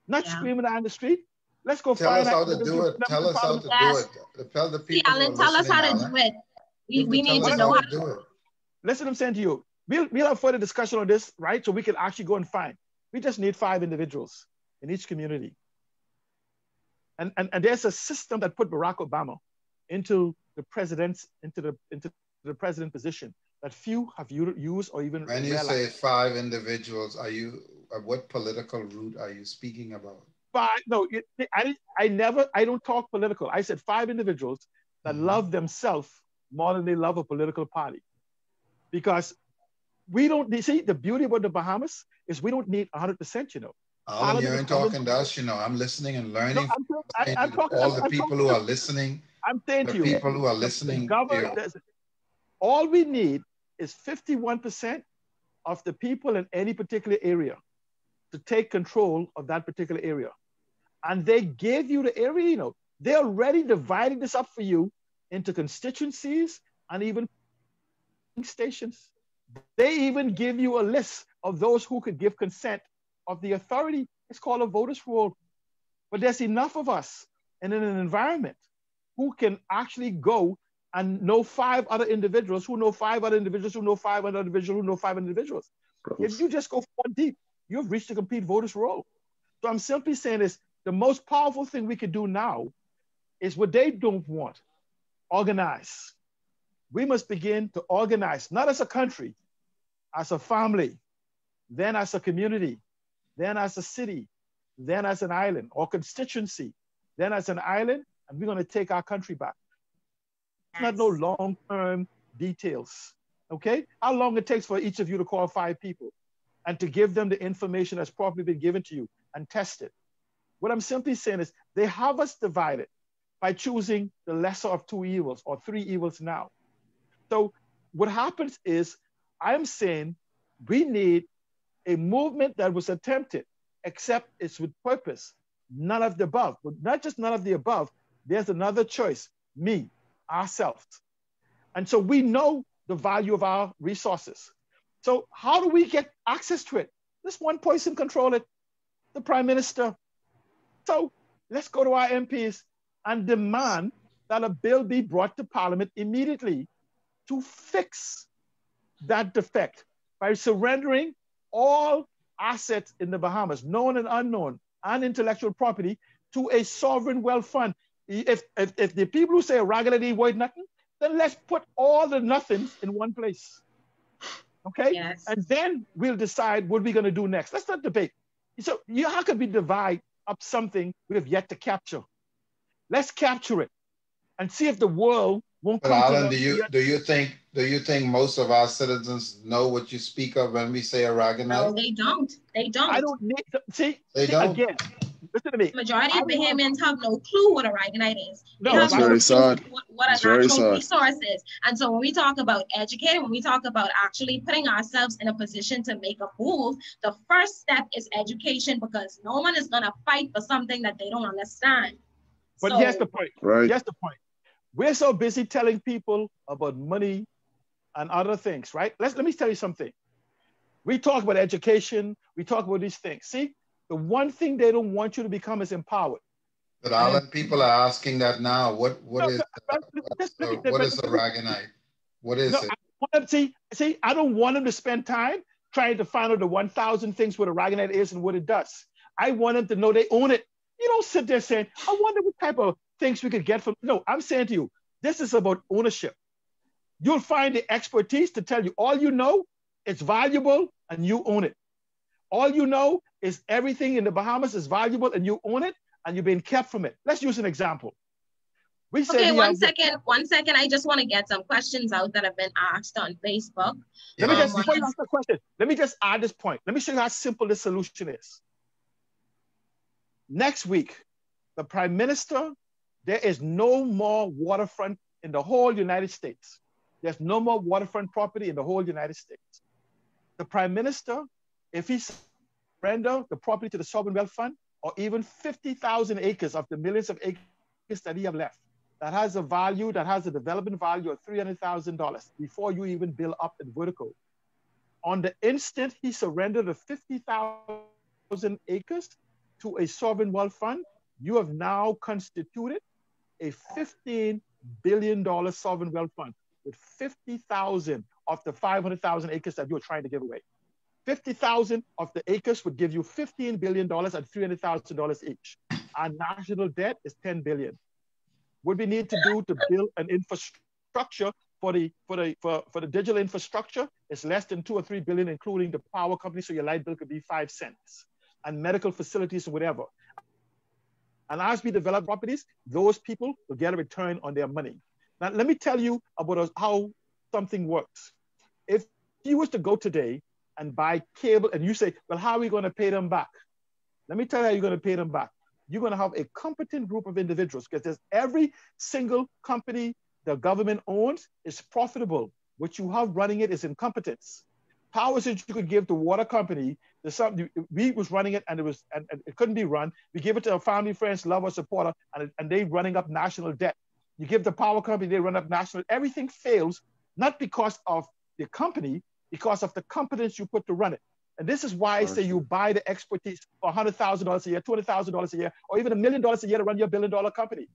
Not screaming out in the street. Let's go find out. Tell us how to do it. Tell us how to do it. Tell the people. Alan, tell us how to do it. We need to know how to do it. Listen, I'm saying to you, we'll have further discussion on this, right? So we can actually go and find. We just need 5 individuals in each community. And there's a system that put Barack Obama into the president position that few have used or even when realized. You say 5 individuals, what political route are you speaking about? No, I don't talk political. I said 5 individuals that love themselves more than they love a political party. Because the beauty about the Bahamas is we don't need 100%, you know. Alan, you ain't talking to us, you know. I'm listening and learning. No, I'm talking all the people who are listening. I'm saying to you. People who are listening. All we need is 51% of the people in any particular area to take control of that particular area. And they gave you the area, you know. They're already dividing this up for you into constituencies and even stations. They even give you a list of those who could give consent of the authority. It's called a voters' roll. But there's enough of us and in an environment who can actually go and know 5 other individuals who know 5 other individuals who know 5 other individuals who know 5 individuals. If you just go 4 deep, you've reached a complete voters' roll. So I'm simply saying this, the most powerful thing we could do now is what they don't want, organize. We must begin to organize, not as a country, as a family, then as a community, then as a city, then as an island or constituency, then as an island, and we're going to take our country back. Not no long-term details, okay? How long it takes for each of you to call 5 people and to give them the information that's properly been given to you and test it. What I'm simply saying is they have us divided by choosing the lesser of 2 evils or 3 evils now. So what happens is I'm saying we need a movement that was attempted, except it's with purpose, none of the above, but not just none of the above, there's another choice, me, ourselves. And so we know the value of our resources. So how do we get access to it? This one person control it, the Prime Minister. So let's go to our MPs and demand that a bill be brought to Parliament immediately to fix that defect by surrendering all assets in the Bahamas, known and unknown, and intellectual property to a sovereign wealth fund. if the people who say Aragonite ain't worth nothing, then let's put all the nothings in one place. Okay? Yes. And then we'll decide what we're going to do next. Let's not debate. So how could we divide up something we have yet to capture? Let's capture it and see if the world won't But come Alan, to do you think most of our citizens know what you speak of when we say No, Aragonite? they don't. They don't. I don't need to, see don't. again. Listen to me. Majority of Bahamians have no clue what Aragonite is. They No, have That's no very clue sad. what It's a very natural sad. resource is. And so when we talk about educating, when we talk about actually putting ourselves in a position to make a move, the first step is education, because no one is going to fight for something that they don't understand. but So, here's the point. Right. Here's the point. We're so busy telling people about money and other things, right? Let me tell you something. We talk about education. We talk about these things. See, the one thing they don't want you to become is empowered. But Alan, people are asking that now. What is Aragonite? What is it? See, I don't want them to spend time trying to find out the 1,000 things what Aragonite is and what it does. I want them to know they own it. You don't sit there saying, I wonder what type of things we could get from. No, I'm saying to you, this is about ownership. You'll find the expertise to tell you all you know, it's valuable and you own it. All you know is everything in the Bahamas is valuable and you own it and you're being kept from it. Let's use an example. Okay, one second. I just want to get some questions out that have been asked on Facebook. Before you ask the question, let me just add this point. Let me show you how simple this solution is. Next week, the Prime Minister, there is no more waterfront in the whole United States. There's no more waterfront property in the whole United States. The Prime Minister, if he surrender the property to the Sovereign Wealth Fund, or even 50,000 acres of the millions of acres that he have left, that has a value, that has a development value of $300,000 before you even build up in vertical. On the instant he surrendered the 50,000 acres to a sovereign wealth fund, you have now constituted a $15 billion sovereign wealth fund with 50,000 of the 500,000 acres that you're trying to give away. 50,000 of the acres would give you $15 billion and $300,000 each. Our national debt is $10 billion. What we need to do to build an infrastructure for the digital infrastructure is less than $2 or $3 billion, including the power company, so your light bill could be 5 cents, and medical facilities or whatever. And as we develop properties, those people will get a return on their money. Now, let me tell you about how something works. If you was to go today and buy cable, and you say, well, how are we going to pay them back? Let me tell you how you're going to pay them back. You're going to have a competent group of individuals, because there's every single company the government owns is profitable. What you have running it is incompetence. Powers that you could give to water company, we was running it and it couldn't be run. We give it to a family, friends, lover, supporter, and they running up national debt. You give the power company, they run up national. Everything fails, not because of the company, because of the competence you put to run it. And this is why I say you buy the expertise for $100,000 a year, $200,000 a year, or even $1 million a year to run your $1 billion company.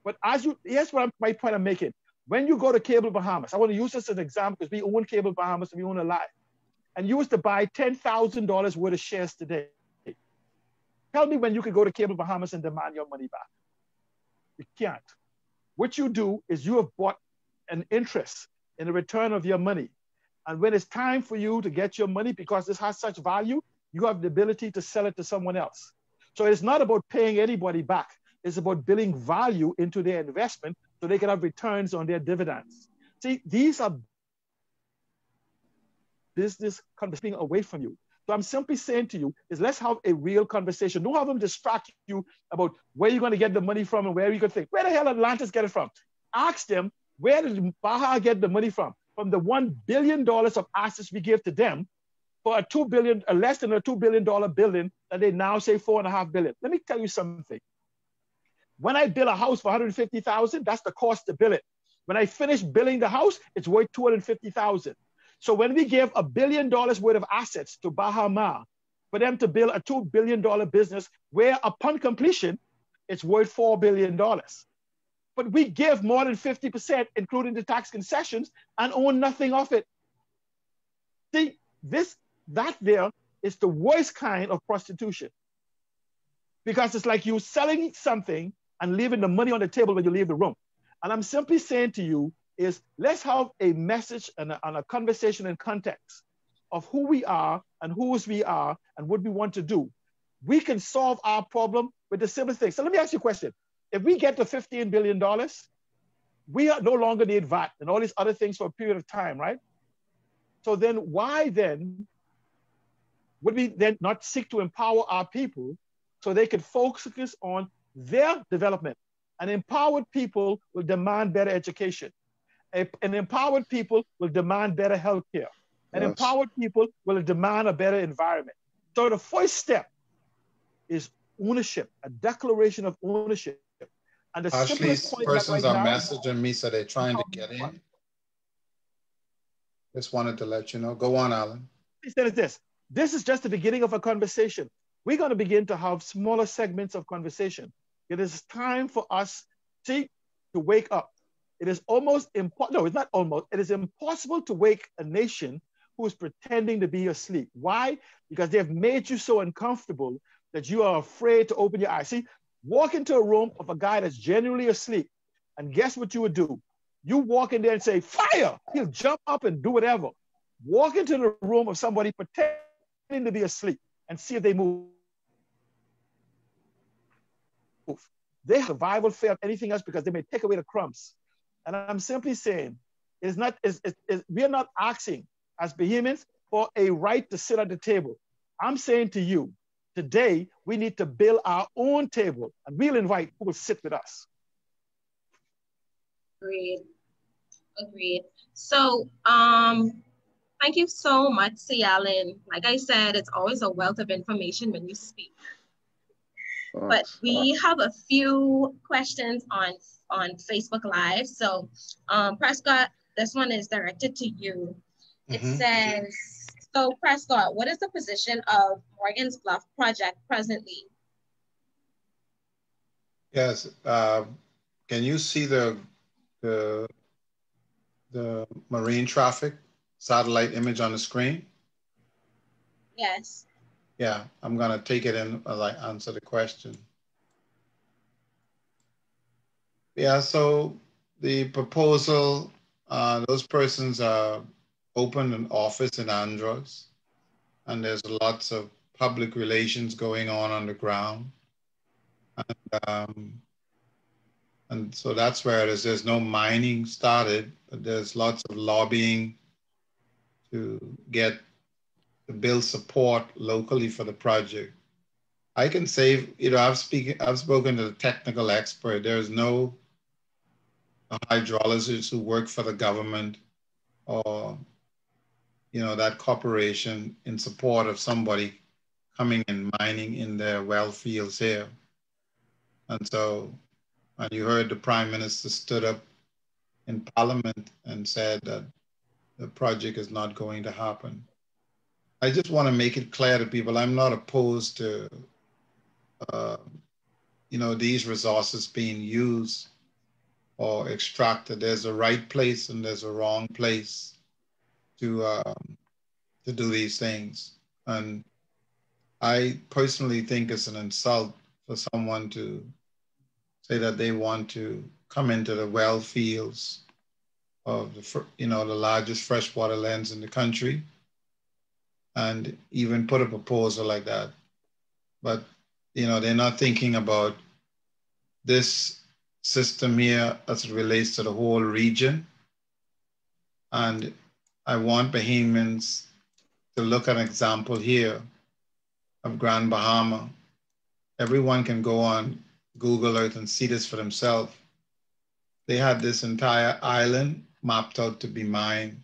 But here's my point I'm making. When you go to Cable Bahamas, I want to use this as an example because we own Cable Bahamas and we own a lot. And you was to buy $10,000 worth of shares today. Tell me when you could go to Cable Bahamas and demand your money back. You can't. What you do is you have bought an interest in the return of your money. And when it's time for you to get your money, because this has such value, you have the ability to sell it to someone else. So it's not about paying anybody back. It's about building value into their investment so they can have returns on their dividends. See, these are business conversations away from you. So I'm simply saying to you is let's have a real conversation. Don't have them distract you about where you're going to get the money from and where you can think, where the hell Atlantis get it from? Ask them, where did Baja get the money from? From the $1 billion of assets we give to them for a $2 billion, less than a $2 billion building that they now say $4.5 billion. Let me tell you something. When I build a house for $150,000, that's the cost to build it. When I finish building the house, it's worth $250,000. So when we give $1 billion worth of assets to Bahama for them to build a $2 billion business, where upon completion, it's worth $4 billion. But we give more than 50%, including the tax concessions, and own nothing of it. See, that there is the worst kind of prostitution. Because it's like you selling something and leaving the money on the table when you leave the room. And I'm simply saying to you is let's have a message and a conversation in context of who we are and whose we are and what we want to do. We can solve our problem with the simple things. So let me ask you a question. If we get to $15 billion, we no longer need VAT and all these other things for a period of time, right? So then why then would we then not seek to empower our people so they could focus on their development? An empowered people will demand better education. An empowered people will demand better healthcare. An empowered people will demand a better environment. So the first step is ownership, a declaration of ownership. And the Actually, simplest point persons right are now, messaging me, so they're trying to get in. Just wanted to let you know. Go on, Alan. He said this. This is just the beginning of a conversation. We're going to begin to have smaller segments of conversation. It is time for us to wake up. It is almost impossible. No, it's not almost. It is impossible to wake a nation who is pretending to be asleep. Why? Because they have made you so uncomfortable that you are afraid to open your eyes. See, walk into a room of a guy that's genuinely asleep, and guess what you would do? You walk in there and say, fire! He'll jump up and do whatever. Walk into the room of somebody pretending to be asleep and see if they move. They have survival fear of anything else because they may take away the crumbs. And I'm simply saying, we are not asking as Bahamians for a right to sit at the table. I'm saying to you, today, we need to build our own table, and we'll invite who will sit with us. Agreed. So, thank you so much, C. Allen. Like I said, it's always a wealth of information when you speak. But we have a few questions on Facebook Live. So, Prescott, this one is directed to you. It says, so Prescott, what is the position of Morgan's Bluff project presently? Yes. Can you see the marine traffic satellite image on the screen? Yes. Yeah, I'm gonna take it and answer the question. Yeah, so the proposal, those persons are opened an office in Andros, and there's lots of public relations going on the ground. And so that's where it is. There's no mining started, but there's lots of lobbying to build support locally for the project. I can say, I've spoken to the technical expert. There's no hydrologists who work for the government or, that corporation in support of somebody coming and mining in their well fields here. And so, and you heard the Prime Minister stood up in Parliament and said that the project is not going to happen. I just want to make it clear to people, I'm not opposed to, these resources being used or extracted. There's a right place and there's a wrong place to do these things. And I personally think it's an insult for someone to say that they want to come into the well fields of the largest freshwater lands in the country and even put a proposal like that. But, they're not thinking about this system here as it relates to the whole region. And I want Bahamians to look at an example here of Grand Bahama. Everyone can go on Google Earth and see this for themselves. They had this entire island mapped out to be mined.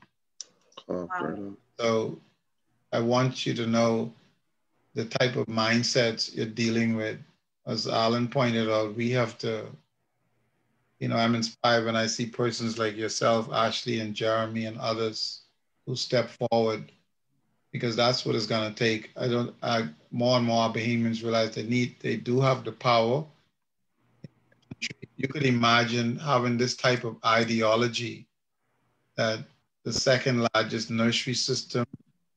So I want you to know the type of mindsets you're dealing with. As Alan pointed out, we have to, I'm inspired when I see persons like yourself, Ashley and Jeremy and others who step forward, because that's what it's going to take. More and more Bahamians realize they do have the power. You could imagine having this type of ideology that the second largest nursery system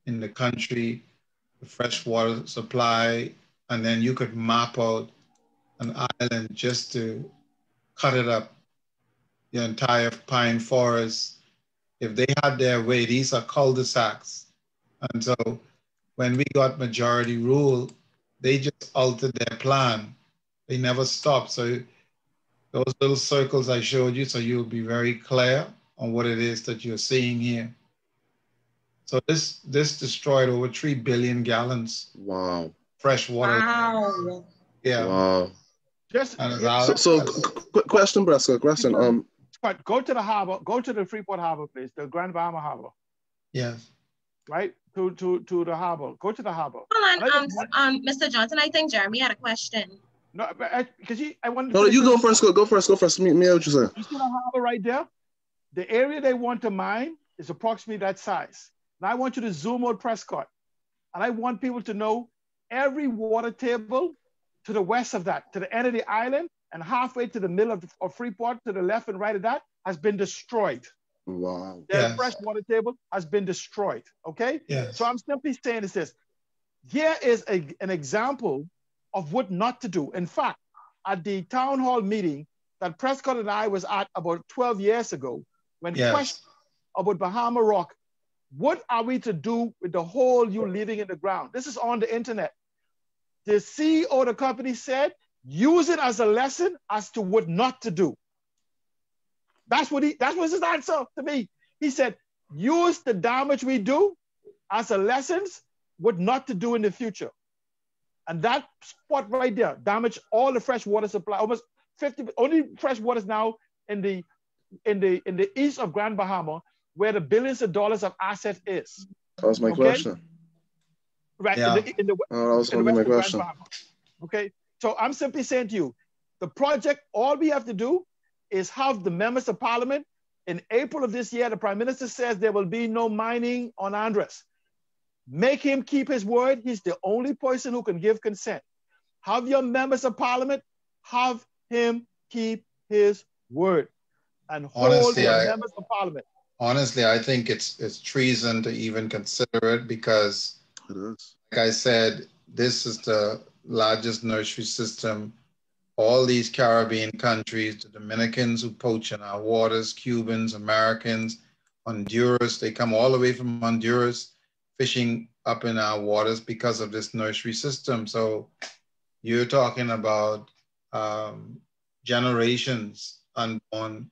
in the country, the freshwater supply, and then you could map out an island just to cut it up, the entire pine forest. If they had their way, these are cul-de-sacs. And so when we got majority rule, they just altered their plan. They never stopped. So those little circles I showed you, so you'll be very clear on what it is that you're seeing here. So this destroyed over 3 billion gallons. Wow. Fresh water. Wow. Yeah. Wow. Just quick question, Bresco. Question. But go to the harbor. Go to the Freeport Harbor, please. The Grand Bahama Harbor. Yes. Right to the harbor. Go to the harbor. Hold on, Mr. Johnson. I think Jeremy had a question. No, because I wanted. No, you go first. Go first. Me out, you say. You see the harbor right there? The area they want to mine is approximately that size. Now I want you to zoom out Prescott, and I want people to know every water table to the west of that, to the end of the island, and halfway to the middle of Freeport, to the left and right of that, has been destroyed. Wow. Their fresh water table has been destroyed. Okay. Yes. So I'm simply saying is this. Here is an example of what not to do. In fact, at the town hall meeting that Prescott and I was at about 12 years ago, when questioned about Bahama Rock, what are we to do with the hole you leaving in the ground? This is on the internet. The CEO of the company said, use it as a lesson as to what not to do. That was his answer to me. He said, use the damage we do as a lessons what not to do in the future. And that spot right there damaged all the fresh water supply. Almost 50, only fresh water is now in the east of Grand Bahama, where the billions of dollars of assets is. That was my question. Right. Yeah. That was going to be my question. Okay. So I'm simply saying to you, the project, all we have to do is have the members of parliament. In April of this year, the prime minister says there will be no mining on Andros. Make him keep his word. He's the only person who can give consent. Have your members of parliament, have him keep his word and hold your members of parliament. Honestly, I think it's treason to even consider it because, like I said, this is the largest nursery system. All these Caribbean countries, the Dominicans who poach in our waters, Cubans, Americans, Honduras, they come all the way from Honduras fishing up in our waters because of this nursery system. So you're talking about generations unborn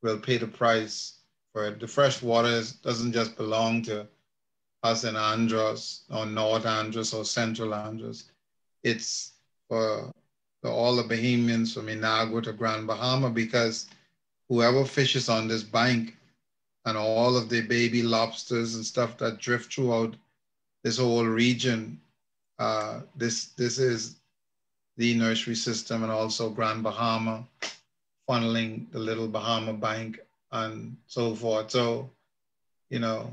will pay the price for it. The fresh water doesn't just belong to us in Andros or North Andros or Central Andros. It's for all the Bahamians from Inagua to Grand Bahama, because whoever fishes on this bank and all of the baby lobsters and stuff that drift throughout this whole region, this is the nursery system, and also Grand Bahama funneling the Little Bahama Bank and so forth. So, you know,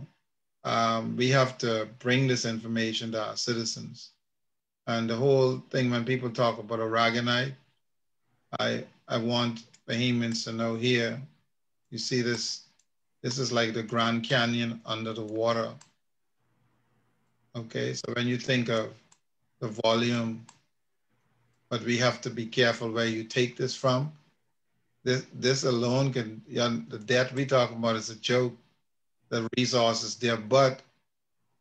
we have to bring this information to our citizens. And the whole thing, when people talk about aragonite, I want Bahamians to know here, you see this is like the Grand Canyon under the water. Okay, so when you think of the volume, but we have to be careful where you take this from. This alone can, the debt we talk about is a joke. The resource is there, but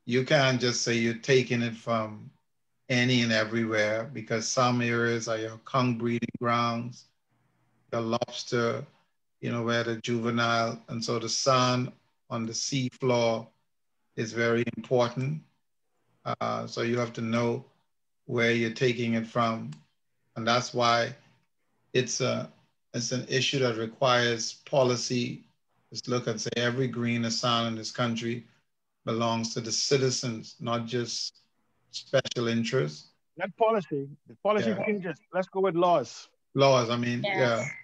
you can't just say you're taking it from any and everywhere, because some areas are your conch breeding grounds, the lobster, you know, where the juvenile, and so the sand on the sea floor is very important. So you have to know where you're taking it from. And that's why it's an issue that requires policy. Just look and say every green of sand in this country belongs to the citizens, not just special interests. Not policy. The policy changes. Let's go with laws. Laws, I mean,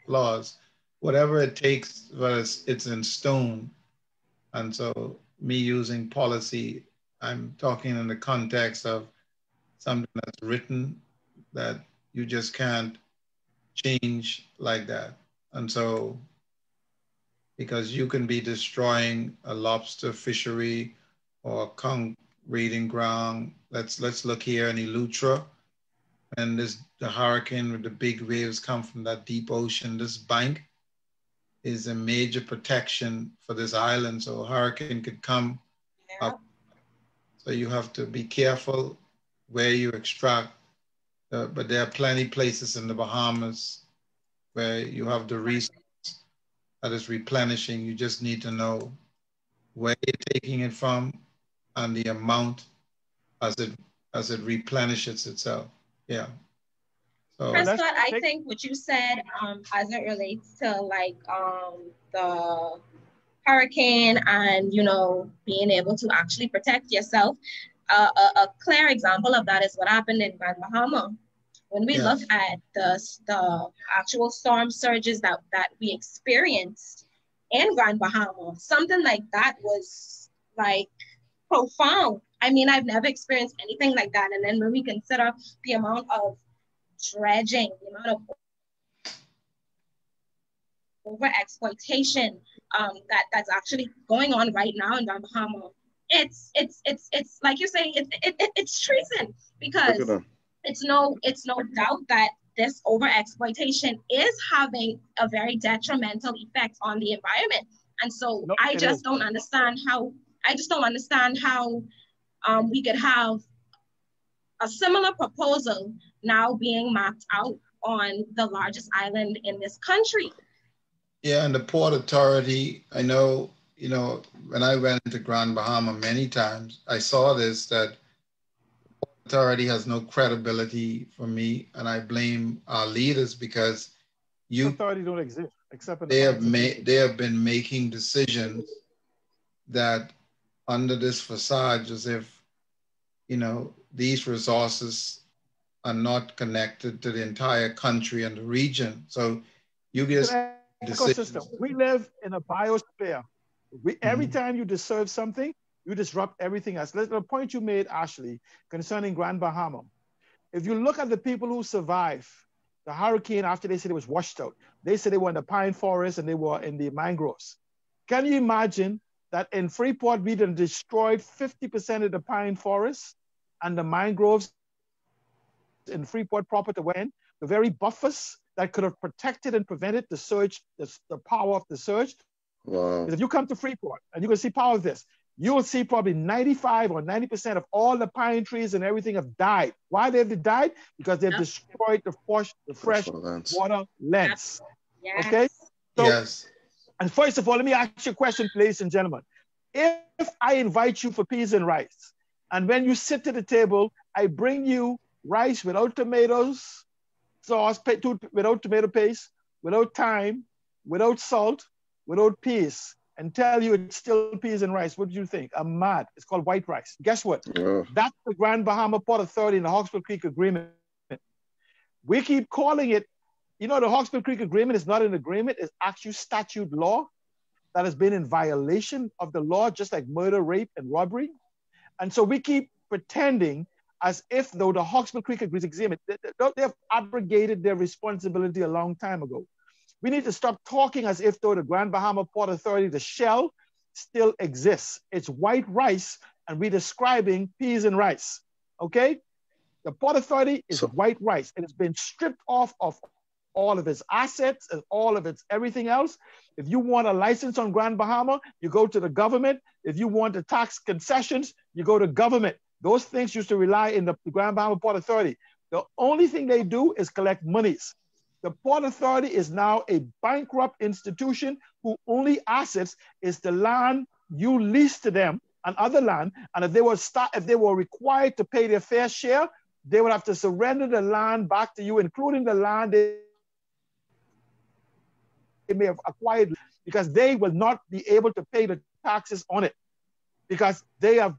laws. Whatever it takes, but it's in stone. And so me using policy, I'm talking in the context of something that's written that you just can't change like that. And so, because you can be destroying a lobster fishery or a conch breeding ground. Let's look here in Eleuthera. and the hurricane with the big waves come from that deep ocean. This bank is a major protection for this island, so a hurricane could come up. So you have to be careful where you extract. But there are plenty places in the Bahamas where you have the resource that is replenishing. You just need to know where you're taking it from and the amount as it replenishes itself. Yeah. So Prescott, I think what you said as it relates to like the hurricane and being able to actually protect yourself. A clear example of that is what happened in Grand Bahama. When we look at the actual storm surges that we experienced in Grand Bahama, something like that was like profound. I mean, I've never experienced anything like that. And then when we consider the amount of dredging, the amount of over exploitation that's actually going on right now in Grand Bahama, it's like you say, it's treason, because it's no doubt that this over exploitation is having a very detrimental effect on the environment. And so I just don't understand how we could have a similar proposal now being mapped out on the largest island in this country. Yeah, and the Port Authority, I know, when I went into Grand Bahama many times, I saw this, that the Port Authority has no credibility for me, and I blame our leaders, because authority don't exist except in they have been making decisions that under this facade, as if these resources are not connected to the entire country and the region. So you just ecosystem. We live in a biosphere. Every time you disturb something, you disrupt everything else. The point you made, Ashley, concerning Grand Bahama. If you look at the people who survived the hurricane after they said it was washed out, they said they were in the pine forest and they were in the mangroves. Can you imagine that in Freeport, we done destroyed 50% of the pine forest and the mangroves in Freeport proper to win, the very buffers that could have protected and prevented the surge, the power of the surge. Wow. Because if you come to Freeport and you can see power of this, you will see probably 95 or 90% of all the pine trees and everything have died. Why have they died? Because they've destroyed the fresh water lens. Yes. Okay? So, yes. And first of all, let me ask you a question, ladies and gentlemen. If I invite you for peas and rice, and when you sit to the table, I bring you rice without tomatoes, sauce, without tomato paste, without thyme, without salt, without peas, and tell you it's still peas and rice, what do you think? I'm mad. It's called white rice. Guess what? That's the Grand Bahama Port Authority and the Hawkesbury Creek Agreement. We keep calling it, the Hawkesbury Creek Agreement is not an agreement, it's actual statute law that has been in violation of the law, just like murder, rape, and robbery. And so we keep pretending as if though the Hawkesbury Creek Agreement, they have abrogated their responsibility a long time ago. We need to stop talking as if though the Grand Bahama Port Authority, the shell, still exists. It's white rice, and we're describing peas and rice, okay? The Port Authority is white rice. It has been stripped off of all of its assets and all of its everything else. If you want a license on Grand Bahama, you go to the government. If you want the tax concessions, you go to government. Those things used to rely in the Grand Bahama Port Authority. The only thing they do is collect monies. The Port Authority is now a bankrupt institution whose only assets is the land you lease to them and other land. And if they were required to pay their fair share, they would have to surrender the land back to you, including the land they may have acquired, because they will not be able to pay the taxes on it, because they have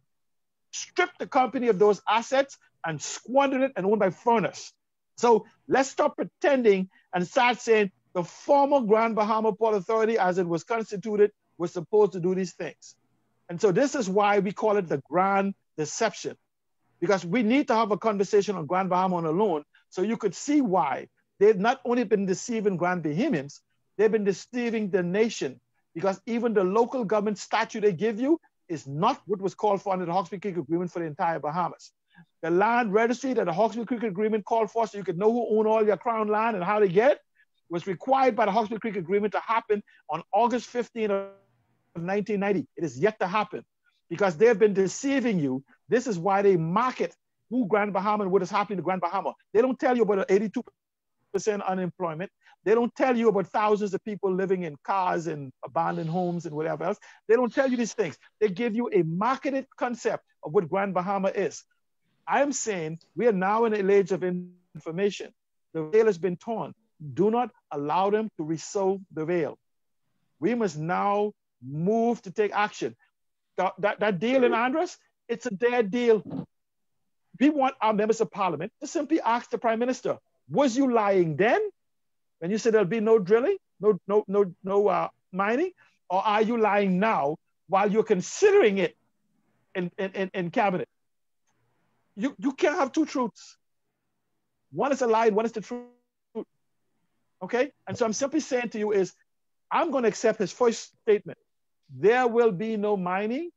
stripped the company of those assets and squandered it and owned by foreigners. So let's stop pretending and start saying the former Grand Bahama Port Authority, as it was constituted, was supposed to do these things. And so this is why we call it the Grand Deception, because we need to have a conversation on Grand Bahama alone so you could see why they've not only been deceiving Grand Bahamians, they've been deceiving the nation, because even the local government statute they give you is not what was called for under the Hawkesbury Creek Agreement for the entire Bahamas. the land registry that the Hawkesbury Creek Agreement called for so you could know who owned all your crown land and how to get it, was required by the Hawkesbury Creek Agreement to happen on August 15 of 1990. It is yet to happen because they've been deceiving you. This is why they market who Grand Bahama and what is happening to Grand Bahama. They don't tell you about an 82% unemployment. They don't tell you about thousands of people living in cars and abandoned homes and whatever else. They don't tell you these things. They give you a marketed concept of what Grand Bahama is. I'm saying we are now in an age of information. The veil has been torn. Do not allow them to resew the veil. We must now move to take action. That deal in Andros, it's a dead deal. We want our members of parliament to simply ask the prime minister, was you lying then when you said there'll be no drilling, no mining, or are you lying now while you're considering it in cabinet? You can't have two truths. One is a lie, and one is the truth. Okay? And so I'm simply saying to you is, I'm going to accept his first statement. There will be no mining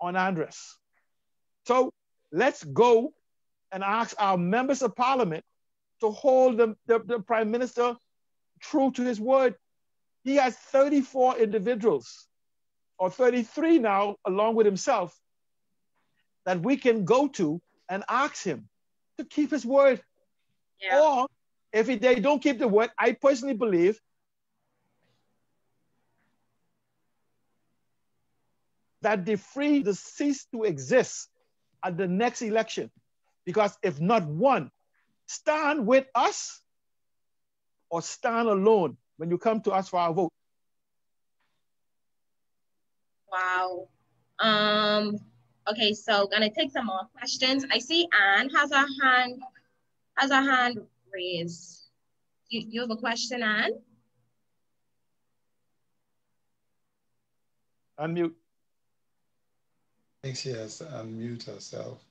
on Andros. So let's go and ask our members of parliament to hold the prime minister true to his word. He has 34 individuals, or 33 now, along with himself, that we can go to and ask him to keep his word. Yeah. Or if they don't keep the word, I personally believe that they cease to exist at the next election. Because if not one, stand with us or stand alone when you come to us for our vote. Wow. Okay, so gonna take some more questions. I see Anne has her hand raised. You have a question, Anne? Unmute. I think she has to unmute herself.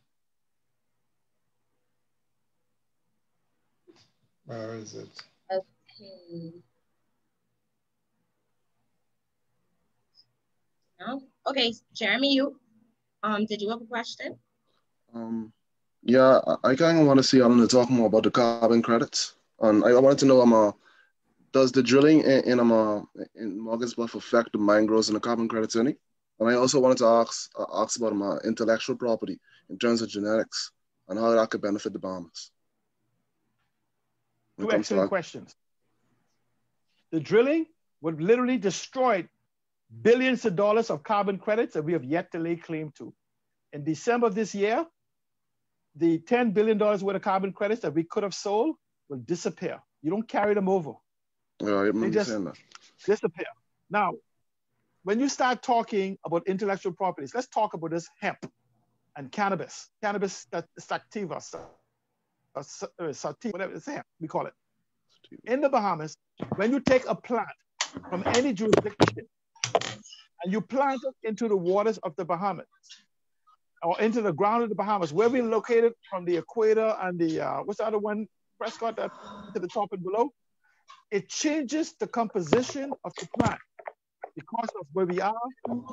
Where is it? Okay. No? Okay, Jeremy, did you have a question? Yeah, I kind of want to see Alan talk more about the carbon credits. And I wanted to know, does the drilling in Morgan's Bluff affect the mangroves and the carbon credits any? And I also wanted to ask about intellectual property in terms of genetics and how that could benefit the Bahamas. Two excellent questions. The drilling would literally destroy billions of dollars of carbon credits that we have yet to lay claim to. In December of this year, the $10 billion worth of carbon credits that we could have sold will disappear. You don't carry them over. Yeah, they just disappear. Now, when you start talking about intellectual properties, let's talk about this hemp and cannabis sativa, sativa, whatever it's hemp, we call it. In the Bahamas, when you take a plant from any jurisdiction and you plant it into the waters of the Bahamas or into the ground of the Bahamas, where we're located from the equator and the, what's the other one, Prescott, that to the top and below, it changes the composition of the plant because of where we are,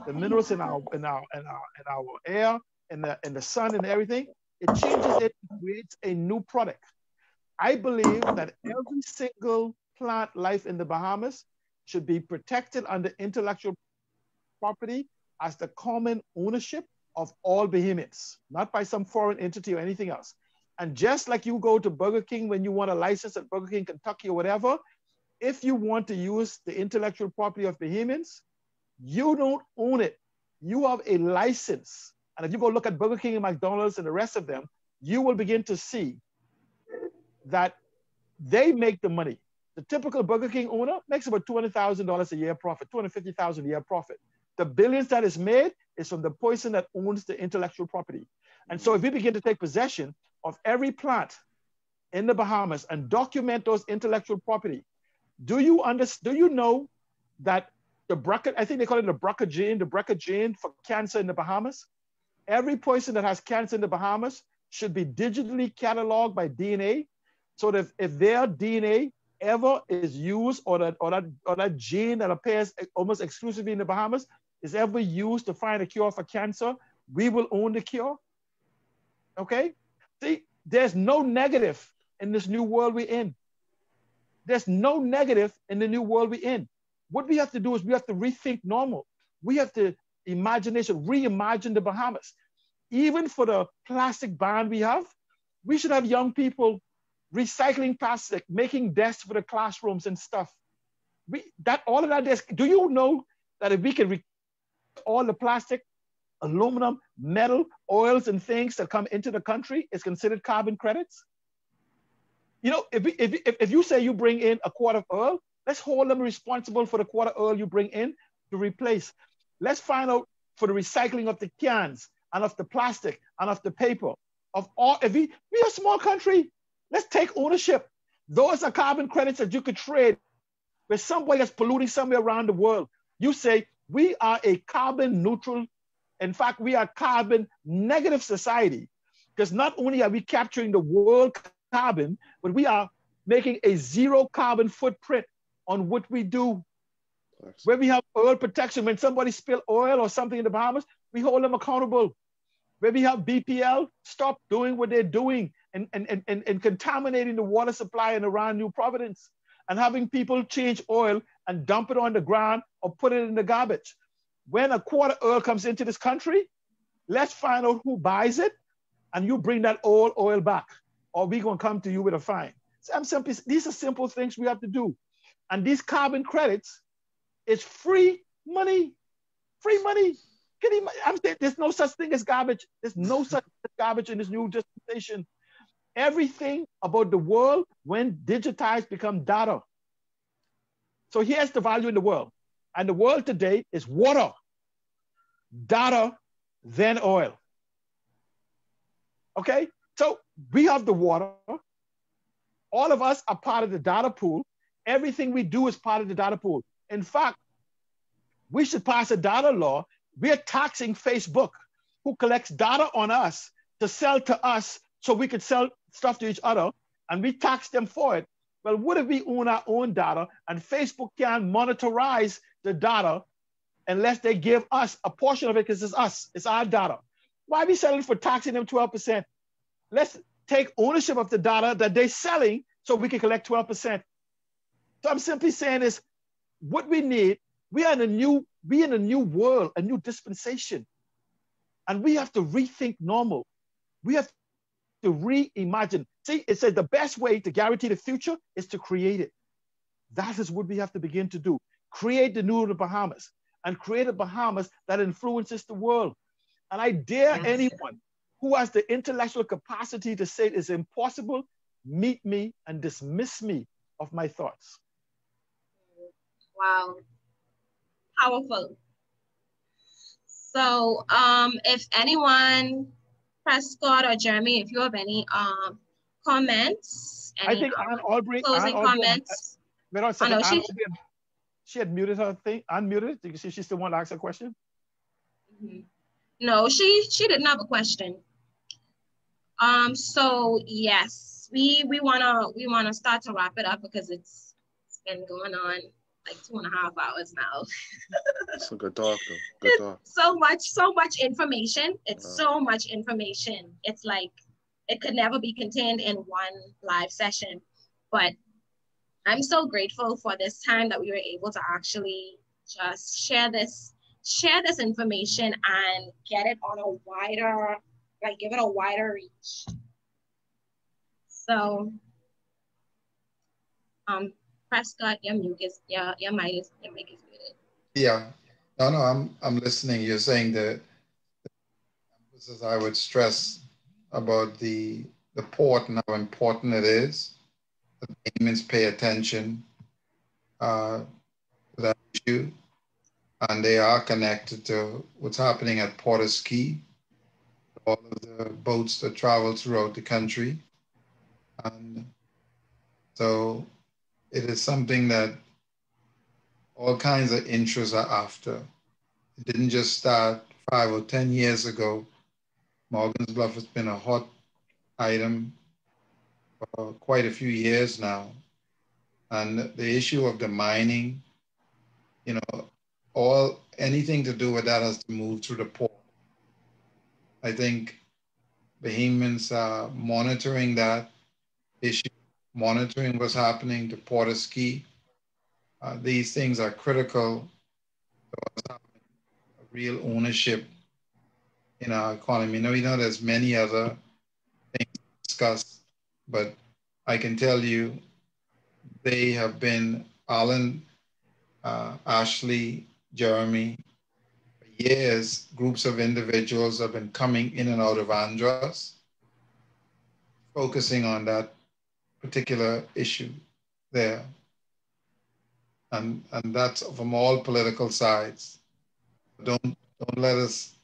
the minerals in our air, in the sun and everything. It changes it, creates a new product. I believe that every single plant life in the Bahamas should be protected under intellectual property as the common ownership of all Bahamians, not by some foreign entity or anything else. And just like you go to Burger King when you want a license at Burger King, Kentucky or whatever, if you want to use the intellectual property of Bahamians, you don't own it. You have a license. And if you go look at Burger King and McDonald's and the rest of them, you will begin to see that they make the money. The typical Burger King owner makes about $200,000 a year profit, $250,000 a year profit. The billions that is made is from the person that owns the intellectual property. And so if we begin to take possession of every plant in the Bahamas and document those intellectual property, do you know that the BRCA, I think they call it the BRCA gene for cancer in the Bahamas? Every person that has cancer in the Bahamas should be digitally cataloged by DNA, so that if their DNA ever is used or that gene that appears almost exclusively in the Bahamas is ever used to find a cure for cancer, we will own the cure. Okay? See, there's no negative in this new world we're in. There's no negative in the new world we're in. What we have to do is we have to rethink normal. We have to reimagine the Bahamas. Even for the plastic ban we have, we should have young people recycling plastic, making desks for the classrooms and stuff. All of that desk. Do you know that if we can all the plastic, aluminum, metal, oils, and things that come into the country is considered carbon credits? You know, if you say you bring in a quart of oil, let's hold them responsible for the quart of oil you bring in to replace. Let's find out for the recycling of the cans and of the plastic and of the paper. Of all, if we're a small country, let's take ownership. Those are carbon credits that you could trade with somebody that's polluting somewhere around the world. You say, we are a carbon neutral, in fact, we are carbon negative society, because not only are we capturing the world carbon, but we are making a zero carbon footprint on what we do. Where we have oil protection, when somebody spill oil or something in the Bahamas, we hold them accountable. Where we have BPL, stop doing what they're doing and contaminating the water supply in around New Providence, and having people change oil and dump it on the ground or put it in the garbage. When a quart of oil comes into this country, let's find out who buys it, and you bring that old oil back, or we're going to come to you with a fine. So these are simple things we have to do. And these carbon credits is free money. Free money. I'm saying there's no such thing as garbage. There's no such thing as garbage in this new dispensation. Everything about the world, when digitized, become data. So here's the value in the world. And the world today is water, data, then oil. Okay? So we have the water. All of us are part of the data pool. Everything we do is part of the data pool. In fact, we should pass a data law. We're taxing Facebook, who collects data on us to sell to us so we could sell stuff to each other, and we tax them for it. Well, what if we own our own data and Facebook can't monetize the data unless they give us a portion of it, because it's us, it's our data? Why are we selling for taxing them 12%? Let's take ownership of the data that they're selling so we can collect 12%. So I'm simply saying is, what we need, we are in a new world, a new dispensation. And we have to rethink normal. We have to reimagine. See, it says the best way to guarantee the future is to create it. That is what we have to begin to do. Create the new Bahamas, and create a Bahamas that influences the world. And I dare anyone who has the intellectual capacity to say it is impossible, meet me and dismiss me of my thoughts. Wow. Powerful. So if anyone, Prescott or Jeremy, if you have any comments, any I think Ann Albright, closing comments. Wait on a second. She had muted her thing, unmuted. Do you see she still want to ask a question? Mm-hmm. No, she didn't have a question. So yes, we wanna start to wrap it up, because it's been going on like 2.5 hours now. It's a good talk though. Good talk. So much information. It's so much information. It's like it could never be contained in one live session. But I'm so grateful for this time that we were able to actually just share this information and get it on a wider, like give it a wider reach. So Prescott, your mic is muted. Yeah. No, I'm listening. You're saying the emphasis I would stress about the port and how important it is that Bahamians pay attention to that issue, and they are connected to what's happening at Porter's Key, all of the boats that travel throughout the country. And so it is something that all kinds of interests are after. It didn't just start 5 or 10 years ago. Morgan's Bluff has been a hot item for quite a few years now. And the issue of the mining, anything to do with that has to move through the port. I think Bahamians are monitoring that issue, monitoring what's happening to Porter-Ski. These things are critical to us having a real ownership in our economy. Now, we know there's many other things to discuss, but I can tell you they have been, Alan, Ashley, Jeremy, for years, groups of individuals have been coming in and out of Andros, focusing on that particular issue there. And that's from all political sides. Don't let us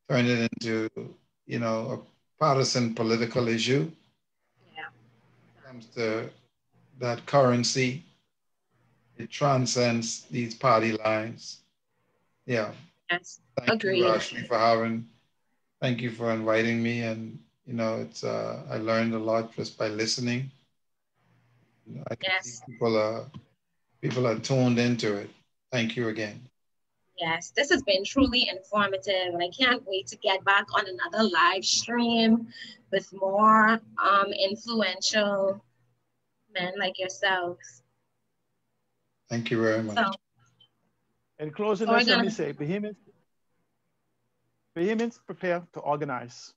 turn it into, a partisan political issue. Yeah. When it comes to that currency, it transcends these party lines. Yeah. Yes. Thank you, Agreed. Ashley, thank you for inviting me. And, it's, I learned a lot just by listening. I can see Yes. people are tuned into it. Thank you again. Yes, this has been truly informative, and I can't wait to get back on another live stream with more influential men like yourselves. Thank you very much. So, In closing, we're let gonna me say, Bahamians prepare to organize.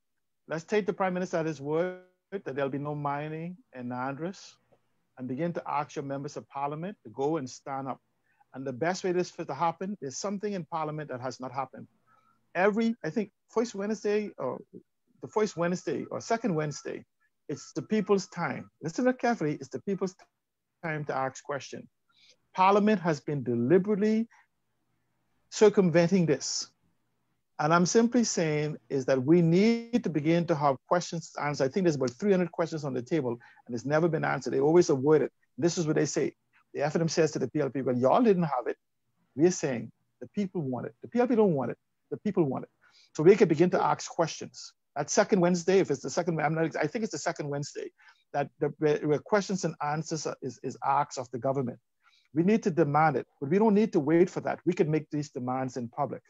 Let's take the Prime Minister at his word that there'll be no mining in Andros, and begin to ask your members of Parliament to go and stand up. And the best way this to happen is something in Parliament that has not happened. I think first Wednesday or second Wednesday, it's the people's time. Listen to carefully, it's the people's time to ask questions. Parliament has been deliberately circumventing this. And I'm simply saying is that we need to begin to have questions answered. I think there's about 300 questions on the table and it's never been answered. They always avoid it. This is what they say. The FNM says to the PLP, well, y'all didn't have it. We're saying the people want it. The PLP don't want it. The people want it. So we can begin to ask questions. That second Wednesday, if it's the second, I think it's the second Wednesday, that where questions and answers is asked of the government. We need to demand it, but we don't need to wait for that. We can make these demands in public.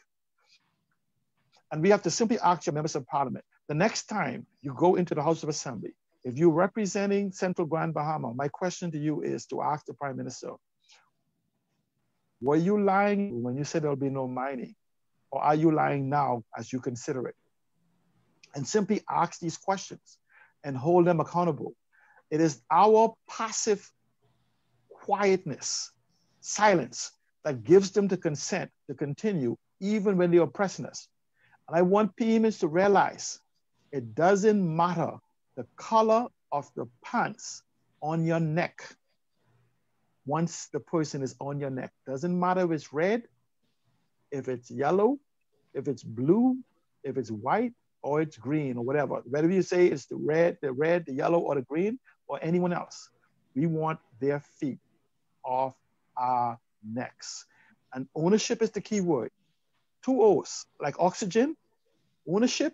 And we have to simply ask your members of Parliament, the next time you go into the House of Assembly, if you're representing Central Grand Bahama, my question to you is to ask the Prime Minister, were you lying when you said there'll be no mining? Or are you lying now as you consider it? And simply ask these questions and hold them accountable. It is our passive quietness, silence, that gives them the consent to continue even when they are oppressing us. And I want PMs to realize it doesn't matter the color of the pants on your neck. Once the person is on your neck, doesn't matter if it's red, if it's yellow, if it's blue, if it's white, or it's green, or whatever. Whether you say it's the red, the yellow, or the green, or anyone else, we want their feet off our necks. And ownership is the key word. 2 O's, like oxygen, ownership,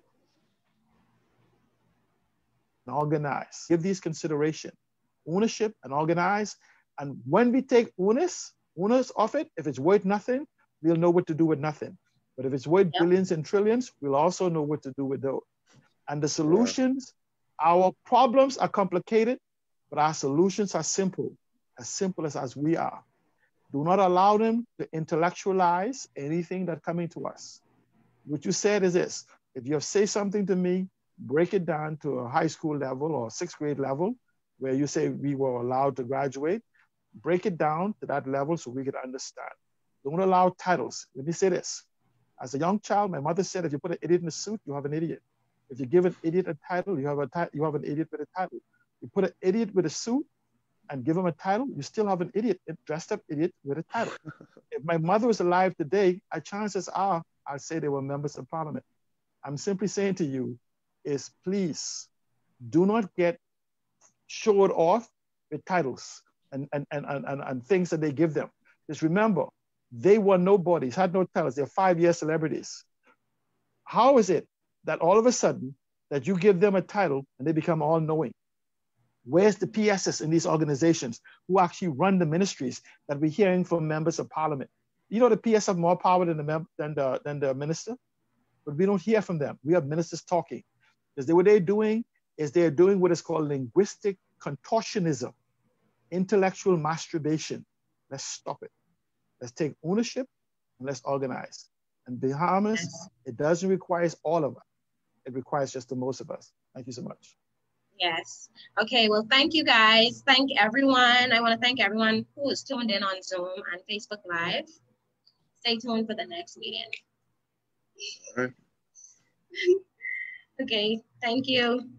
and organize. Give these consideration. Ownership and organize. And when we take owners of it, if it's worth nothing, we'll know what to do with nothing. But if it's worth billions and trillions, we'll also know what to do with those. And the solutions, our problems are complicated, but our solutions are simple as we are. Do not allow them to intellectualize anything that's coming to us. What you said is this: if you say something to me, break it down to a high school level or 6th grade level, where you say we were allowed to graduate, break it down to that level so we can understand. Don't allow titles. Let me say this. As a young child, my mother said, if you put an idiot in a suit, you have an idiot. If you give an idiot a title, you have an idiot with a title. You put an idiot with a suit and give him a title, you still have an idiot, a dressed up idiot with a title. If my mother was alive today, chances are I'd say they were members of Parliament. I'm simply saying to you is please do not get showed off with titles and things that they give them. Just remember, they were nobodies, had no titles. They're 5-year celebrities. How is it that all of a sudden that you give them a title and they become all-knowing? Where's the PSs in these organizations who actually run the ministries that we're hearing from members of Parliament? You know the PS have more power than the minister, but we don't hear from them. We have ministers talking. Because what they're doing is they're doing what is called linguistic contortionism, intellectual masturbation. Let's stop it. Let's take ownership and let's organize. And Bahamas, Yes. it doesn't require all of us. It requires just the most of us. Thank you so much. Yes. Okay, well, thank you guys. Thank everyone. I want to thank everyone who is tuned in on Zoom and Facebook Live. Stay tuned for the next meeting. All right. Okay, thank you.